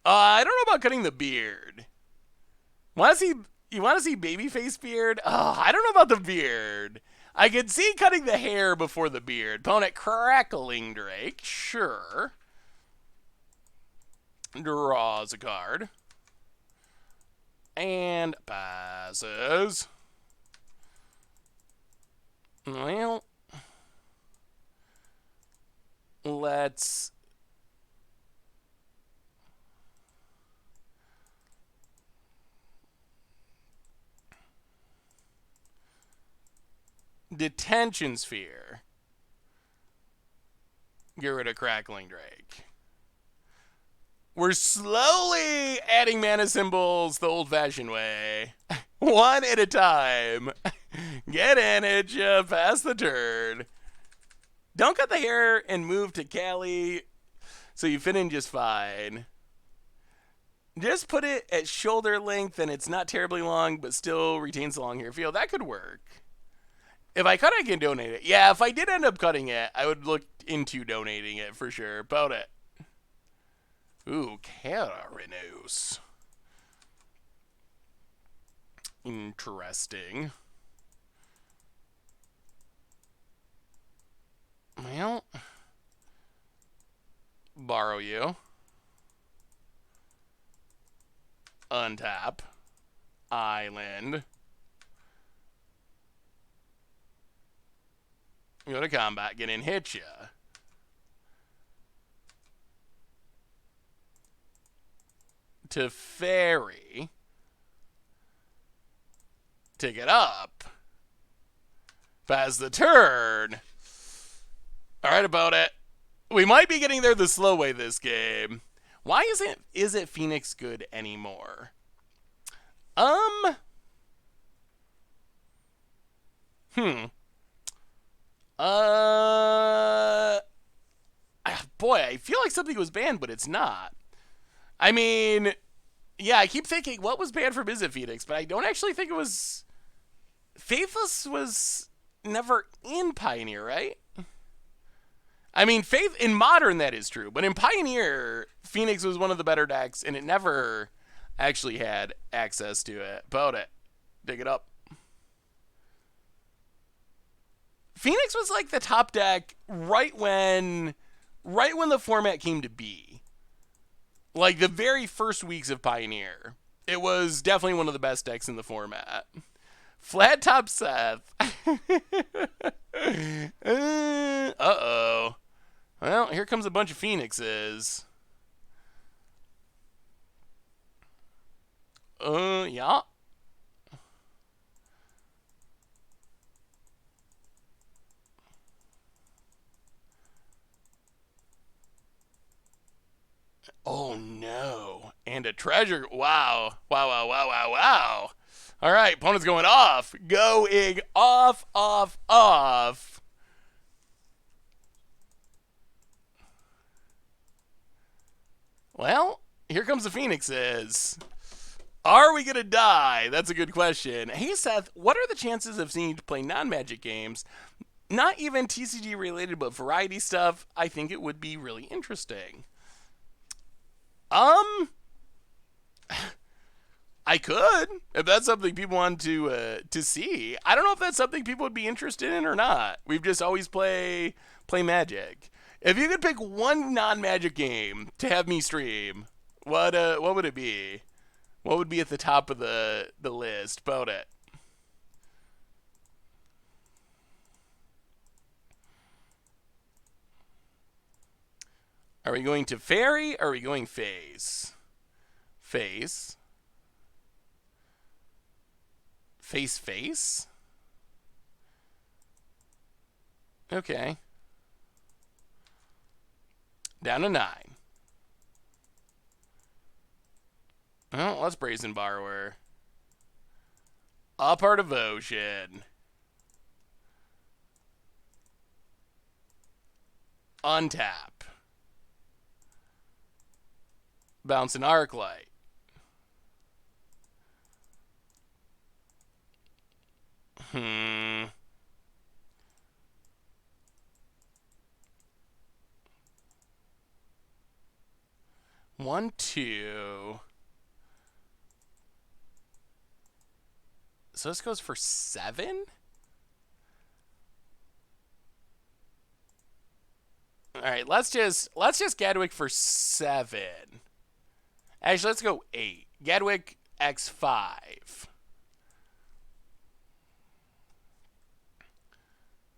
I don't know about cutting the beard. You want to see babyface beard? Oh, I don't know about the beard. I could see cutting the hair before the beard. Opponent Crackling Drake. Sure. Draws a card. And passes. Well, let's... Detention Sphere. Get rid of Crackling Drake. We're slowly adding mana symbols the old-fashioned way. One at a time. Get in it, ya. Pass the turn. Don't cut the hair and move to Cali so you fit in just fine. Just put it at shoulder length and it's not terribly long, but still retains the long hair feel. That could work. If I cut it, I can donate it. Yeah, if I did end up cutting it, I would look into donating it for sure. About it. Ooh, Cararinus. Interesting. Well, borrow you. Untap. Island. Go to combat, get in, hit ya. Teferi. Take it up. Pass the turn. Alright, about it. We might be getting there the slow way this game. Why isn't Phoenix good anymore? Boy, I feel like something was banned, but it's not. I mean, yeah, I keep thinking, what was banned from Izzet Phoenix? But I don't actually think it was... Faithless was never in Pioneer, right? I mean, Faith in Modern that is true, but in Pioneer, Phoenix was one of the better decks, and it never actually had access to it. About it, dig it up. Phoenix was like the top deck right when the format came to be. Like the very first weeks of Pioneer, it was definitely one of the best decks in the format. Flat top Seth. Uh-oh. Well, here comes a bunch of Phoenixes. Yeah. Oh no. And a treasure. Wow. Wow, wow, wow, wow, wow. All right, opponent's going off. Going off, off, off. Well, here comes the Phoenixes. Are we going to die? That's a good question. Hey, Seth, what are the chances of seeing you play non-Magic games? Not even TCG related, but variety stuff. I think it would be really interesting. I could, if that's something people want to see. I don't know if that's something people would be interested in or not. We've just always play Magic. If you could pick one non-Magic game to have me stream, what would it be? What would be at the top of the list? About it. Are we going to Fairy or are we going Face? Face. Face? Okay. Down to 9. Well, let's Brazen Borrower. Up our Devotion. Untap. Bounce an Arclight. One, two. So this goes for 7? All right, let's just Gadwick for 7. Actually, let's go 8. Gadwick X5.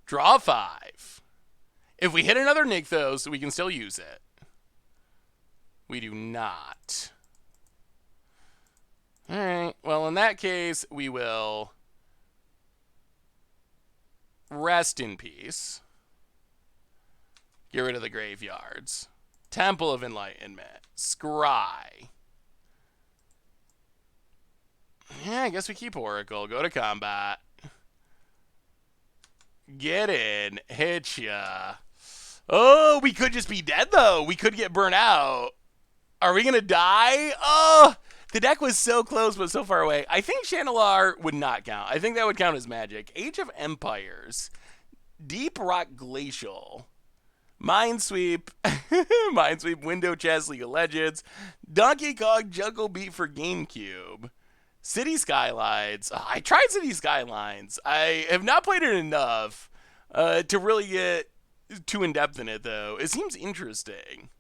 Draw 5. If we hit another Nykthos, we can still use it. We do not. All right. Well, in that case, we will rest in peace. Get rid of the graveyards. Temple of Enlightenment. Scry. Yeah, I guess we keep Oracle. Go to combat. Get in. Hit ya. Oh, we could just be dead, though. We could get burnt out. Are we going to die? Oh, the deck was so close, but so far away. I think Channelar would not count. I think that would count as Magic. Age of Empires. Deep Rock Glacial. Minesweep. Minesweep. Window Chest. League of Legends. Donkey Kong Jungle Beat for GameCube. City Skylines. Oh, I tried City Skylines. I have not played it enough to really get too in-depth in it, though. It seems interesting.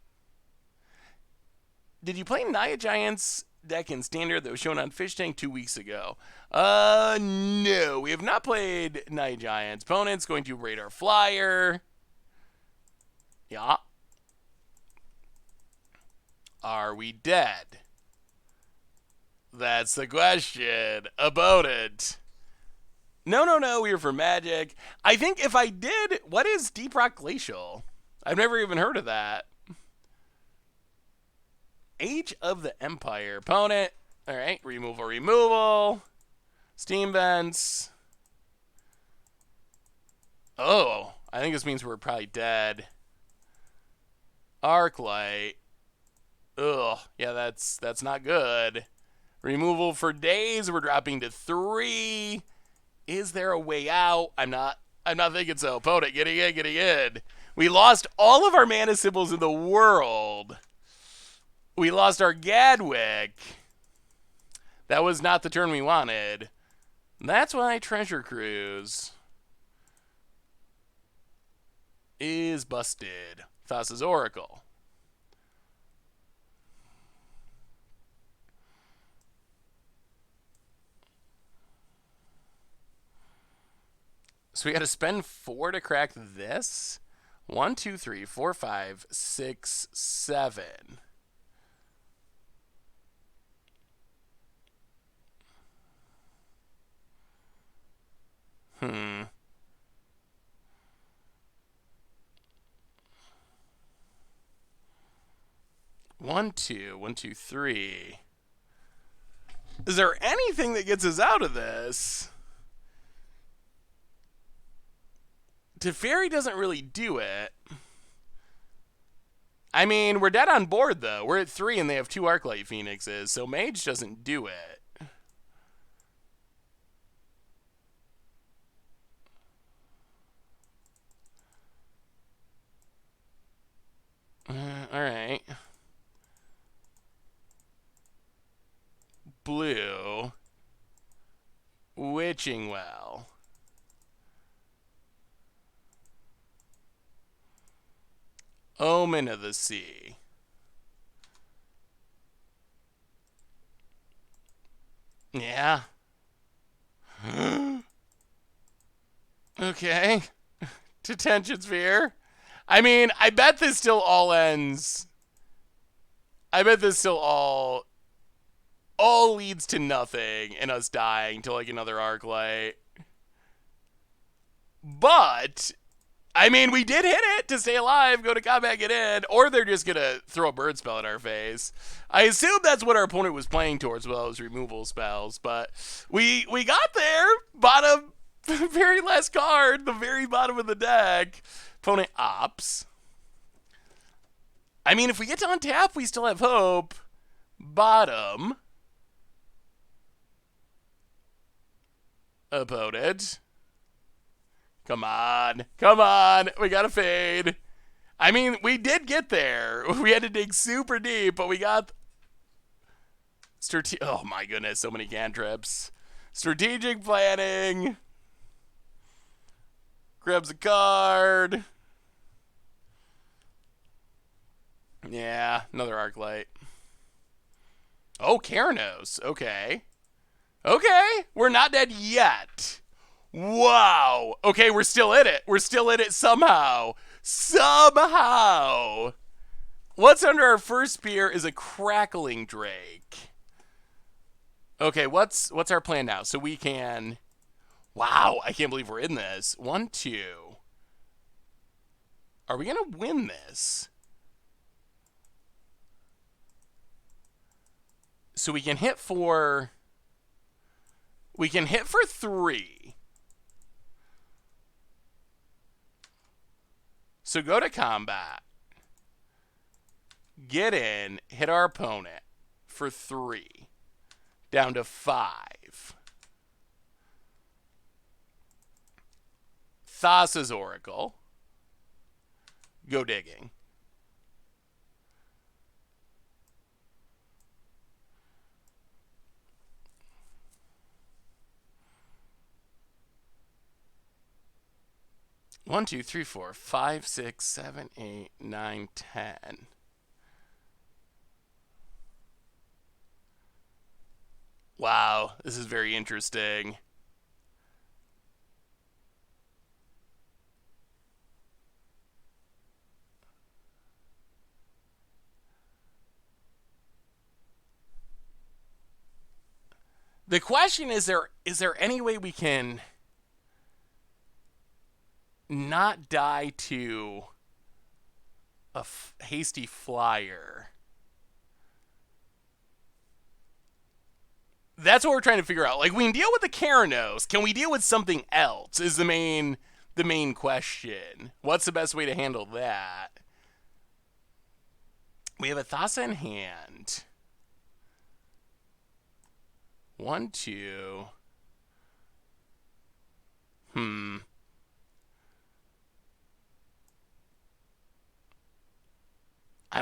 Did you play Naya Giants deck in Standard that was shown on Fish Tank 2 weeks ago? No. We have not played Naya Giants. Opponent's going to Radar Flyer. Yeah. Are we dead? That's the question about it. No. We were for Magic. I think if I did, what is Deep Rock Glacial? I've never even heard of that. Age of the Empire. Opponent. All right. Removal. Steam Vents. Oh, I think this means we're probably dead. Arclight. Ugh. Yeah, that's not good. Removal for days. We're dropping to 3. Is there a way out? I'm not thinking so. Opponent, getting in, getting in. We lost all of our mana symbols in the world. We lost our Gadwick. That was not the turn we wanted. That's why Treasure Cruise is busted. Thassa's Oracle. So we got to spend 4 to crack this. 1, 2, 3, 4, 5, 6, 7. One, two, three. Is there anything that gets us out of this? Teferi doesn't really do it. I mean, we're dead on board, though. We're at 3, and they have 2 Arclight Phoenixes, so Mage doesn't do it. Alright. Blue. Witching Well. Omen of the Sea. Yeah. Okay. Detention Sphere. I mean, I bet this still all ends. I bet this still all leads to nothing and us dying to like another Arclight. But I mean, we did hit it to stay alive, go to combat, get in, or they're just going to throw a bird spell in our face. I assume that's what our opponent was playing towards with those removal spells, but we got there. Bottom, very last card, the very bottom of the deck. Opponent opts. I mean, if we get to untap, we still have hope. Bottom. Opponent. Come on. Come on. We got to fade. I mean, we did get there. We had to dig super deep, but we got... Oh my goodness, so many cantrips. Strategic planning. Grabs a card. Yeah, another Arclight. Oh, Keranos. Okay. Okay, we're not dead yet. Wow. Okay, we're still in it. We're still in it somehow. Somehow. What's under our first spear is a Crackling Drake. Okay, what's our plan now? So we can... Wow, I can't believe we're in this. 1, 2. Are we going to win this? So we can hit for... We can hit for 3. So go to combat. Get in. Hit our opponent for 3. Down to 5. Thassa's Oracle. Go digging. One, 2, 3, 4, 5, 6, 7, 8, 9, 10. Wow, this is very interesting. The question is there any way we can not die to a hasty flyer? That's what we're trying to figure out. Like, we can deal with the Keranos. Can we deal with something else is the main question. What's the best way to handle that? We have a Thassa in hand. 1, 2. I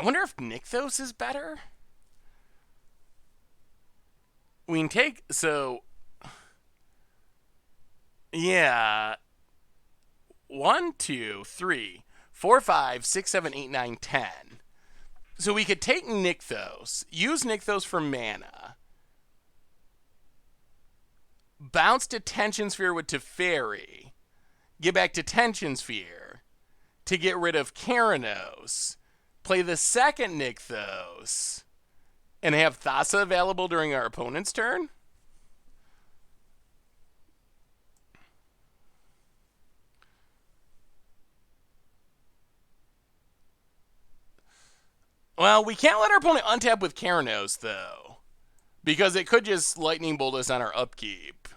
wonder if Nykthos is better? We can take, so, yeah, 1, 2, 3, 4, 5, 6, 7, 8, 9, 10. So we could take Nykthos, use Nykthos for mana, bounce Detention Sphere with Teferi, get back Detention Sphere to get rid of Keranos, play the second Nykthos, and have Thassa available during our opponent's turn? Well, we can't let our opponent untap with Keranos, though, because it could just Lightning Bolt us on our upkeep.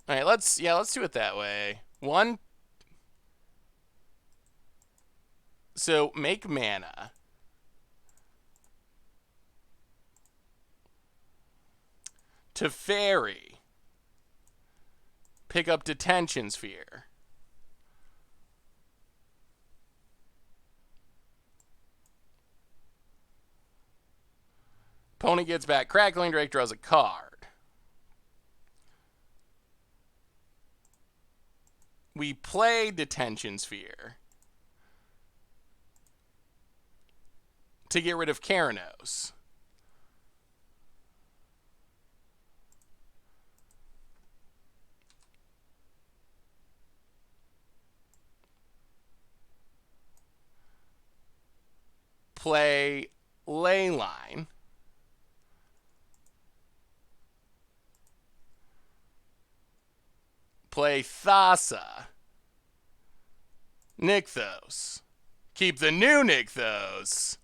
All right, let's do it that way. One. So make mana. Teferi. Pick up Detention Sphere. Opponent gets back Crackling Drake, draws a card. We play Detention Sphere to get rid of Keranos. Play Leyline. Play Thassa. Nykthos. Keep the new Nykthos.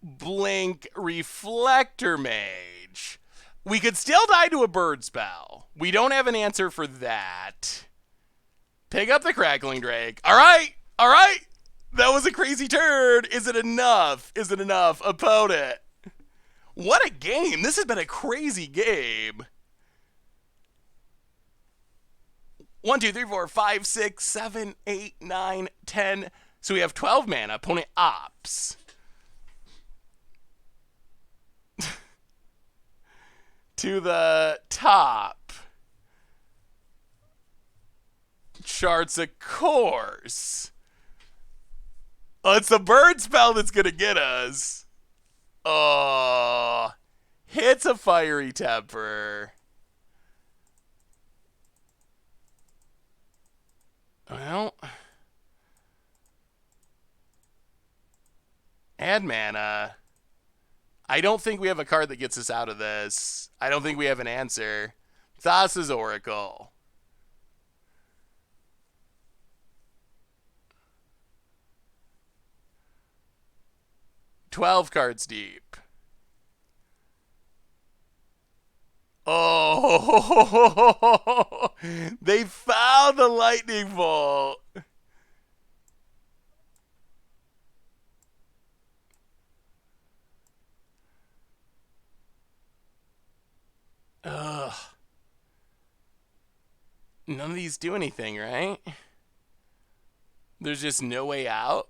Blink Reflector Mage. We could still die to a bird spell. We don't have an answer for that. Pick up the Crackling Drake. All right. All right. That was a crazy turn. Is it enough? Is it enough? Opponent. What a game. This has been a crazy game. 1, 2, 3, 4, 5, 6, 7, 8, 9, 10. So we have 12 mana. Opponent opts. To the top. Charts a course. Oh, it's the bird spell that's going to get us. Oh. Hits a Fiery Temper. Well, add mana. I don't think we have a card that gets us out of this. I don't think we have an answer. Thassa's Oracle. $12 cards deep. Oh, they found the Lightning Bolt. Ugh. None of these do anything, right? There's just no way out.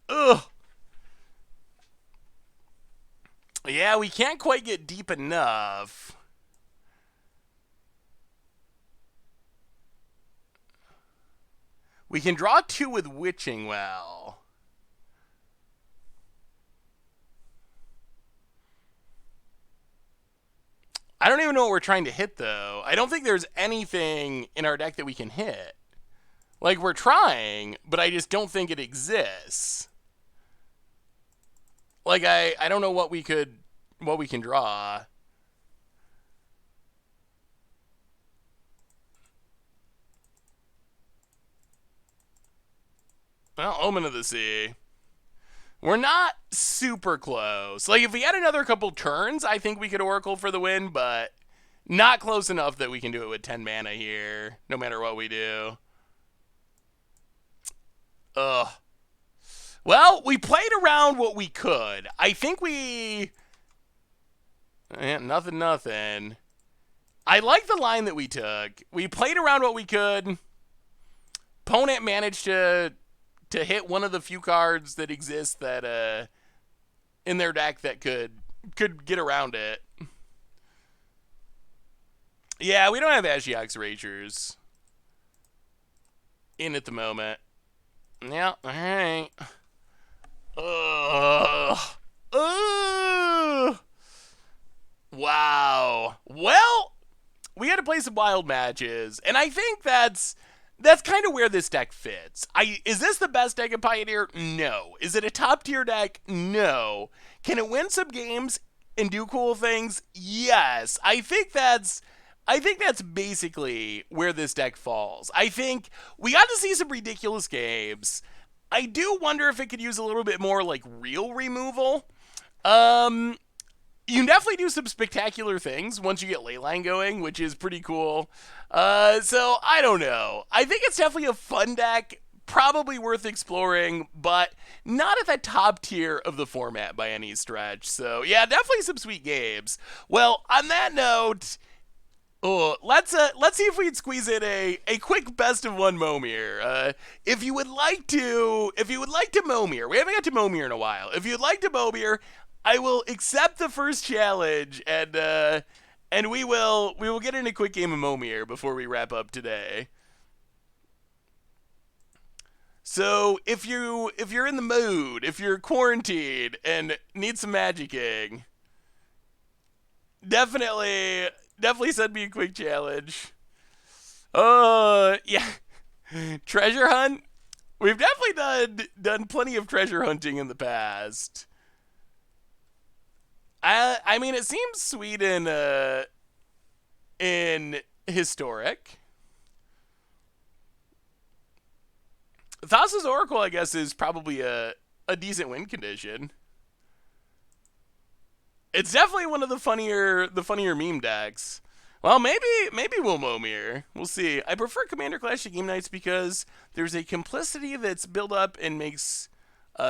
Ugh. Yeah, we can't quite get deep enough. We can draw 2 with Witching Well. I don't even know what we're trying to hit, though. I don't think there's anything in our deck that we can hit. Like, we're trying, but I just don't think it exists. Like, I don't know what we can draw. Well, Omen of the Sea. We're not super close. Like, if we had another couple turns, I think we could Oracle for the win, but not close enough that we can do it with 10 mana here, no matter what we do. Ugh. Well, we played around what we could. I think we... nothing. I like the line that we took. We played around what we could. Opponent managed to hit one of the few cards that exist that in their deck that could get around it. Yeah, we don't have Ashiok's Ragers in at the moment. Yeah, alright. Wow. Well, we had to play some wild matches, and I think that's kind of where this deck fits. Is this the best deck in Pioneer? No. Is it a top tier deck? No. Can it win some games and do cool things? Yes. I think that's basically where this deck falls. I think we got to see some ridiculous games. I do wonder if it could use a little bit more like real removal. You can definitely do some spectacular things once you get Leyline going, which is pretty cool. So I don't know. I think it's definitely a fun deck, probably worth exploring, but not at the top tier of the format by any stretch. So yeah, definitely some sweet games. Well, on that note, let's see if we can squeeze in a quick best of one Momir. If you would like to Momir, we haven't got to Momir in a while. If you'd like to Momir, I will accept the first challenge, and we will get in a quick game of Momir before we wrap up today. So if you're in the mood, if you're quarantined and need some magicking, definitely send me a quick challenge. Yeah, treasure hunt. We've definitely done plenty of treasure hunting in the past. I mean, it seems sweet in historic. Thassa's Oracle, I guess, is probably a decent win condition. It's definitely one of the funnier meme decks. Well, maybe we'll Momir. We'll see. I prefer Commander Clash to Game Nights because there's a complicity that's built up and makes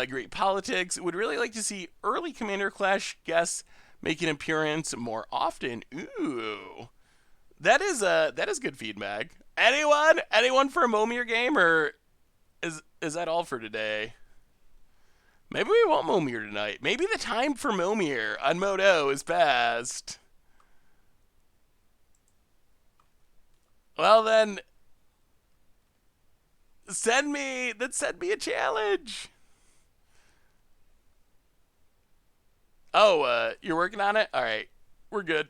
great politics. Would really like to see early Commander Clash guests make an appearance more often. Ooh, that is good feedback. Anyone for a Momir game, or is that all for today? Maybe we won't Momir tonight. Maybe the time for Momir on Moto is past. Well then, send me a challenge. Oh, you're working on it? All right, we're good.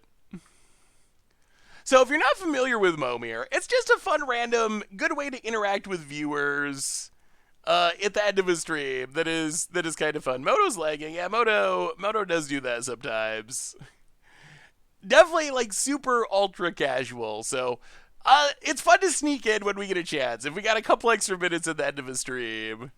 So if you're not familiar with Momir, it's just a fun, random, good way to interact with viewers at the end of a stream. That is kind of fun. Moto's lagging. Yeah, Moto does do that sometimes. Definitely like super ultra casual. So it's fun to sneak in when we get a chance. If we got a couple extra minutes at the end of a stream.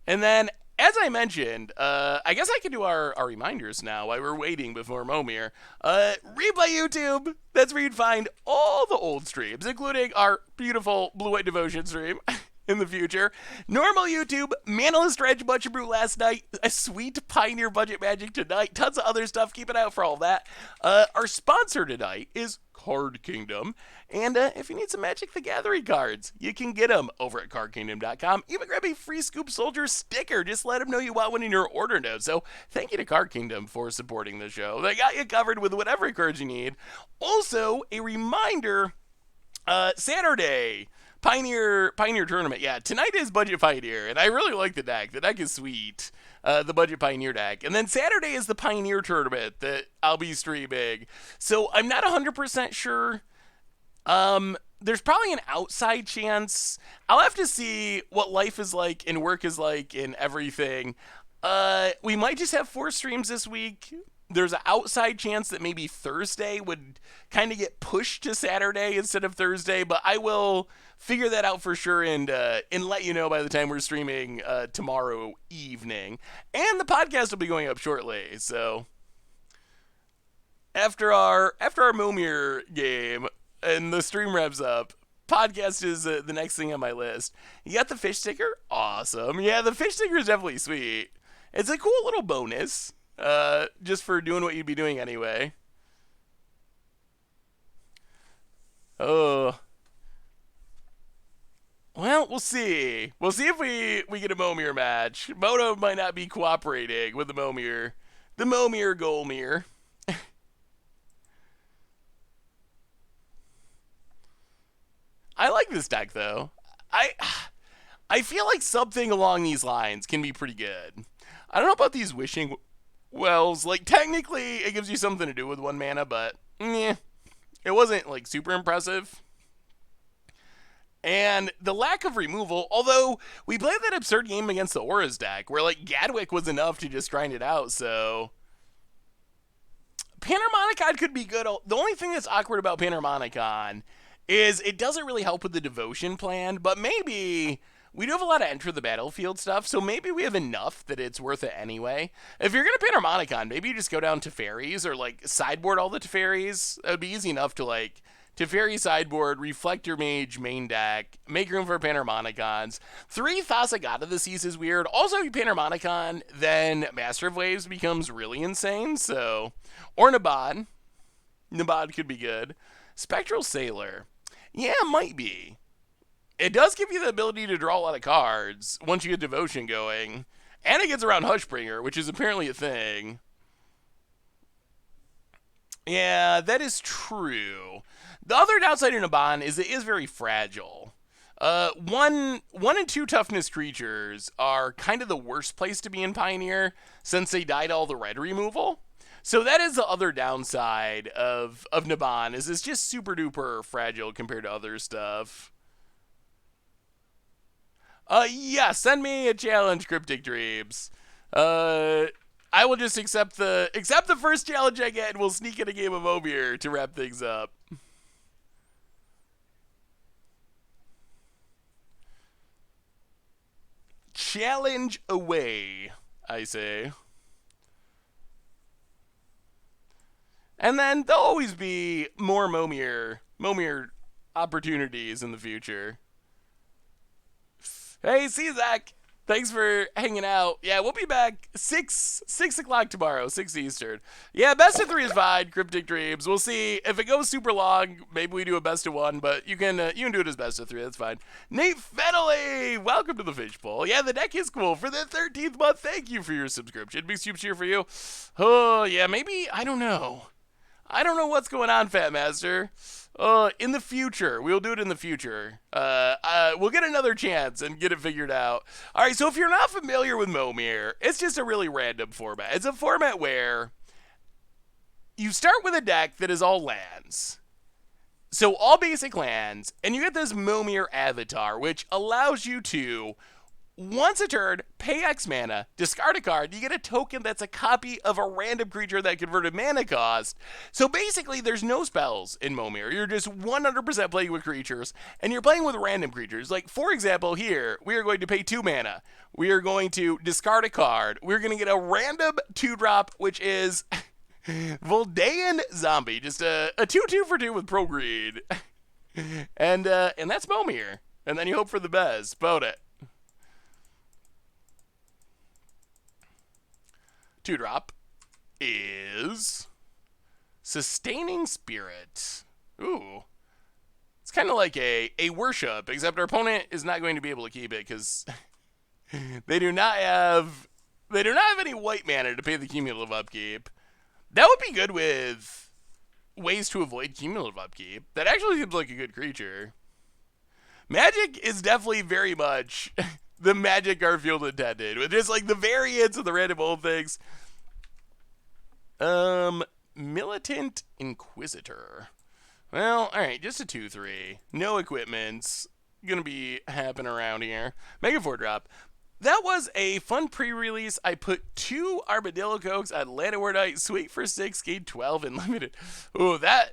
And then, as I mentioned, I guess I can do our reminders now while we're waiting before Momir. Replay YouTube. That's where you'd find all the old streams, including our beautiful Blue White Devotion stream in the future. Normal YouTube, Manalist Dredge Butcher Brew last night, a sweet Pioneer Budget Magic tonight, tons of other stuff. Keep an eye out for all that. Our sponsor tonight is Card Kingdom. And if you need some Magic the Gathering cards, you can get them over at cardkingdom.com. Even grab a free Scoop Soldier sticker. Just let them know you want one in your order note. So thank you to Card Kingdom for supporting the show. They got you covered with whatever cards you need. Also, a reminder, Saturday, Pioneer Tournament. Yeah, tonight is Budget Pioneer, and I really like the deck. The deck is sweet. The Budget Pioneer deck. And then Saturday is the Pioneer Tournament that I'll be streaming. So I'm not 100% sure. There's probably an outside chance. I'll have to see what life is like and work is like and everything. We might just have 4 streams this week. There's an outside chance that maybe Thursday would kind of get pushed to Saturday instead of Thursday, but I will figure that out for sure and let you know by the time we're streaming tomorrow evening. And the podcast will be going up shortly, so after our Momir game and the stream wraps up, podcast is the next thing on my list. You got the fish sticker? Awesome. Yeah, the fish sticker is definitely sweet. It's a cool little bonus, just for doing what you'd be doing anyway. Oh. Well, we'll see. We'll see if we get a Moire match. Moto might not be cooperating with the Moire. The Moire Golmir. I like this deck, though. I feel like something along these lines can be pretty good. I don't know about these wishing wells. Like, technically, it gives you something to do with 1 mana, but yeah, it wasn't, like, super impressive. And the lack of removal, although we played that absurd game against the Auras deck, where, like, Gadwick was enough to just grind it out, so... Panharmonicon could be good. The only thing that's awkward about Panharmonicon is it doesn't really help with the Devotion plan, but maybe... We do have a lot of enter the battlefield stuff, so maybe we have enough that it's worth it anyway. If you're going to Panharmonicon, maybe you just go down to Teferis or, like, sideboard all the Teferis. It would be easy enough to, like, Teferi sideboard, Reflector Mage main deck, make room for Panharmonicons. 3 Thassa God of the Seas is weird. Also, if you Panharmonicon, then Master of Waves becomes really insane, so... Or Nabad. Nabad could be good. Spectral Sailor. Yeah, might be. It does give you the ability to draw a lot of cards once you get Devotion going. And it gets around Hushbringer, which is apparently a thing. Yeah, that is true. The other downside in Nabad is it is very fragile. 1 and 2 toughness creatures are kind of the worst place to be in Pioneer since they died all the red removal. So that is the other downside of Nabad, is it's just super duper fragile compared to other stuff. Yeah, send me a challenge, Cryptic Dreams. I will just accept the first challenge I get, and we'll sneak in a game of Moire to wrap things up. Challenge away, I say. And then there'll always be more Moire opportunities in the future. Hey, see you, Zach. Thanks for hanging out. Yeah, we'll be back 6 o'clock tomorrow, 6 Eastern. Yeah, best of 3 is fine, Cryptic Dreams. We'll see. If it goes super long, maybe we do a best of 1, but you can do it as best of 3. That's fine. Nate Fennelly, welcome to the Fishbowl. Yeah, the deck is cool. For the 13th month, thank you for your subscription. Big super cheer for you. Oh, yeah, maybe, I don't know. I don't know what's going on, Fat Master. In the future. We'll do it in the future. We'll get another chance and get it figured out. All right, so if you're not familiar with Moire, it's just a really random format. It's a format where you start with a deck that is all lands. So all basic lands, and you get this Moire avatar, which allows you to, once a turn, pay X mana, discard a card, you get a token that's a copy of a random creature that converted mana cost. So basically, there's no spells in Moire. You're just 100% playing with creatures, and you're playing with random creatures. Like, for example, here, we are going to pay 2 mana. We are going to discard a card. We're going to get a random 2-drop, which is Voldaean Zombie. Just a 2/2 for 2 with Pro Greed. And that's Moire. And then you hope for the best. Boat it. 2-drop is Sustaining Spirit. Ooh. It's kind of like a worship, except our opponent is not going to be able to keep it because they do not have any white mana to pay the cumulative upkeep. That would be good with ways to avoid cumulative upkeep. That actually seems like a good creature. Magic is definitely very much the Magic Garfield intended, with just like the variants of the random old things. Militant Inquisitor. Well, alright, just a 2/3. No equipments. Gonna be happening around here. Mega 4-drop. That was a fun pre-release. I put 2 Armadillo Cokes on Llanowar Sweet for 6, gain 12 and limited. Ooh, that...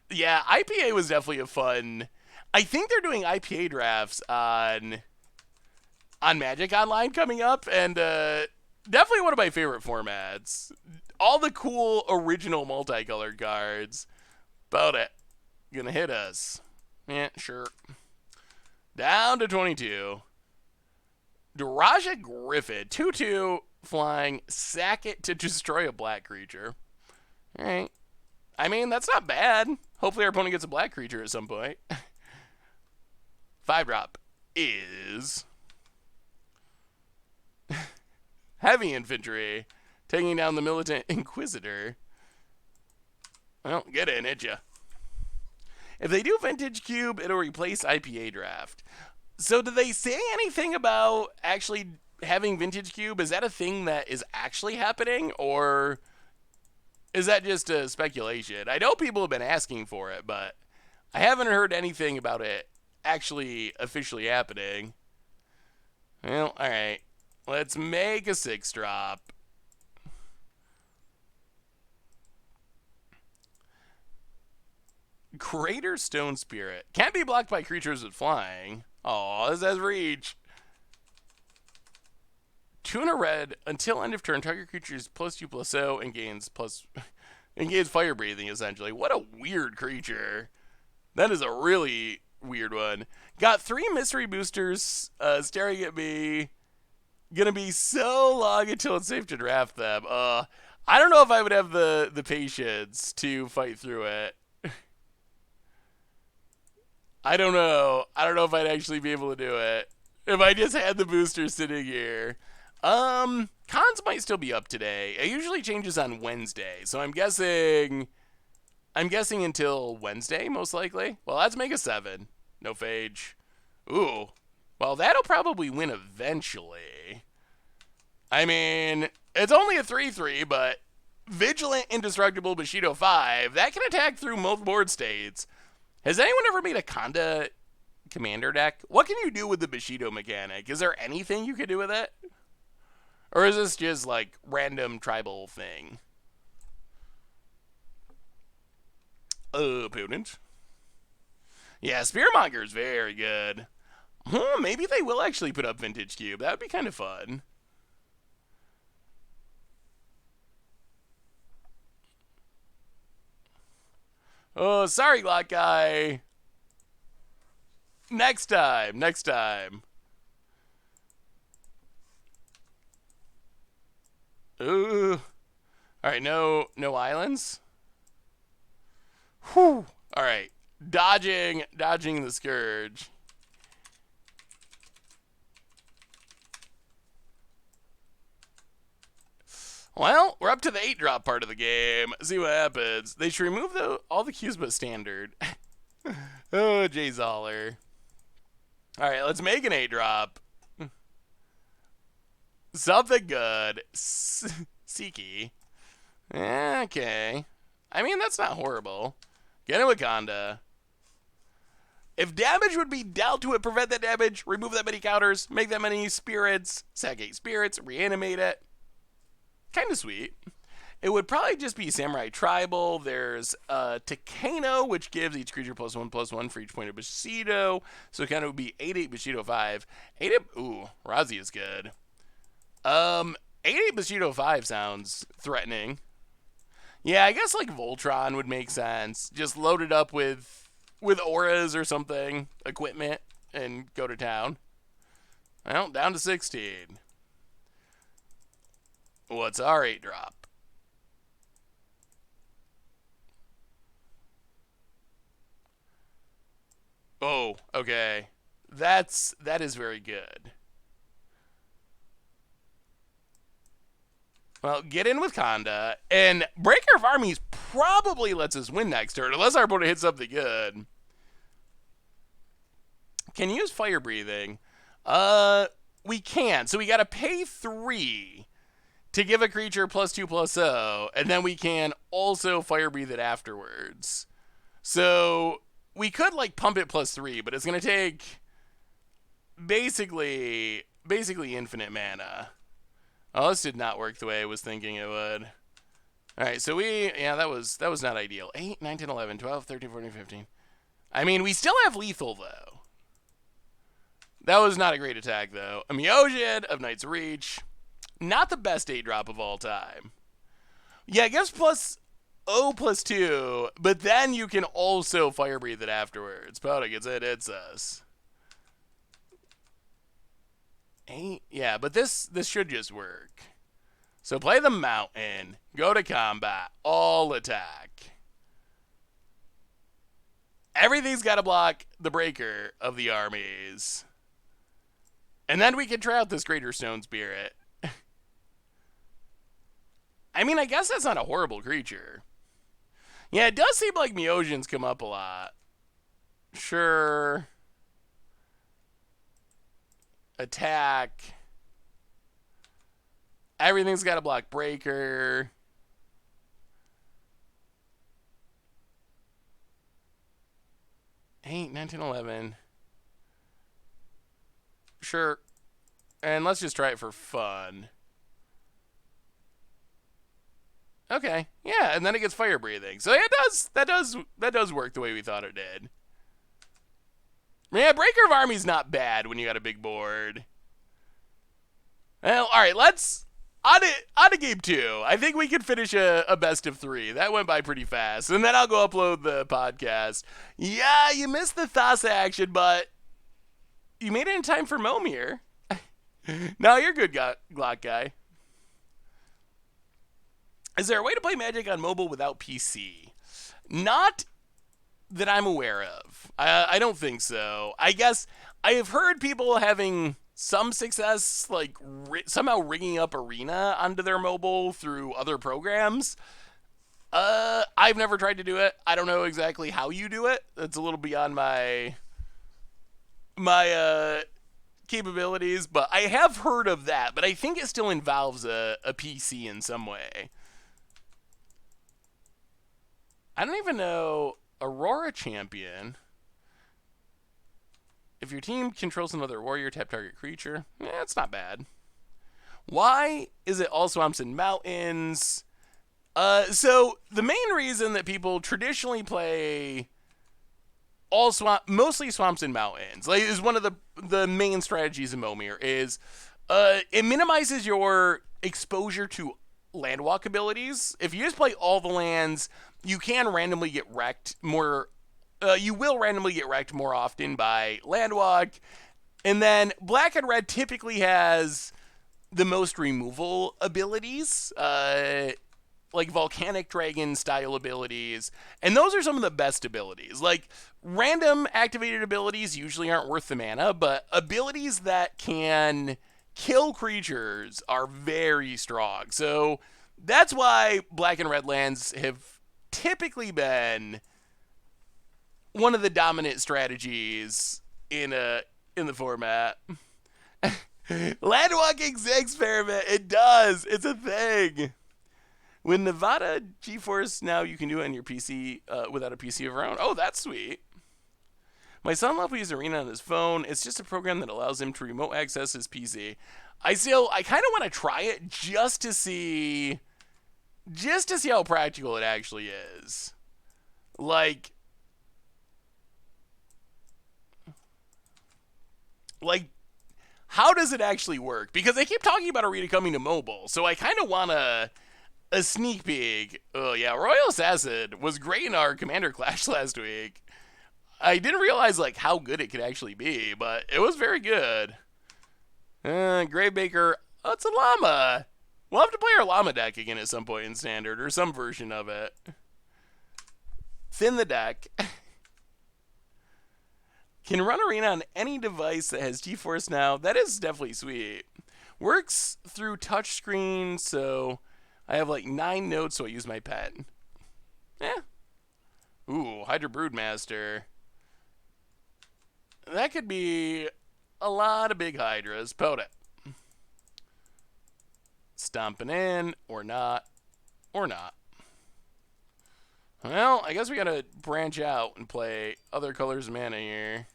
Yeah, IPA was definitely a fun... I think they're doing IPA drafts on Magic Online coming up, and definitely one of my favorite formats. All the cool original multicolored cards. About it. Gonna hit us. Yeah, sure. Down to 22. Daraja Griffith, 2/2, flying, sack it to destroy a black creature. Alright. I mean, that's not bad. Hopefully our opponent gets a black creature at some point. 5-drop is heavy infantry, taking down the militant inquisitor. Well, get in, it ya. If they do Vintage Cube, it'll replace IPA Draft. So do they say anything about actually having Vintage Cube? Is that a thing that is actually happening, or is that just a speculation? I know people have been asking for it, but I haven't heard anything about it actually officially happening. Well, alright. Let's make a 6-drop. Greater Stone Spirit. Can't be blocked by creatures with flying. Oh, this has reach. 2 and a red. Until end of turn, target creature is +2/+0 and gains fire breathing, essentially. What a weird creature. That is a really weird one. Got 3 mystery boosters staring at me. Gonna be so long until it's safe to draft them. I don't know if I would have the patience to fight through it. I don't know. I don't know if I'd actually be able to do it if I just had the booster sitting here. Cons might still be up today. It usually changes on Wednesday, so I'm guessing until Wednesday, most likely. Well, let's make a 7. No phage. Ooh. Well, that'll probably win eventually. I mean, it's only a 3/3, but Vigilant Indestructible Bushido 5, that can attack through most board states. Has anyone ever made a Kanda commander deck? What can you do with the Bushido mechanic? Is there anything you could do with it? Or is this just like random tribal thing? Opponent. Yeah, Spearmonger's very good. Maybe they will actually put up Vintage Cube. That would be kind of fun. Oh, sorry, Glock Guy. Next time. Ooh. Alright, no islands? Whew. Alright. Dodging the Scourge. Well, we're up to the 8-drop part of the game. See what happens. They should remove all the cues but standard. Oh, Jay Zoller. Alright, let's make an 8-drop. Something good. Siki. Okay. I mean, that's not horrible. Get in Wakanda. If damage would be dealt to it, prevent that damage, remove that many counters, make that many spirits, sack 8 spirits, reanimate it. Kind of sweet. It would probably just be Samurai Tribal. There's Takano, which gives each creature +1/+1 for each point of Bushido. So it kind of would be 8/8 Bushido 5. 8/8, ooh, Razi is good. 8/8 Bushido 5 sounds threatening. Yeah, I guess like Voltron would make sense. Just load it up with auras or something, equipment, and go to town. Well, down to 16. What's our 8-drop? Oh, okay. That is very good. Well, get in with Kanda, and Breaker of Armies probably lets us win next turn, unless our opponent hits something good. Can use Fire Breathing. We can. So we gotta pay 3 to give a creature +2/+0, and then we can also Fire Breathe it afterwards. So we could like pump it +3, but it's gonna take basically infinite mana. Oh, this did not work the way I was thinking it would. Alright, so that was not ideal. 8, 9, 10, 11, 12, 13, 14, 15. I mean, we still have lethal, though. That was not a great attack, though. A Myojin of Knight's Reach. Not the best 8-drop of all time. Yeah, I guess +2, but then you can also Fire Breathe it afterwards. Pota gets it, it's us. 8, yeah, but this should just work. So play the mountain, go to combat, all attack. Everything's got to block the breaker of the armies. And then we can try out this Greater Stone Spirit. I mean, I guess that's not a horrible creature. Yeah, it does seem like Meosians come up a lot. Sure. Attack. Everything's got to block breaker. Eight, 19, 11. Sure. And let's just try it for fun. Okay. Yeah, and then it gets fire breathing. So yeah, that does work the way we thought it did. Yeah, Breaker of Army's not bad when you got a big board. Well, alright, let's on to game 2. I think we can finish a best of 3. That went by pretty fast. And then I'll go upload the podcast. Yeah, you missed the Thassa action, but you made it in time for Moire. No, you're good, Glock guy. Is there a way to play Magic on mobile without PC? Not that I'm aware of. I don't think so. I guess I have heard people having some success, like somehow rigging up Arena onto their mobile through other programs. I've never tried to do it. I don't know exactly how you do it. That's a little beyond my capabilities, but I have heard of that. But I think it still involves a PC in some way. I don't even know. Aurora Champion. If your team controls another warrior, tap target creature. It's not bad. Why is it all swamps and mountains? So the main reason that people traditionally play mostly swamps and mountains, like, is one of the main strategies in Moire, is it minimizes your exposure to landwalk abilities. If you just play all the lands, you can randomly get wrecked more. You will randomly get wrecked more often by landwalk. And then black and red typically has the most removal abilities, like volcanic dragon style abilities. And those are some of the best abilities. Like, random activated abilities usually aren't worth the mana, but abilities that can kill creatures are very strong. So that's why black and red lands have typically been one of the dominant strategies in the format. Landwalking experiment, it does. It's a thing. With Nevada GeForce now, you can do it on your PC without a PC of your own. Oh, that's sweet. My son-in-law plays Arena on his phone. It's just a program that allows him to remote access his PC. I kind of want to try it just to see how practical it actually is. Like, how does it actually work? Because they keep talking about Arena coming to mobile, so I kind of want a sneak peek. Oh yeah, Royal Assassin was great in our Commander Clash last week. I didn't realize like how good it could actually be, but it was very good. Gravebaker, oh, it's a llama. We'll have to play our llama deck again at some point in Standard, or some version of it. Thin the deck. Can run Arena on any device that has GeForce now. That is definitely sweet. Works through touchscreen, so I have like 9 nodes, so I use my pen. Yeah. Ooh, Hydra Broodmaster. That could be a lot of big Hydras. Put it. Stomping in, or not, or not. Well, I guess we gotta branch out and play other colors of mana here.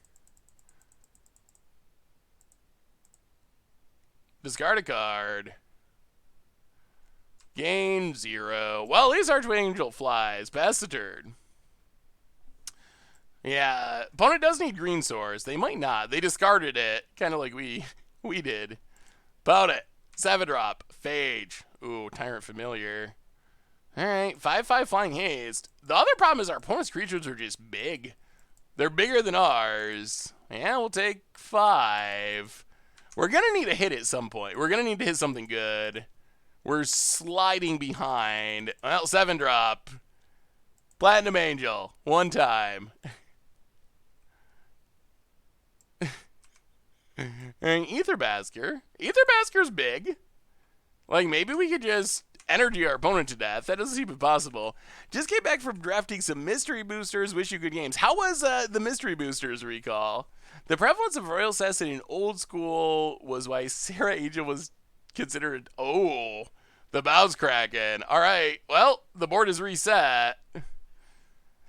Discard a card. Game 0. Well, at least Archwing Angel flies. Pass the turn. Yeah, opponent does need green source. They might not. They discarded it, kind of like we did. About it. 7-drop. Phage. Ooh, Tyrant Familiar. Alright, 5/5 Flying Haste. The other problem is our opponent's creatures are just big. They're bigger than ours. Yeah, we'll take 5. We're going to need a hit at some point. We're going to need to hit something good. We're sliding behind. Well, 7-drop. Platinum Angel. One time. And Ether Basker. Ether Basker's big. Like, maybe we could just energy our opponent to death. That doesn't seem impossible. Just came back from drafting some mystery boosters. Wish you good games. How was the mystery boosters recall? The prevalence of royal assassin in old school was why Sarah Angel was considered... Oh, the bows cracking. All right. Well, the board is reset.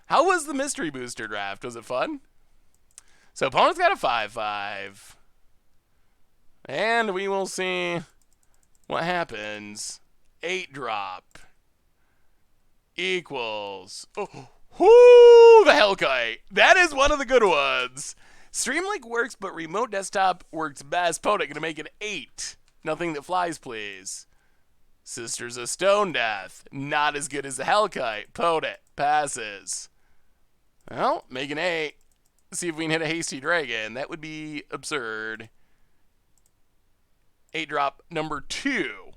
How was the mystery booster draft? Was it fun? So opponent's got a 5/5. And we will see what happens. 8-drop. Equals. Oh, whoo, the Hellkite. That is one of the good ones. Streamlink works, but remote desktop works best. Poda, gonna make it 8. Nothing that flies, please. Sisters of Stone Death. Not as good as the Hellkite. Poda, passes. Well, make an 8. See if we can hit a Hasty Dragon. That would be absurd. 8-drop number 2.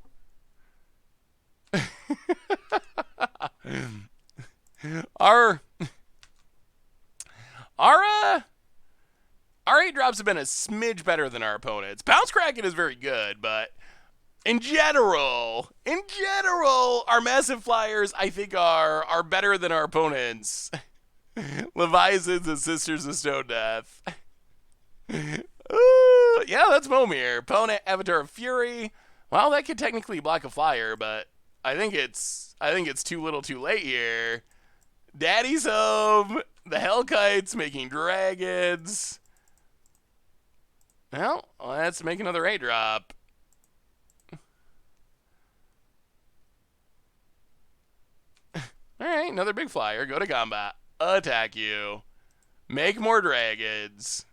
Our 8-drops have been a smidge better than our opponents. Bounce Kraken is very good, but in general, our massive flyers, I think, are better than our opponents. Leviathans and Sisters of Stone Death. Yeah, that's Moire. Opponent, Avatar of Fury. Well, that could technically block a flyer, but I think it's too little too late here. Daddy's home. The Hellkite's making dragons. Well, let's make another 8-drop. Alright, another big flyer. Go to combat. Attack you. Make more dragons.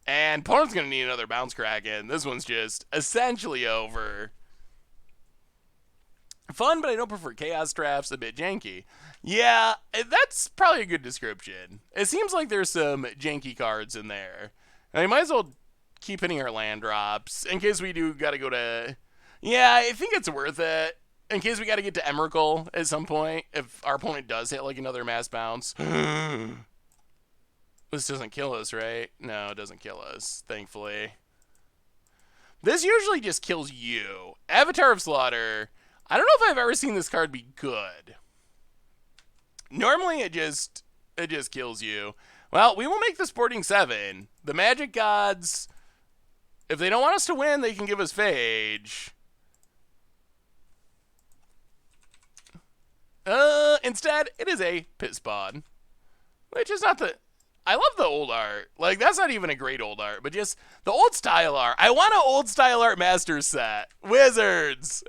And opponent's going to need another Bounce Kraken. This one's just essentially over. Fun, but I don't prefer chaos drafts. A bit janky. Yeah, that's probably a good description. It seems like there's some janky cards in there. I might as well keep hitting our land drops in case we do got to go to... Yeah, I think it's worth it. In case we got to get to Emrakul at some point. If our opponent does hit like another mass bounce. This doesn't kill us, right? No, it doesn't kill us, thankfully. This usually just kills you. Avatar of Slaughter. I don't know if I've ever seen this card be good. Normally it just kills you. Well, we will make the Sporting 7. The Magic Gods, if they don't want us to win, they can give us Phage. Instead, it is a Pit Spawn. Which is not the... I love the old art. Like, that's not even a great old art, but just the old style art. I want an old style art Masters set. Wizards.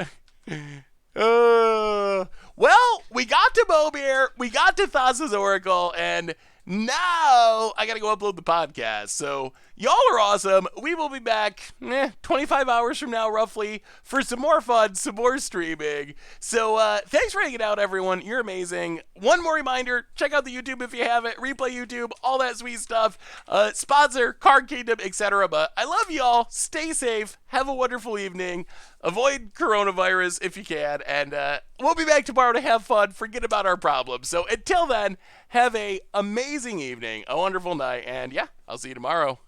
Well, we got to Moire, we got to Thassa's Oracle, and now I gotta go upload the podcast. So y'all are awesome. We will be back 25 hours from now roughly for some more fun, some more streaming. So thanks for hanging out, everyone. You're amazing. One more reminder, check out the YouTube if you haven't. Replay YouTube, all that sweet stuff. Sponsor, Card Kingdom, etc. But I love y'all. Stay safe. Have a wonderful evening. Avoid coronavirus if you can. And we'll be back tomorrow to have fun. Forget about our problems. So until then, have a amazing evening, a wonderful night, and yeah, I'll see you tomorrow.